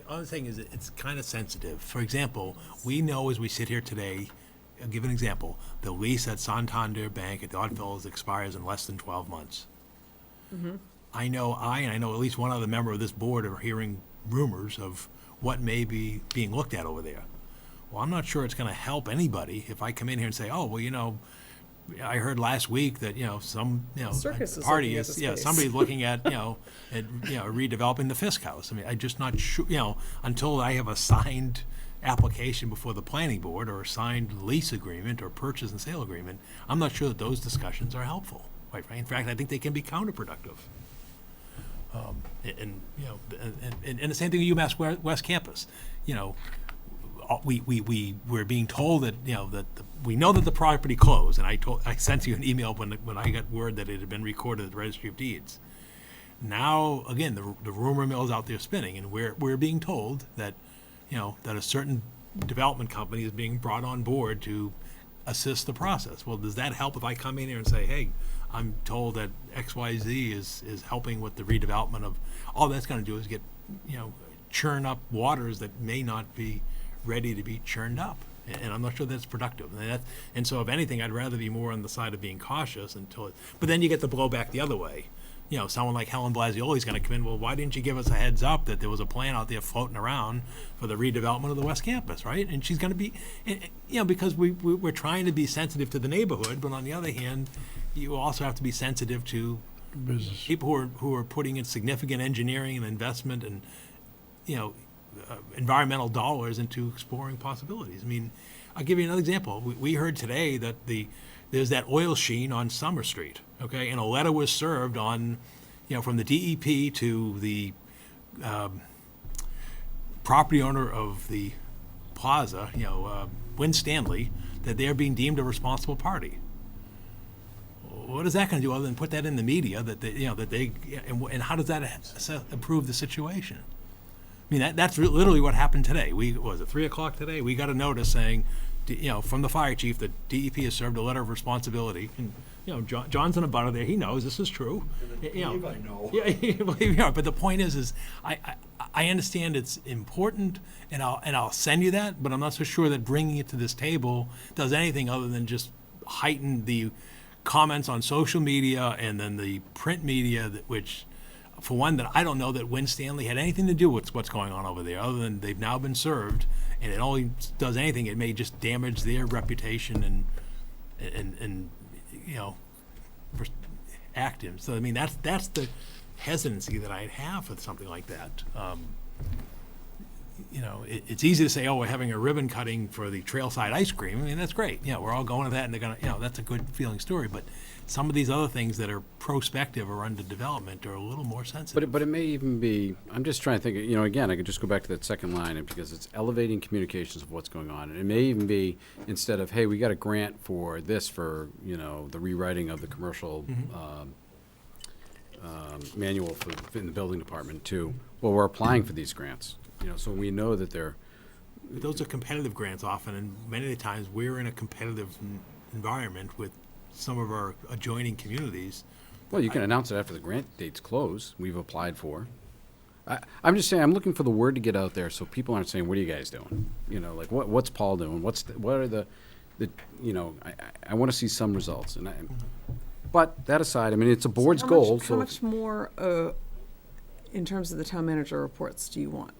all I'm saying is it's kind of sensitive. For example, we know as we sit here today, I'll give an example, the lease at Santander Bank at the Oddfellows expires in less than 12 months. I know and I know at least one other member of this board are hearing rumors of what may be being looked at over there. Well, I'm not sure it's going to help anybody if I come in here and say, oh, well, I heard last week that, some, Circus is party looking at is, the space. somebody's looking at, redeveloping the Fiscal House. I mean, I'm just not sure, until I have a signed application before the planning board or a signed lease agreement or purchase and sale agreement, I'm not sure that those discussions are helpful, quite frankly. In fact, I think they can be counterproductive. And the same thing with UMass West Campus, we're being told that, we know that the property closed, and I sent you an email when I got word that it had been recorded at the Registry of Deeds. Now, again, the rumor mill is out there spinning, and we're being told that, that a certain development company is being brought on board to assist the process. Well, does that help if I come in here and say, hey, I'm told that XYZ is helping with the redevelopment of, all that's gonna do is get, churn up waters that may not be ready to be churned up. And I'm not sure that's productive. And so if anything, I'd rather be more on the side of being cautious but then you get the blowback the other way. Someone like Helen Blasioli is gonna come in, well, why didn't you give us a heads up that there was a plan out there floating around for the redevelopment of the West Campus, right? And she's gonna be, because we're trying to be sensitive to the neighborhood, but on the other hand, you also have to be sensitive to Business. people who are putting in significant engineering and investment and, environmental dollars into exploring possibilities. I mean, I'll give you another example. We heard today that there's that oil sheen on Summer Street, okay? And a letter was served on, from the DEP to the property owner of the plaza, Win Stanley, that they're being deemed a responsible party. What is that going to do other than put that in the media and how does that improve the situation? I mean, that's literally what happened today. Was it 3 o'clock today? We got a notice saying, from the fire chief that DEP has served a letter of responsibility. And, John's in a butter there. He knows this is true. I know. Yeah, but the point is I understand it's important, and I'll send you that, but I'm not so sure that bringing it to this table does anything other than just heighten the comments on social media and then the print media, which, for one, that I don't know that Win Stanley had anything to do with what's going on over there, other than they've now been served, and it only does anything, it may just damage their reputation and active. So I mean, that's the hesitancy that I'd have with something like that. It's easy to say, oh, we're having a ribbon cutting for the Trailside ice cream. I mean, that's great. We're all going to that, and they're gonna, that's a good feeling story. But some of these other things that are prospective or under development are a little more sensitive. But it may even be, I'm just trying to think, again, I could just go back to that second line, and because it's elevating communications of what's going on. And it may even be, instead of, hey, we got a grant for this for, the rewriting of the commercial manual in the building department too. Well, we're applying for these grants, so we know that they're. Those are competitive grants often, and many of the times we're in a competitive environment with some of our adjoining communities. Well, you can announce it after the grant dates close. We've applied for. I'm just saying, I'm looking for the word to get out there so people aren't saying, "What are you guys doing?" Like what's Paul doing? What are the I want to see some results. But that aside, I mean, it's a board's goal. How much more, in terms of the town manager reports, do you want?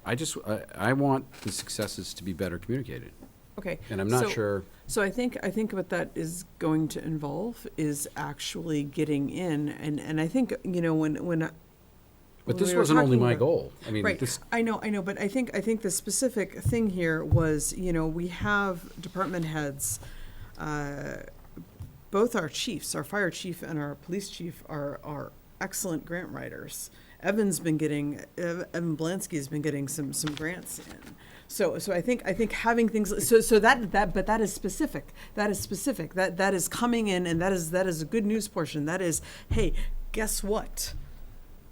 I want the successes to be better communicated. Okay. And I'm not so- sure, So I think what that is going to involve is actually getting in, and I think, you know, when but when this we were wasn't only talking my about- goal. I mean, Right, this, I know, but I think the specific thing here was, you know, we have department heads, both our chiefs, our fire chief and our police chief are excellent grant writers. Evan Blansky has been getting some grants in. So I think having things, but that is specific. That is coming in, and that is a good news portion. That is, hey, guess what?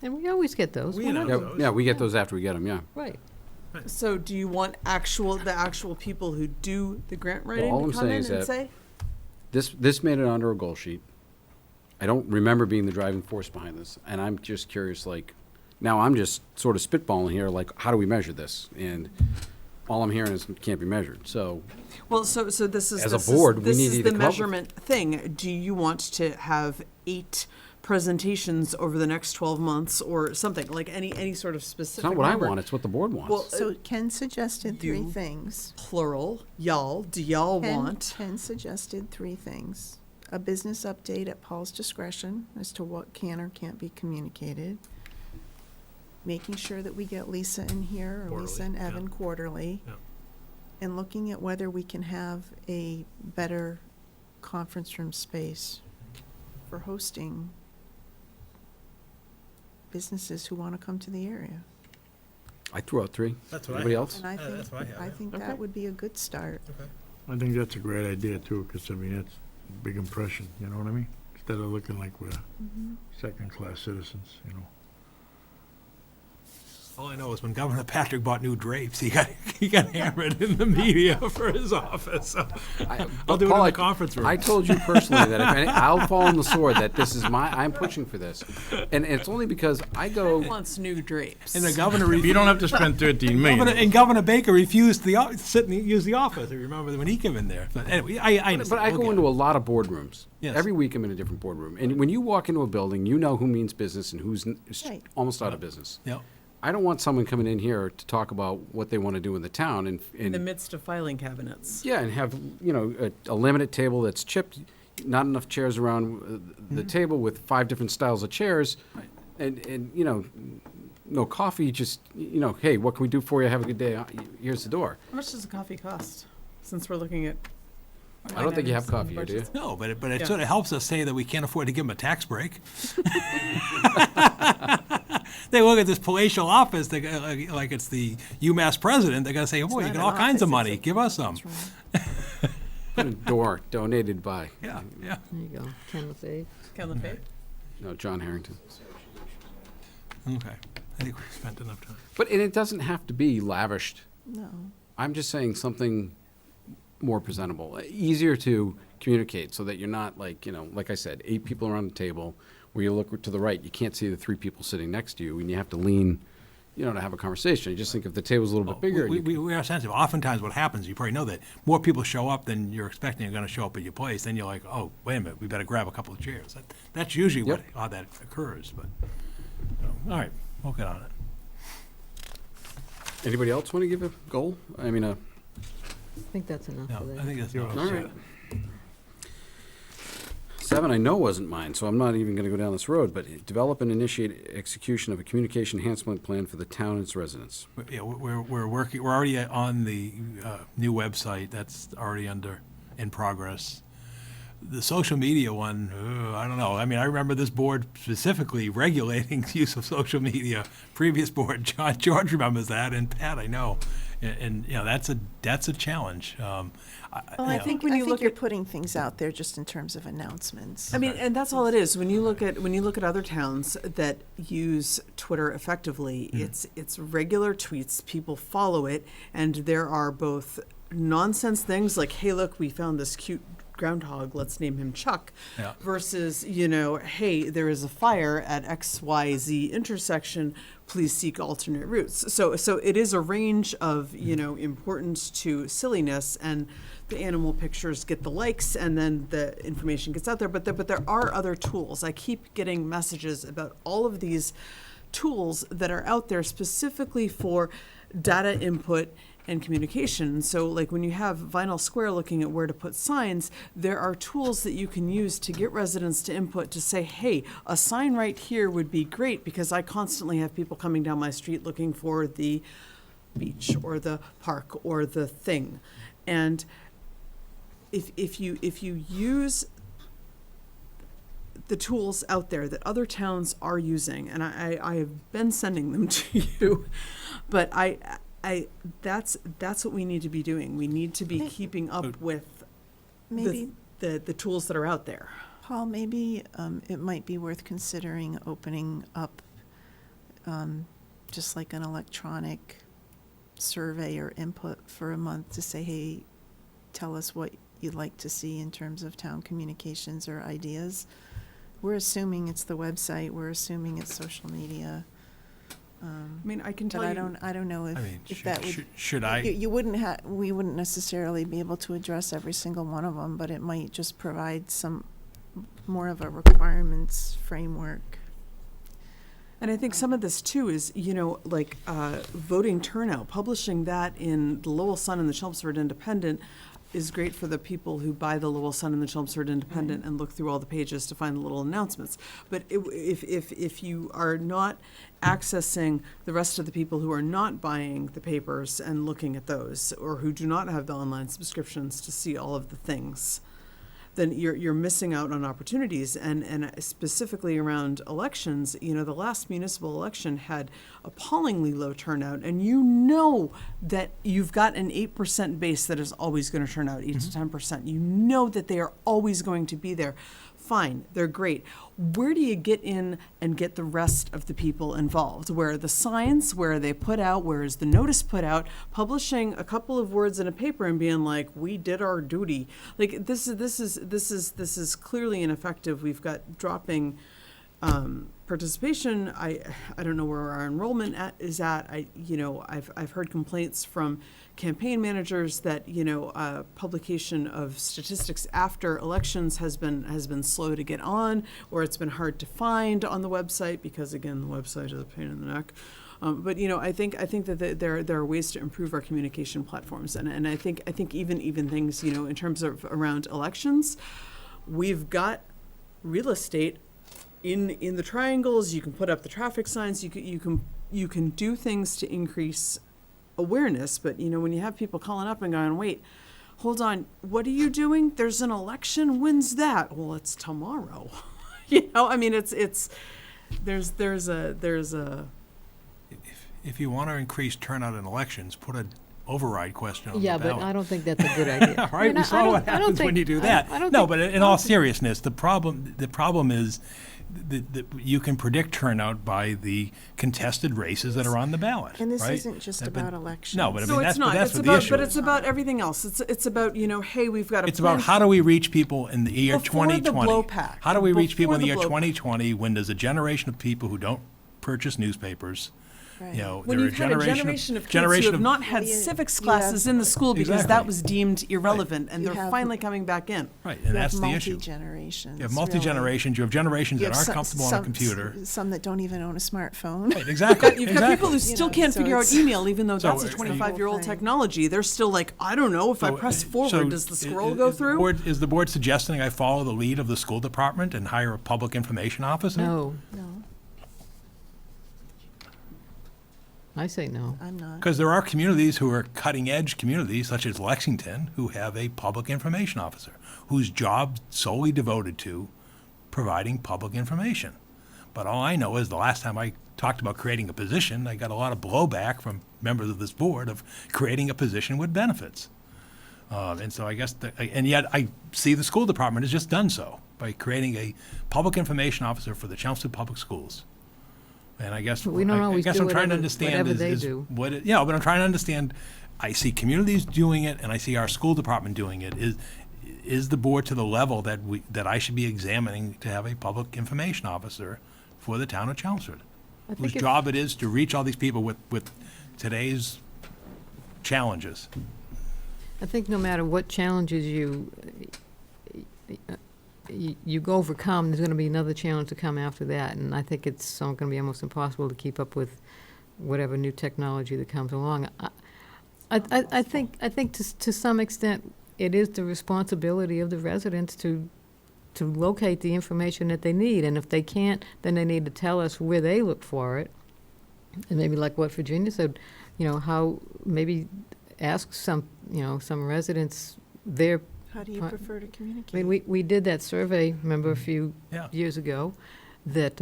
And we always get those. We Why know not? yeah, those. yeah, we get those after we get them, yeah. Right. So do you want the actual people who do the grant writing all to I'm come saying in is and that- say? This made it onto a goal sheet. I don't remember being the driving force behind this, and I'm just curious, like, now I'm just sort of spitballing here, like, how do we measure this? And all I'm hearing is it can't be measured, so, Well, so this is As a this is- board, we this need is to the come up with- measurement thing. Do you want to have 8 presentations over the next 12 months or something, like any sort of it's specific not what I number? want, it's what the board Well, wants. So Ken suggested three you- things. Plural, y'all, do y'all Ken- want? Ken suggested three things. A business update at Paul's discretion as to what can or can't be communicated. Making sure that we get Lisa in here, or Lisa and Quarterly, yeah. Evan quarterly. Yeah. And looking at whether we can have a better conference room space for hosting businesses who want to come to the area. I threw out 3. That's what I Anybody have. else? And I think, that's what I have, I yeah. think Okay. that would be a good start. I think that's a great idea too, because I mean, that's a big impression, you know what I mean? Instead of looking like we're second-class citizens, you know? All I know is when Governor Patrick bought new drapes, he got hammered in the media for his office. So I'll do it Paul, in the conference room. I told you personally that if any, I'll fall on the sword that this is I'm pushing for this. And it's only because I go, Wants new drapes. And the governor, You don't have to spend 13 million. Governor Baker refused to sit and use the office. I remember when he came in there. But anyway, I understand. but I We'll go get into it. a lot of boardrooms. Yes. Every week I'm in a different boardroom. And when you walk into a building, you know who means business and who's Right. almost out of business. Yep. I don't want someone coming in here to talk about what they want to do in the town and In the midst of filing cabinets. yeah, and have, you know, a limited table that's chipped, not enough chairs around the table with 5 different styles of chairs. And, you know, no coffee, just, you know, hey, what can we do for you? Have a good day. Here's the door. How much does a coffee cost? Since we're looking at. I don't think you have line items coffee here, and do you? budgets. No, but it Yeah. sort of helps us say that we can't afford to give them a tax break. They look at this palatial office, they go, like it's the UMass president, they're gonna say, oh, you not get all an kinds of office, money, it's a- give us some. Put a door donated by, Yeah, yeah. There you go. Ken LaFave. Ken LaFave? no, John Harrington. Okay. I think we spent enough time. And it doesn't have to be lavished. No. I'm just saying something more presentable, easier to communicate so that you're not like, you know, like I said, 8 people around the table where you look to the right, you can't see the 3 people sitting next to you and you have to lean, you know, to have a conversation. You just think if the table's a little bit bigger. We are sensitive. Oftentimes what happens, you probably know that, more people show up than you're expecting are gonna show up at your place, then you're like, oh, wait a minute, we better grab a couple of chairs. That's usually Yep. how that occurs, but, all right, we'll get on it. Anybody else want to give a goal? I mean, I think that's enough No, of that. I think that's. all right. 7, I know wasn't mine, so I'm not even going to go down this road, but develop and initiate execution of a communication enhancement plan for the town and its residents. Yeah, we're working, we're already on the new website, that's already in progress. The social media one, I don't know. I mean, I remember this board specifically regulating the use of social media. Previous board, George remembers that, and Pat, I know. And you know, that's a challenge. Well, I I think think, when I you think look you're at- putting things out there just in terms of announcements. I mean, and that's all it is. When you look at other towns that use Twitter effectively, it's regular tweets. People follow it, and there are both nonsense things like, "Hey, look, we found this cute groundhog. Let's name him Chuck," Yeah. versus, you know, "Hey, there is a fire at XYZ intersection. Please seek alternate routes." So it is a range of, you know, importance to silliness, and the animal pictures get the likes, and then the information gets out there. But there are other tools. I keep getting messages about all of these tools that are out there specifically for data input and communication. So like when you have Vinyl Square looking at where to put signs, there are tools that you can use to get residents to input to say, hey, a sign right here would be great because I constantly have people coming down my street looking for the beach or the park or the thing. And if you use the tools out there that other towns are using, and I have been sending them to you, but that's what we need to be doing. We need to be keeping up with Maybe, the tools that are out there. Paul, maybe it might be worth considering opening up just like an electronic survey or input for a month to say, hey, tell us what you'd like to see in terms of town communications or ideas. We're assuming it's the website, we're assuming it's social media. I mean, I can tell But you. I don't know I mean, if that would. should I? You wouldn't we wouldn't necessarily be able to address every single one of them, but it might just provide some more of a requirements framework. And I think some of this too is, like voting turnout, publishing that in the Lowell Sun and the Chelmsford Independent is great for the people who buy the Lowell Sun and the Chelmsford Independent and look through all the pages to find the little announcements. But if you are not accessing the rest of the people who are not buying the papers and looking at those, or who do not have the online subscriptions to see all of the things, then you're missing out on opportunities. And specifically around elections, the last municipal election had appallingly low turnout, and that you've got an 8% base that is always going to turn out, 8 to 10%. You know that they are always going to be there. Fine, they're great. Where do you get in and get the rest of the people involved? Where are the signs? Where are they put out? Where is the notice put out? Publishing a couple of words in a paper and being like, "We did our duty." Like this is clearly ineffective. We've got dropping participation. I don't know where our enrollment is at. I've heard complaints from campaign managers that publication of statistics after elections has been slow to get on, or it's been hard to find on the website because again the website is a pain in the neck. But I think that there are ways to improve our communication platforms, and I think even things in terms of around elections, we've got real estate in the triangles. You can put up the traffic signs. You can do things to increase awareness, but when you have people calling up and going, wait, hold on, what are you doing? There's an election. When's that? Well, it's tomorrow. I mean, it's there's a. If you want to increase turnout in elections, put an override question on Yeah, the ballot. but I don't think that's a good idea. Right, we saw what happens when you do that. But in all seriousness, the problem is that you can predict turnout by the contested races that are on the ballot. And this right? isn't just about elections. No, but I So mean, it's that's, not. but that's It's what about, the issue but is. it's about everything else. It's about hey, we've got a. It's about how do we reach people in the year Before the 2020? blowback. How do we reach people in the Before year the blowback. 2020 when there's a generation of people who don't purchase newspapers? Right. When you've had a generation of kids who have not had Well, you- civics you classes have- in the school because Exactly. that was deemed irrelevant, and You they're have- finally coming back in. Right, You and have that's the issue. multi-generations. You have multi-generations, you have generations You that have aren't some- comfortable on a computer. Some that don't even own a smartphone. Right, exactly, You've got people who exactly. still can't so figure out it's- email, even though So, that's a it's the 25-year-old whole thing. technology. They're still like, I don't know, if I press forward, does the scroll go through? Is the board suggesting I follow the lead of the school department and hire a public information officer? No, No, I say no. I'm not. Because there are communities who are cutting-edge communities, such as Lexington, who have a public information officer, whose job solely devoted to providing public information. But all I know is the last time I talked about creating a position, I got a lot of blowback from members of this board of creating a position with benefits. And so I guess, and yet I see the school department has just done so by creating a public information officer for the Chelmsford Public Schools. And I guess, But we don't always do I'm trying to whatever- understand whatever is they do. what it, yeah, but I'm trying to understand, I see communities doing it and I see our school department doing it. Is the board to the level that I should be examining to have a public information officer for the town of Chelmsford? I Whose think if- job it is to reach all these people with today's challenges. I think no matter what challenges you go overcome, there's going to be another challenge to come after that, and I think it's going to be almost impossible to keep up with whatever new technology that comes along. I think to some extent, it is the responsibility of the residents to locate the information that they need, and if they can't, then they need to tell us where they look for it. And maybe like what Virginia said, how, maybe ask some residents their, How do you Right. prefer to I communicate? mean, we did that survey, remember, a few Yeah. years ago, that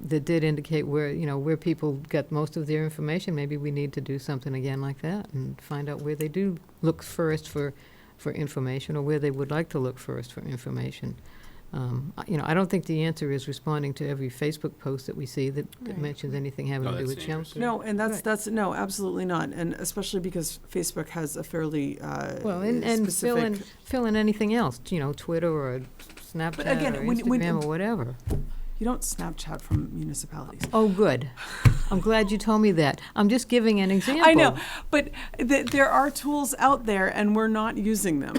did indicate where people get most of their information. Maybe we need to do something again like that and find out where they do look first for information, or where they would like to look first for information. I don't think the answer is responding to every Facebook post that we see that Right. mentions anything having No, to do that's with dangerous. Chelmsford. No, and Right. no, absolutely not, and especially because Facebook has a fairly Well, and specific. fill in anything else, Twitter or Snapchat again, or when- Instagram or whatever. You don't Snapchat from municipalities. Oh, good. I'm glad you told me that. I'm just giving an example. I know, but there are tools out there, and we're not using them.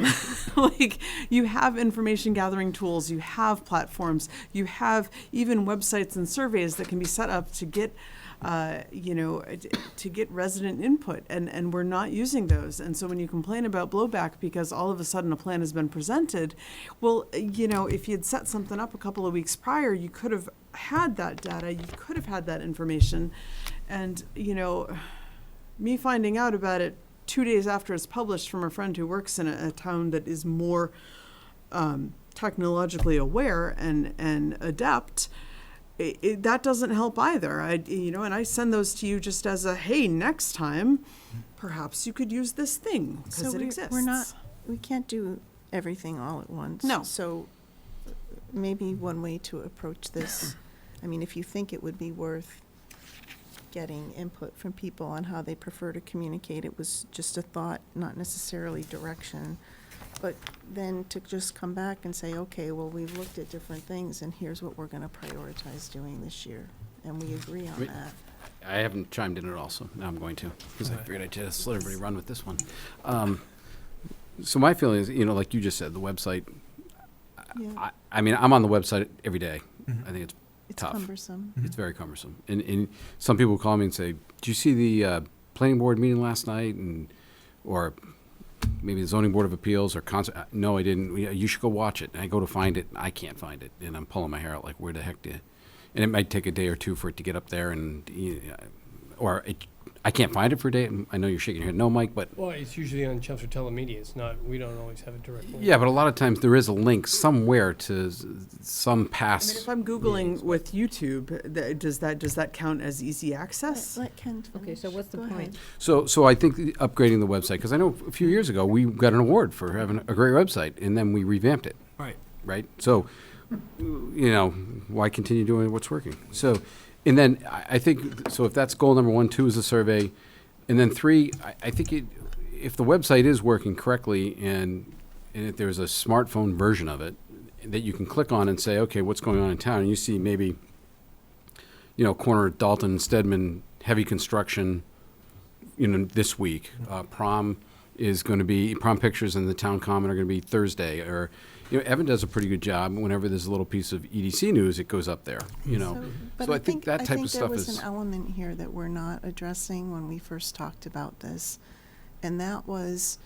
Like, you have information gathering tools, you have platforms, you have even websites and surveys that can be set up to get, to get resident input, and we're not using those. And so when you complain about blowback because all of a sudden a plan has been presented, well, if you'd set something up a couple of weeks prior, you could have had that data, you could have had that information. And, me finding out about it 2 days after it's published from a friend who works in a town that is more technologically aware and adept, that doesn't help either. And I send those to you just as a, hey, next time, perhaps you could use this thing because So it exists. we can't do everything all at once. No. So maybe one way to approach this, I mean, if you think it would be worth getting input from people on how they prefer to communicate, it was just a thought, not necessarily direction. But then to just come back and say, okay, well, we've looked at different things, and here's what we're gonna prioritize doing this year, and we agree on Right. that. I haven't chimed in at all, so now I'm going to, because I figured I'd just let everybody run with this one. So my feeling is, like you just said, the website, Yeah, I mean, I'm on the website every day. I think it's it's tough. cumbersome. It's very cumbersome. And some people call me and say, "Do you see the planning board meeting last night?" Or maybe the zoning board of appeals or concert. No, I didn't. You should go watch it. And I go to find it. I can't find it, and I'm pulling my hair out like, where the heck did? And it might take a day or two for it to get up there, I can't find it for a day. I know you're shaking your head, no, Mike, but Well, it's usually on Chelmsford Telemedia. It's not, we don't always have a direct link. yeah, but a lot of times there is a link somewhere to some I mean, past. if I'm Googling with YouTube, does that count as easy access? Let Ken Okay, so finish. what's the Go point? ahead. So I think upgrading the website, because I know a few years ago we got an award for having a great website, and then we revamped it. Right. Right? So, why continue doing what's working? So, and then I think, so if that's goal number 1, 2 is a survey, and then 3, I think if the website is working correctly and if there's a smartphone version of it that you can click on and say, okay, what's going on in town, and you see maybe, corner of Dalton, Stedman, heavy construction, this week. Prom pictures in the town common are going to be Thursday, or, Evan does a pretty good job. Whenever there's a little piece of EDC news, it goes up there, But So I think that type of there stuff was is. an element here that we're not addressing when we first talked about this, and that was,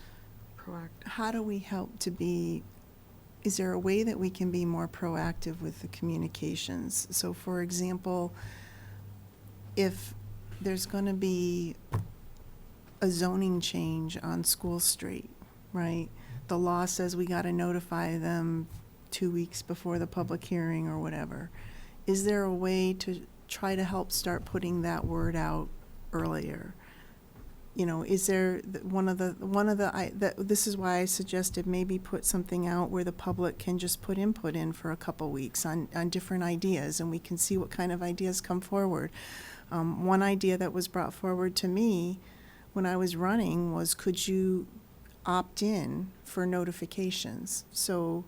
how do we help to be, is there a way that we can be more proactive with the communications? So for example, if there's gonna be a zoning change on School Street, right? The law says we gotta notify them 2 weeks before the public hearing or whatever. Is there a way to try to help start putting that word out earlier? Is there this is why I suggested maybe put something out where the public can just put input in for a couple weeks on different ideas, and we can see what kind of ideas come forward. One idea that was brought forward to me when I was running was, could you opt in for notifications? So,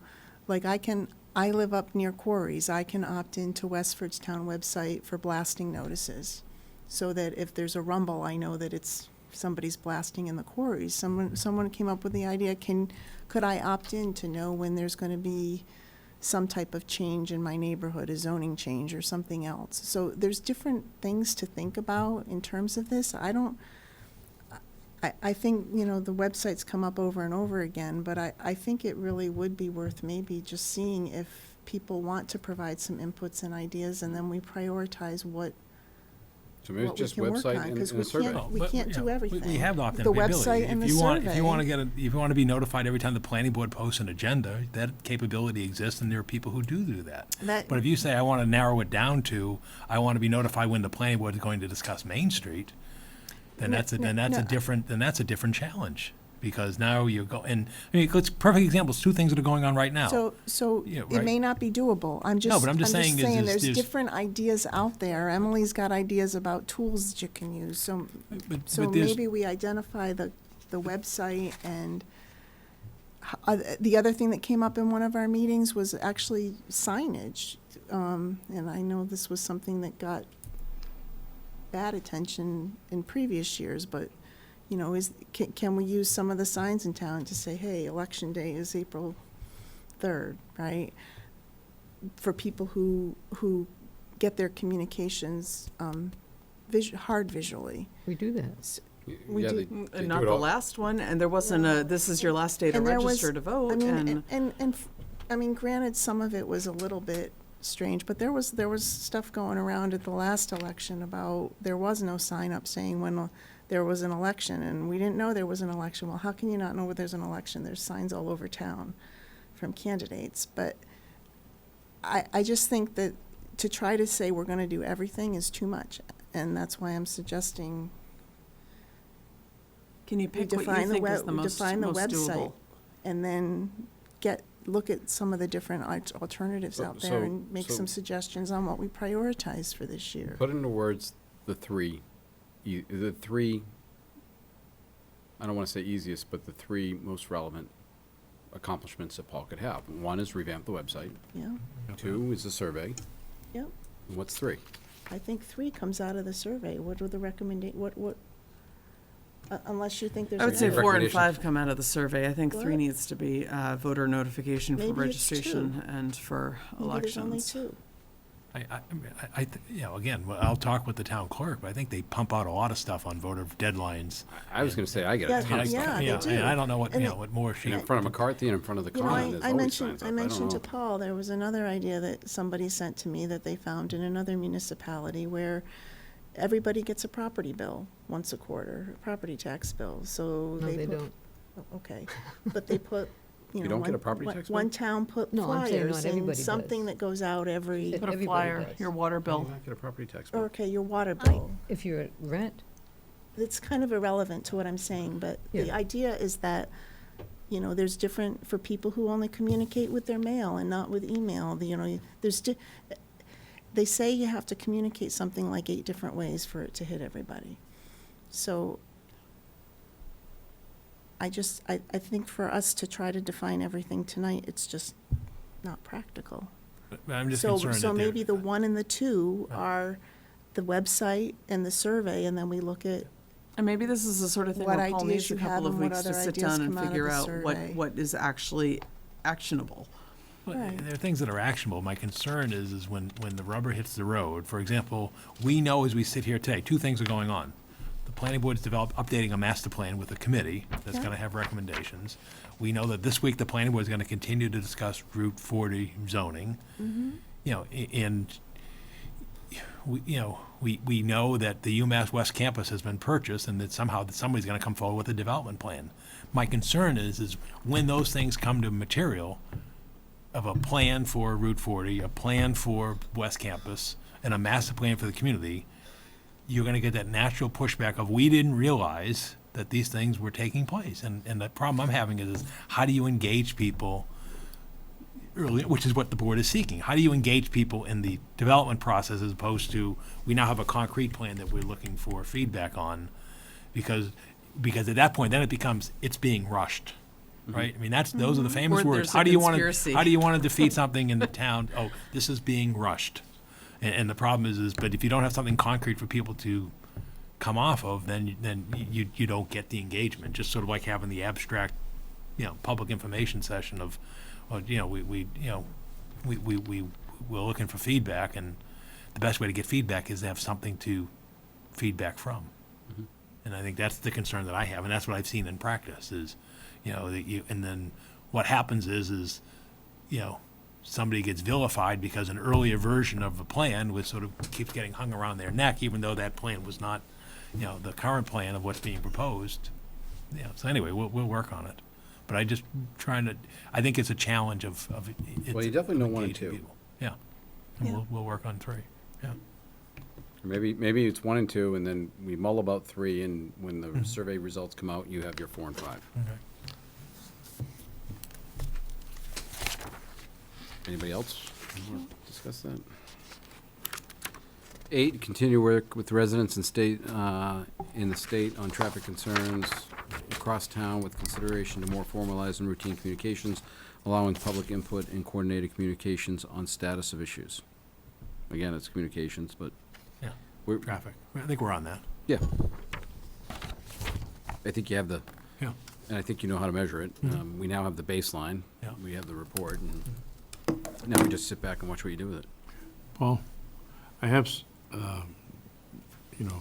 like, I live up near quarries. I can opt into Westford's town website for blasting notices, so that if there's a rumble, I know that it's somebody's blasting in the quarries. Someone came up with the idea, could I opt in to know when there's going to be some type of change in my neighborhood, a zoning change or something else? So there's different things to think about in terms of this. I think, you know, the websites come up over and over again, but I think it really would be worth maybe just seeing if people want to provide some inputs and ideas, and then we prioritize what So maybe what it's we just can work website on, and 'cause and we a survey. can't- we But, can't you do know, everything. We have opt-in The ability. website and If the you want, if you survey. want to if you want to be notified every time the planning board posts an agenda, that capability exists, and there are people who do that. That- But if you say, I want to narrow it down to, I want to be notified when the planning board is going to discuss Main Street, then No, that's a, no, then that's a no. different challenge. Because now you're and, I mean, it's perfect examples, two things that are going on right now. So Yeah, it may right. not be doable. I'm just, No, but I'm just saying is there's there's- different ideas out there. Emily's got ideas about tools that you can use, so But So there's- maybe we identify the website and, the other thing that came up in one of our meetings was actually signage. And I know this was something that got bad attention in previous years, but, you know, can we use some of the signs in town to say, hey, Election Day is April 3rd, right? For people who get their communications, hard visually. We do that. We Yeah, do- they And do not it the all- last one, and there wasn't a, this is your last day to And there was- register to vote, I mean, and. I mean, granted, some of it was a little bit strange, but there was stuff going around at the last election about there was no sign up saying when there was an election, and we didn't know there was an election. Well, how can you not know when there's an election? There's signs all over town from candidates, but I just think that to try to say we're gonna do everything is too much, and that's why I'm suggesting Can you we pick what you define the think is web, the we most define the most website, doable? and then look at some of the different alternatives So- out there so- and make so- some suggestions on what we prioritize for this year. Put into words the three, I don't want to say easiest, but the three most relevant accomplishments that Paul could have. One is revamp the website. Yeah, Two is the survey. yep. And what's three? I think 3 comes out of the survey. What are the unless you think there's I would say another. 4 and Recommendations. 5 come out of the survey. I think 3 What? needs to be voter notification for Maybe it's registration and for Maybe there's only elections. 2. you know, again, well, I'll talk with the town clerk, but I think they pump out a lot of stuff on voter deadlines. I was going to say, I get Yeah, a ton of yeah, stuff. they do. And I don't know what, And you they- know, what more she. In front of McCarthy and in front of the You know, Common, there's always signs up. I don't mentioned to know. Paul, there was another idea that somebody sent to me that they found in another municipality where everybody gets a property bill once a quarter, a property tax bill, so No, they they put. don't. Oh, okay, but they put, you You know, don't get a one- property one- tax bill? One town put No, I'm saying not flyers and everybody something does. that goes out every, It- Put a Everybody flyer, does. your water You bill. might get a property tax bill. okay, your water bill. If you're at rent, It's kind of irrelevant to what I'm saying, but the Yeah. idea is that, you know, there's different, for people who only communicate with their mail and not with email, you know, they say you have to communicate something like 8 different ways for it to hit everybody. So I think for us to try to define everything tonight, it's just not practical. But I'm just So, concerned that so they're- maybe the 1 and the 2 are the website and the survey, and then we look at, And maybe this is the sort of thing What where Paul ideas needs a you have couple of and what weeks to other sit ideas down and come out of figure the out survey. what is actually actionable. Well, Right. there are things that are actionable. My concern is when the rubber hits the road, for example, we know as we sit here today, two things are going on. The planning board is updating a master plan with a committee that's Yeah. gonna have recommendations. We know that this week, the planning board is gonna continue to discuss Route 40 zoning. You know, and we know that the UMass West campus has been purchased and that somehow that somebody's gonna come forward with a development plan. My concern is when those things come to material of a plan for Route 40, a plan for West Campus, and a master plan for the community, you're gonna get that natural pushback of, we didn't realize that these things were taking place. And the problem I'm having is how do you engage people early, which is what the board is seeking? How do you engage people in the development process as opposed to, we now have a concrete plan that we're looking for feedback on? Because at that point, then it becomes, it's being rushed, right? I mean, those are the famous Or words. there's a How do you want conspiracy. to, how do you want to defeat something in the town? Oh, this is being rushed. And the problem is, but if you don't have something concrete for people to come off of, then you don't get the engagement. Just sort of like having the abstract, public information session of, well, we're looking for feedback, and the best way to get feedback is to have something to feedback from. And I think that's the concern that I have, and that's what I've seen in practice is, and then what happens is, somebody gets vilified because an earlier version of a plan was sort of keeps getting hung around their neck, even though that plan was not, the current plan of what's being proposed. So anyway, we'll work on it. But I think it's a challenge of. Well, you definitely know 1 and engaging 2. people. Yeah. And Yeah. we'll work on 3. Yeah. Maybe it's 1 and 2, and then we mull about 3, and when the survey results come out, you have your 4 and 5. Okay. Anybody else want to discuss that? 8, continue work with residents and in the state on traffic concerns across town with consideration to more formalized and routine communications, allowing public input and coordinated communications on status of issues. Again, it's communications, but Yeah. we're, Traffic. I think we're on that. yeah. I think you have the, Yeah. and I think you know how to measure it. Mhm. We now have the baseline. Yeah. We have the report, and now we just sit back and watch what you do with it. Paul, I have, a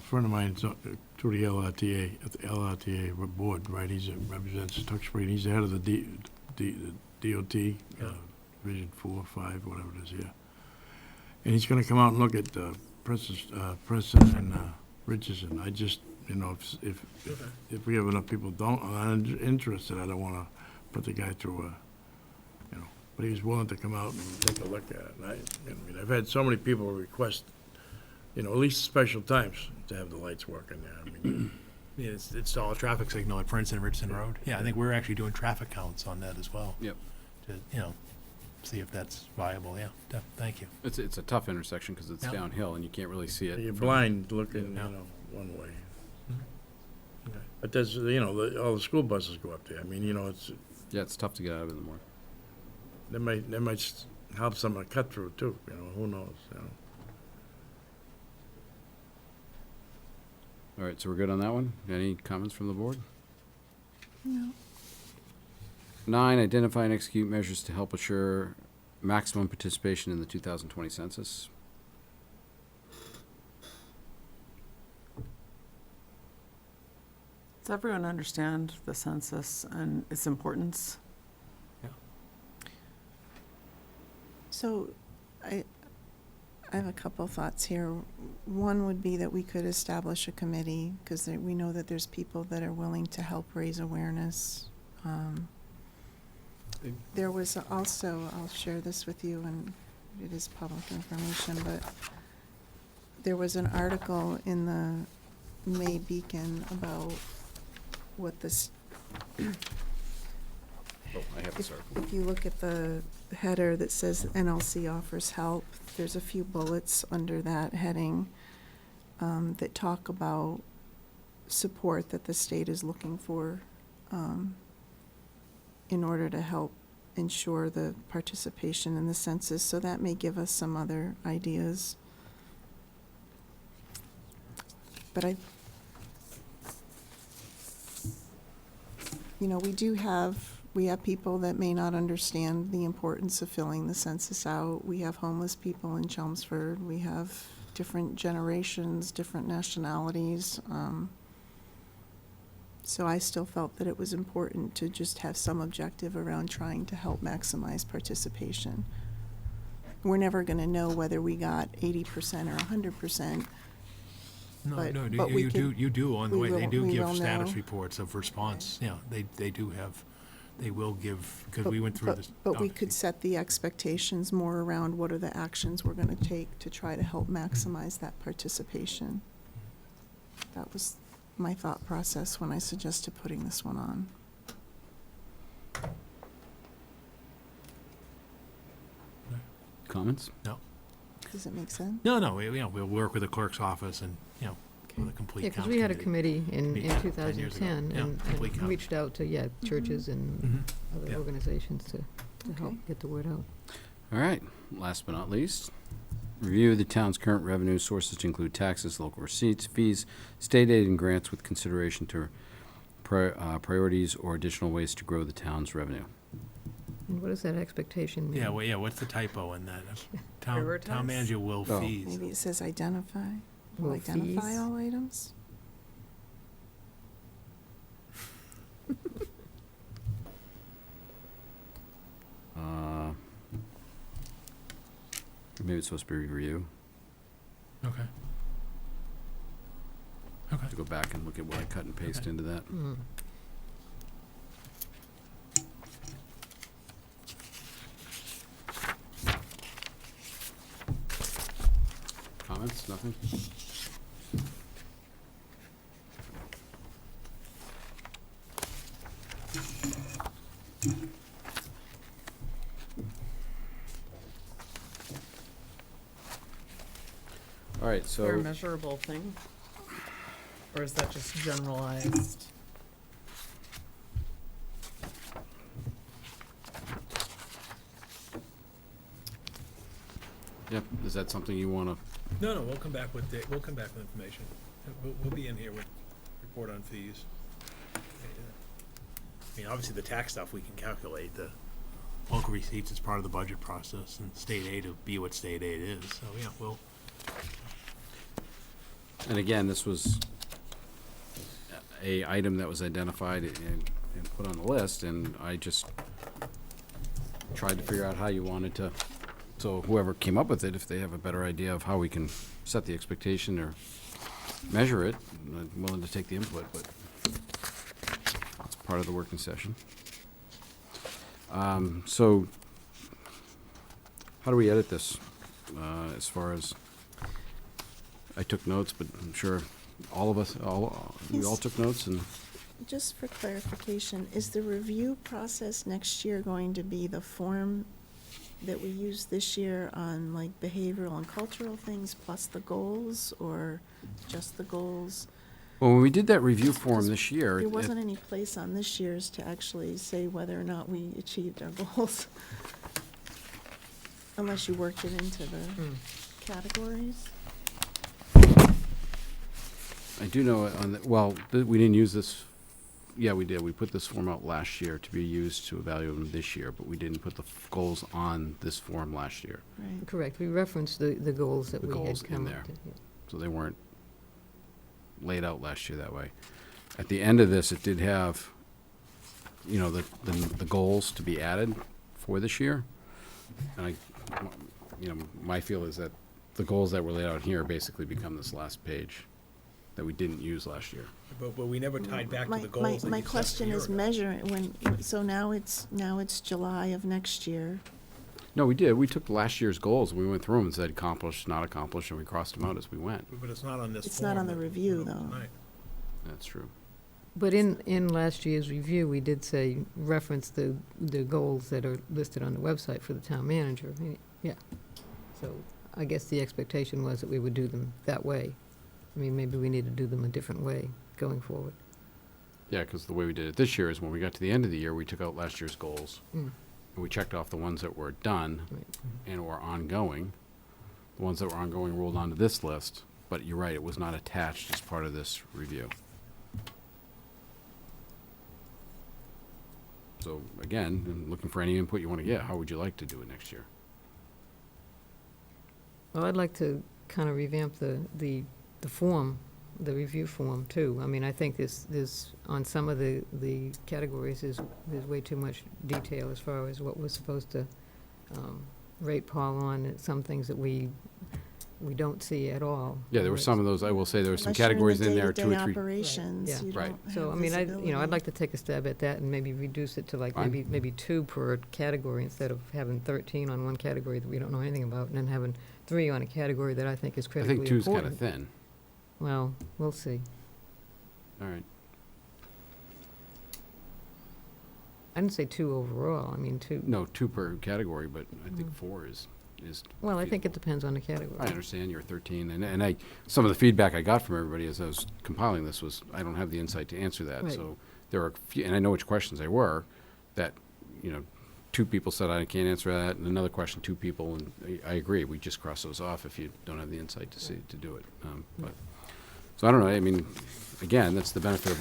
friend of mine through the LRTA board, right? He represents Tewksbury, and he's the head of the DOT, Yeah. Division 4, 5, whatever it is, yeah. And he's gonna come out and look at Princeton and Richardson. I just, if we have enough people aren't interested, I don't wanna put the guy through but he was willing to come out and take a look at it. And I've had so many people request, at least special times to have the lights working there. Yeah, it's all a traffic signal at Princeton and Richardson Road. Yeah, I think we're actually doing traffic counts on that as well. Yep. To, see if that's viable. Yeah, thank you. It's a tough intersection because it's Yeah. downhill and you can't really see it. You're from- blind looking, Yeah. one way. Okay. But there's, all the school buses go up there. It's, Yeah, it's tough to get out of in the morning. they might help someone cut through too, who knows, All right, so we're good on that one? Any comments from the board? No. 9, identify and execute measures to help assure maximum participation in the 2020 census. Does everyone understand the census and its importance? So I have a couple thoughts here. One would be that we could establish a committee, because we know that there's people that are willing to help raise awareness. There was also, I'll share this with you, and it is public information, but there was an article in the May Beacon about what this, Oh, I have this article. if you look at the header that says NLC offers help, there's a few bullets under that heading that talk about support that the state is looking for in order to help ensure the participation in the census. So that may give us some other ideas. But we have people that may not understand the importance of filling the census out. We have homeless people in Chelmsford. We have different generations, different nationalities. So I still felt that it was important to just have some objective around trying to help maximize participation. We're never going to know whether we got 80% or 100%. But we you do on the way. They do we give will status know. reports of response. They do have, they will give, because we went through this. But we could set the expectations more around what are the actions we're going to take to try to help maximize that participation. That was my thought process when I suggested putting this one on. Comments? Does it make sense? No, we'll work with the clerk's office and, with a complete Yeah, count. because we had a committee. committee in Yeah, 10 2010 years ago. Yeah, and complete count. reached out to, churches and Mhm. other Yeah. organizations to help Okay. get the word out. All right, last but not least, review the town's current revenue sources to include taxes, local receipts, fees, state aid, and grants with consideration to priorities or additional ways to grow the town's revenue. And what does that expectation mean? Yeah, what's the typo in that? Town Prioritize? manager will Oh. fees. Maybe it says identify. Will Will identify fees? all items? Maybe it's supposed to be review. Okay. Okay. To go back and look at what I cut and paste Okay. into that. Mm. Comments? Nothing? All right, Is there a so, measurable thing? Or is that just generalized? yep, is that something you want to, No, we'll come back with, we'll come back with information. We'll be in here with report on fees. I mean, obviously, the tax stuff, we can calculate. The local receipts is part of the budget process, and state aid will be what state aid is. So, yeah, we'll, and again, this was a item that was identified and put on the list, and I just tried to figure out how you wanted to, so whoever came up with it, if they have a better idea of how we can set the expectation or measure it, I'm willing to take the input, but it's part of the working session. So, how do we edit this, as far as, I took notes, but I'm sure all of us, we all took notes, and Just for clarification, is the review process next year going to be the form that we use this year on like behavioral and cultural things plus the goals, or just the goals? well, when we did that review form this year, There wasn't any place on this year's to actually say whether or not we achieved our goals. Unless you worked it into the categories. I do know on the, well, we didn't use this, yeah, we did. We put this form out last year to be used to evaluate them this year, but we didn't put the goals on this form last year. Right. Correct, we referenced the goals that The we goals had in come there. up to. Yeah. So they weren't laid out last year that way. At the end of this, it did have, you know, the goals to be added for this year. And you know, my feel is that the goals that were laid out here basically become this last page that we didn't use last year. but we never tied back to My- the goals that My you set a question year is ago. measuring, so now it's July of next year. No, we did. We took last year's goals, and we went through them and said accomplished, not accomplished, and we crossed them out as we went. But it's not on this It's not on form the that we review, put up though. tonight. That's true. But in last year's review, we did say, reference the goals that are listed on the website for the town manager. Yeah. So I guess the expectation was that we would do them that way. I mean, maybe we need to do them a different way going forward. Yeah, because the way we did it this year is when we got to the end of the year, we took out last year's goals, Mm. and we checked off the ones that were done Right. and were ongoing. The ones that were ongoing rolled onto this list, but you're right, it was not attached as part of this review. So again, I'm looking for any input you want to get. How would you like to do it next year? Well, I'd like to kind of revamp the form, the review form, too. I mean, I think there's on some of the categories, there's way too much detail as far as what we're supposed to rate Paul on, and some things that we don't see at all. Yeah, there were some of those, I will say, there were some Unless you're categories in there, the two or day-to-day three. operations, Right, you yeah. don't have So, I mean, I'd visibility. like to take a stab at that and maybe reduce it to like Fine. maybe 2 per category instead of having 13 on one category that we don't know anything about, and then having 3 on a category that I think is I critically think important. two's kind of thin. Well, we'll see. All right. I didn't say 2 overall, I mean 2. No, 2 per category, but I think 4 is. Well, I think it feasible. depends on the category. I understand you're 13, and some of the feedback I got from everybody as I was compiling this was, I don't have the insight to answer that. Right. So there are, and I know which questions they were, that, 2 people said I can't answer that, and another question, 2 people, and I agree, we just cross those off if you don't have the insight to see, to do it. But, so I don't know, I mean, again, that's the benefit of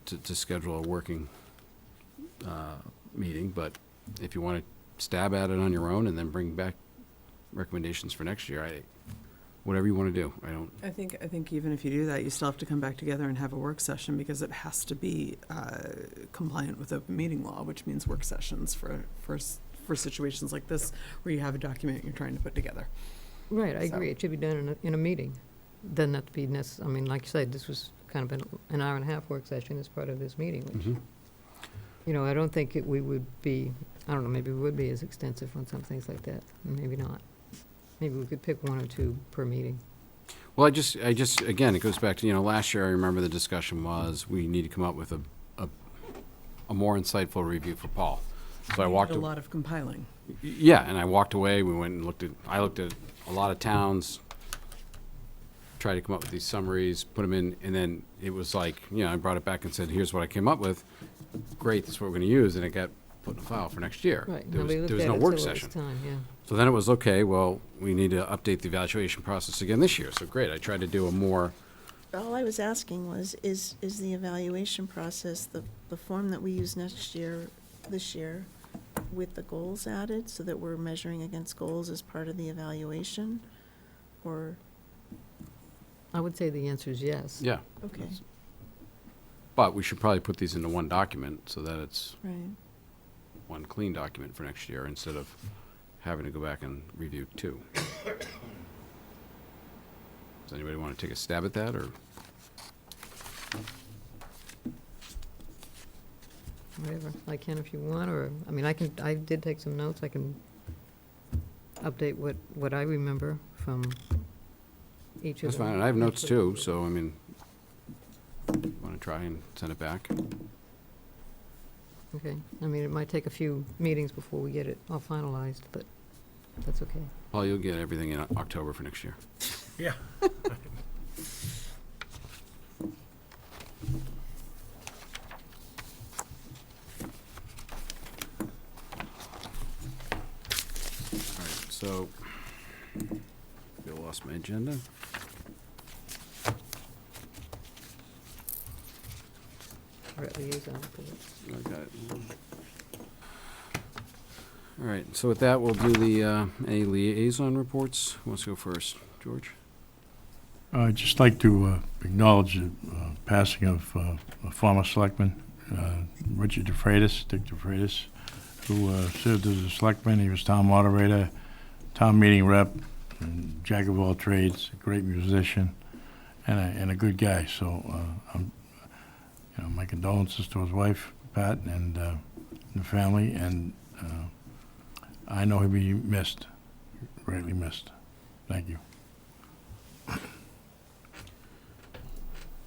to schedule a working meeting, but if you want to stab at it on your own and then bring back recommendations for next year, whatever you want to do. I think even if you do that, you still have to come back together and have a work session because it has to be compliant with open meeting law, which means work sessions for for situations like this, where you have a document you're trying to put together. Right, I So- agree. It should be done in a meeting. Doesn't have to be I mean, like you said, this was kind of an hour and a half work session as part of this meeting, which, Mhm. you know, I don't think we would be, I don't know, maybe we would be as extensive on some things like that, maybe not. Maybe we could pick one or two per meeting. Well, I just, again, it goes back to, last year, I remember the discussion was, we need to come up with a more insightful review for Paul. So I You walked, did a lot of compiling. yeah, and I walked away, we went and I looked at a lot of towns, tried to come up with these summaries, put them in, and then it was like, I brought it back and said, here's what I came up with. Great, that's what we're gonna use, and it got put in a file for next year. Right, There was, nobody looked there was at no it work till it was session. time, yeah. So then it was, okay, well, we need to update the evaluation process again this year. So great, I tried to do a more, All I was asking was, is the evaluation process, the form that we use this year, with the goals added, so that we're measuring against goals as part of the evaluation? Or, I would say the answer is yes. yeah. okay, But we should probably put these into one document so that it's right. one clean document for next year instead of having to go back and review two. Does anybody want to take a stab at that, or? Whatever, I can if you want, or, I mean, I did take some notes, I can update what I remember from each of them. That's fine, and I have notes too, so, I mean, want to try and send it back? Okay, I mean, it might take a few meetings before we get it all finalized, but that's okay. Paul, you'll get everything in October for next year. Yeah. All right, so, I lost my agenda. We're at liaison reports. I got it. All right, so with that, we'll do the, any liaison reports. Who wants to go first? George? I'd just like to acknowledge the passing of a former selectman, Richard Dick DeFreitas, who served as a selectman. He was town moderator, town meeting rep, and jack of all trades, a great musician, and a good guy. So, my condolences to his wife, Pat, and the family, and I know he'll be missed, greatly missed. Thank you.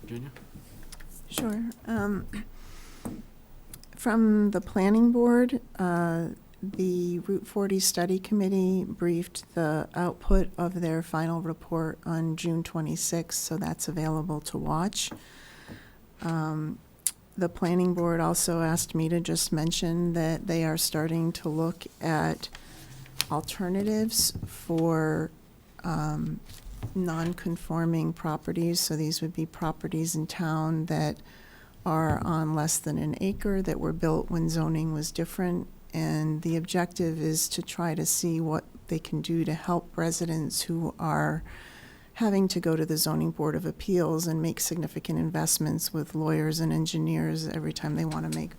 Virginia? Sure. From the planning board, the Route 40 Study Committee briefed the output of their final report on June 26th, so that's available to watch. The planning board also asked me to just mention that they are starting to look at alternatives for non-conforming properties. So these would be properties in town that are on less than an acre that were built when zoning was different. And the objective is to try to see what they can do to help residents who are having to go to the Zoning Board of Appeals and make significant investments with lawyers and engineers every time they want to make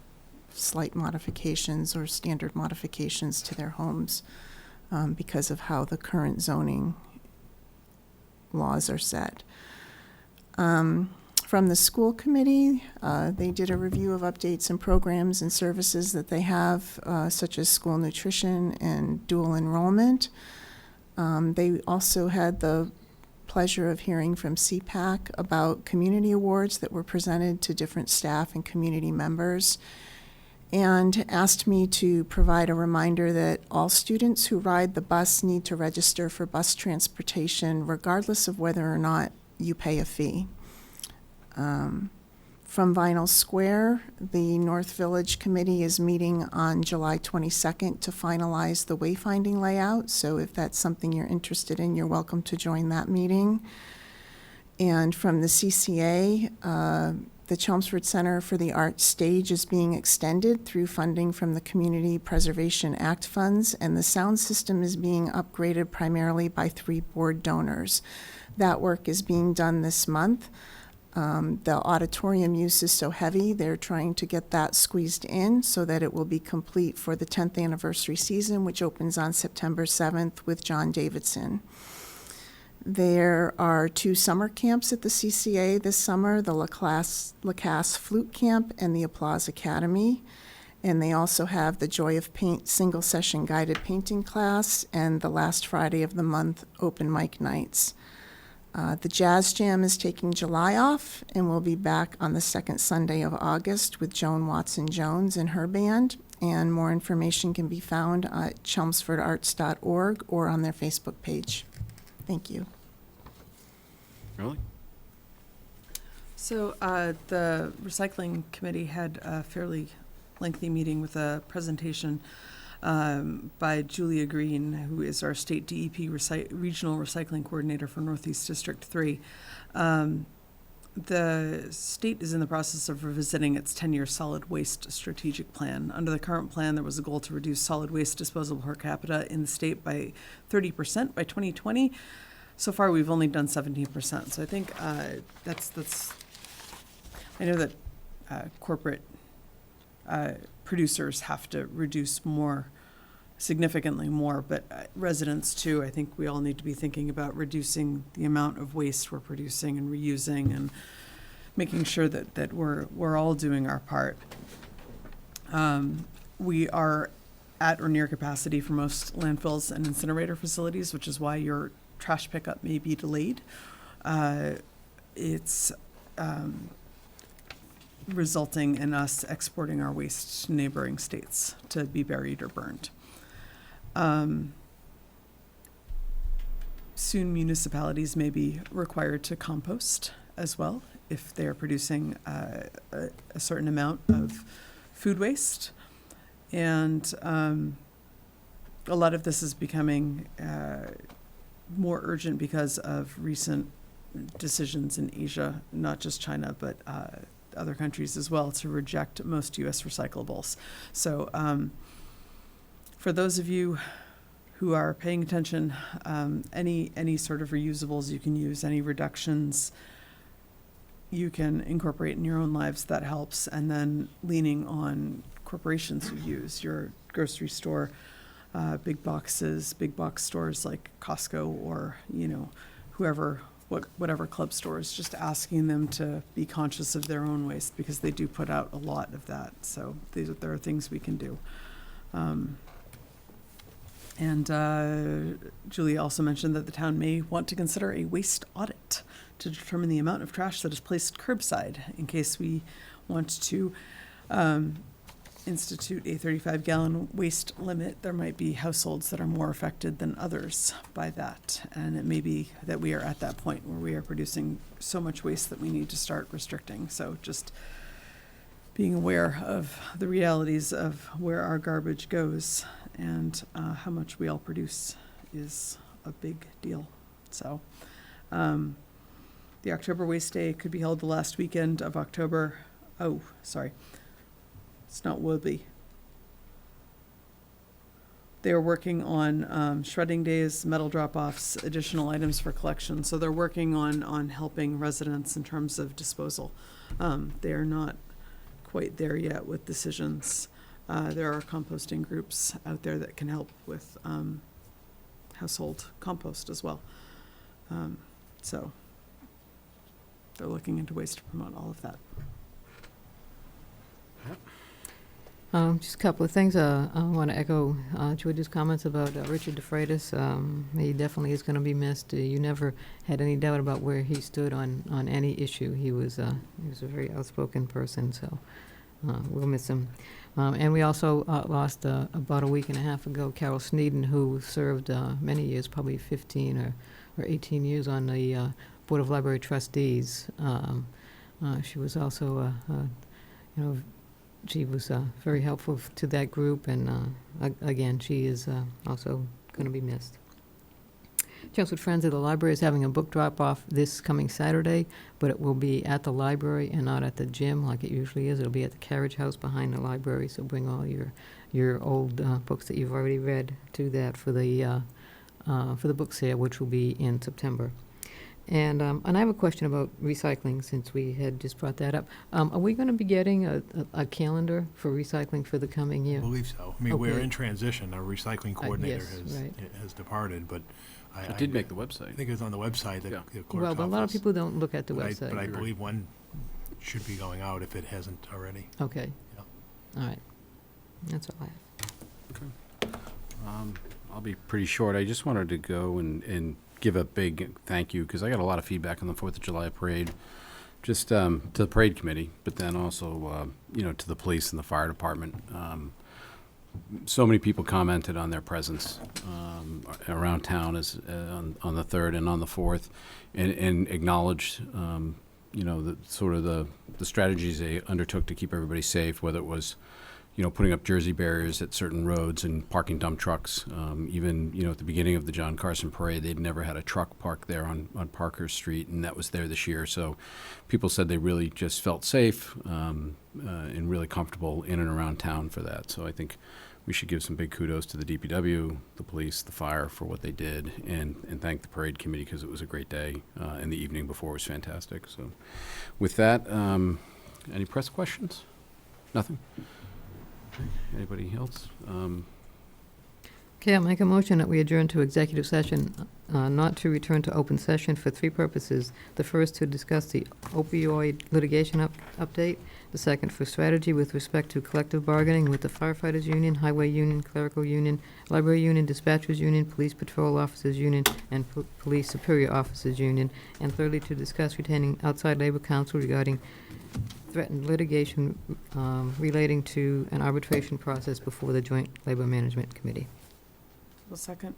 slight modifications or standard modifications to their homes because of how the current zoning laws are set. From the school committee, they did a review of updates and programs and services that they have, such as school nutrition and dual enrollment. They also had the pleasure of hearing from CPAC about community awards that were presented to different staff and community members, and asked me to provide a reminder that all students who ride the bus need to register for bus transportation regardless of whether or not you pay a fee. From Vinyl Square, the North Village Committee is meeting on July 22nd to finalize the wayfinding layout. So if that's something you're interested in, you're welcome to join that meeting. And from the CCA, the Chelmsford Center for the Arts stage is being extended through funding from the Community Preservation Act funds, and the sound system is being upgraded primarily by 3 board donors. That work is being done this month. The auditorium use is so heavy, they're trying to get that squeezed in so that it will be complete for the 10th anniversary season, which opens on September 7th with John Davidson. There are 2 summer camps at the CCA this summer, the Lacasse Flute Camp and the Applause Academy. And they also have the Joy of Paint single session guided painting class and the last Friday of the month open mic nights. The Jazz Jam is taking July off and will be back on the second Sunday of August with Joan Watson-Jones and her band. And more information can be found at chelmsfordarts.org or on their Facebook page. Thank you. Really? So the recycling committee had a fairly lengthy meeting with a presentation by Julia Green, who is our state DEP regional recycling coordinator for Northeast District 3. The state is in the process of revisiting its 10-year solid waste strategic plan. Under the current plan, there was a goal to reduce solid waste disposal per capita in the state by 30% by 2020. So far, we've only done 17%. So I think that's. I know that corporate producers have to reduce more, significantly more, but residents too. I think we all need to be thinking about reducing the amount of waste we're producing and reusing, and making sure that we're all doing our part. We are at or near capacity for most landfills and incinerator facilities, which is why your trash pickup may be delayed. It's resulting in us exporting our waste to neighboring states to be buried or burned. Soon municipalities may be required to compost as well if they're producing a certain amount of food waste. And a lot of this is becoming more urgent because of recent decisions in Asia, not just China, but other countries as well, to reject most U.S. recyclables. So for those of you who are paying attention, any sort of reusables you can use, any reductions you can incorporate in your own lives, that helps. And then leaning on corporations who use your grocery store, big box stores like Costco, or whatever club stores, just asking them to be conscious of their own waste, because they do put out a lot of that. So there are things we can do. And Julie also mentioned that the town may want to consider a waste audit to determine the amount of trash that is placed curbside, in case we want to institute a 35-gallon waste limit. There might be households that are more affected than others by that, and it may be that we are at that point where we are producing so much waste that we need to start restricting. So just being aware of the realities of where our garbage goes and how much we all produce is a big deal. So the October Waste Day could be held the last weekend of October. Oh, sorry. It's not will be. They are working on shredding days, metal drop-offs, additional items for collection. So they're working on helping residents in terms of disposal. They are not quite there yet with decisions. There are composting groups out there that can help with household compost as well. So they're looking into ways to promote all of that. Just a couple of things. I want to echo George's comments about Richard DeFreitas. He definitely is going to be missed. You never had any doubt about where he stood on any issue. He was a very outspoken person, so we'll miss him. And we also lost about a week and a half ago Carol Sneeden, who served many years, probably 15 or 18 years on the Board of Library Trustees. She was also, she was very helpful to that group, and again, she is also going to be missed. Chelmsford Friends of the Library is having a book drop-off this coming Saturday, but it will be at the library and not at the gym like it usually is. It'll be at the carriage house behind the library, so bring all your old books that you've already read to that for the book sale, which will be in September. And I have a question about recycling, since we had just brought that up. Are we going to be getting a calendar for recycling for the coming I year? believe so. I mean, we're Okay. in transition. Our recycling coordinator yes, right. has departed, but I It did make the I website. think it's on the website, Yeah. the clerk's Well, but a lot of office. people don't look at the But I website. believe one should be going out if it hasn't already. Okay. Yeah. All right. That's all I have. I'll be pretty short. I just wanted to go and give a big thank you, because I got a lot of feedback on the 4th of July parade, just to the parade committee, but then also, to the police and the fire department. So many people commented on their presence around town on the 3rd and on the 4th, and acknowledged, the sort of the strategies they undertook to keep everybody safe, whether it was putting up Jersey barriers at certain roads and parking dump trucks. Even, at the beginning of the John Carson Parade, they'd never had a truck parked there on Parker Street, and that was there this year. So people said they really just felt safe and really comfortable in and around town for that. So I think we should give some big kudos to the DPW, the police, the fire for what they did, and thank the parade committee, because it was a great day, and the evening before was fantastic. So with that, any press questions? Nothing? Anybody else? Okay, I'll make a motion that we adjourn to executive session, not to return to open session, for 3 purposes. The first, to discuss the opioid litigation update. The second, for strategy with respect to collective bargaining with the firefighters union, highway union, clerical union, library union, dispatchers union, police patrol officers union, and police superior officers union. And thirdly, to discuss retaining outside labor counsel regarding threatened litigation relating to an arbitration process before the Joint Labor Management Committee. A second.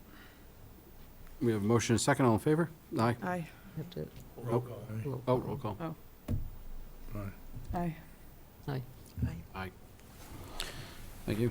We have a motion and a second. All in favor? Aye. Aye. That's it. Roll call. Oh, roll call. Aye. Aye. Thank you.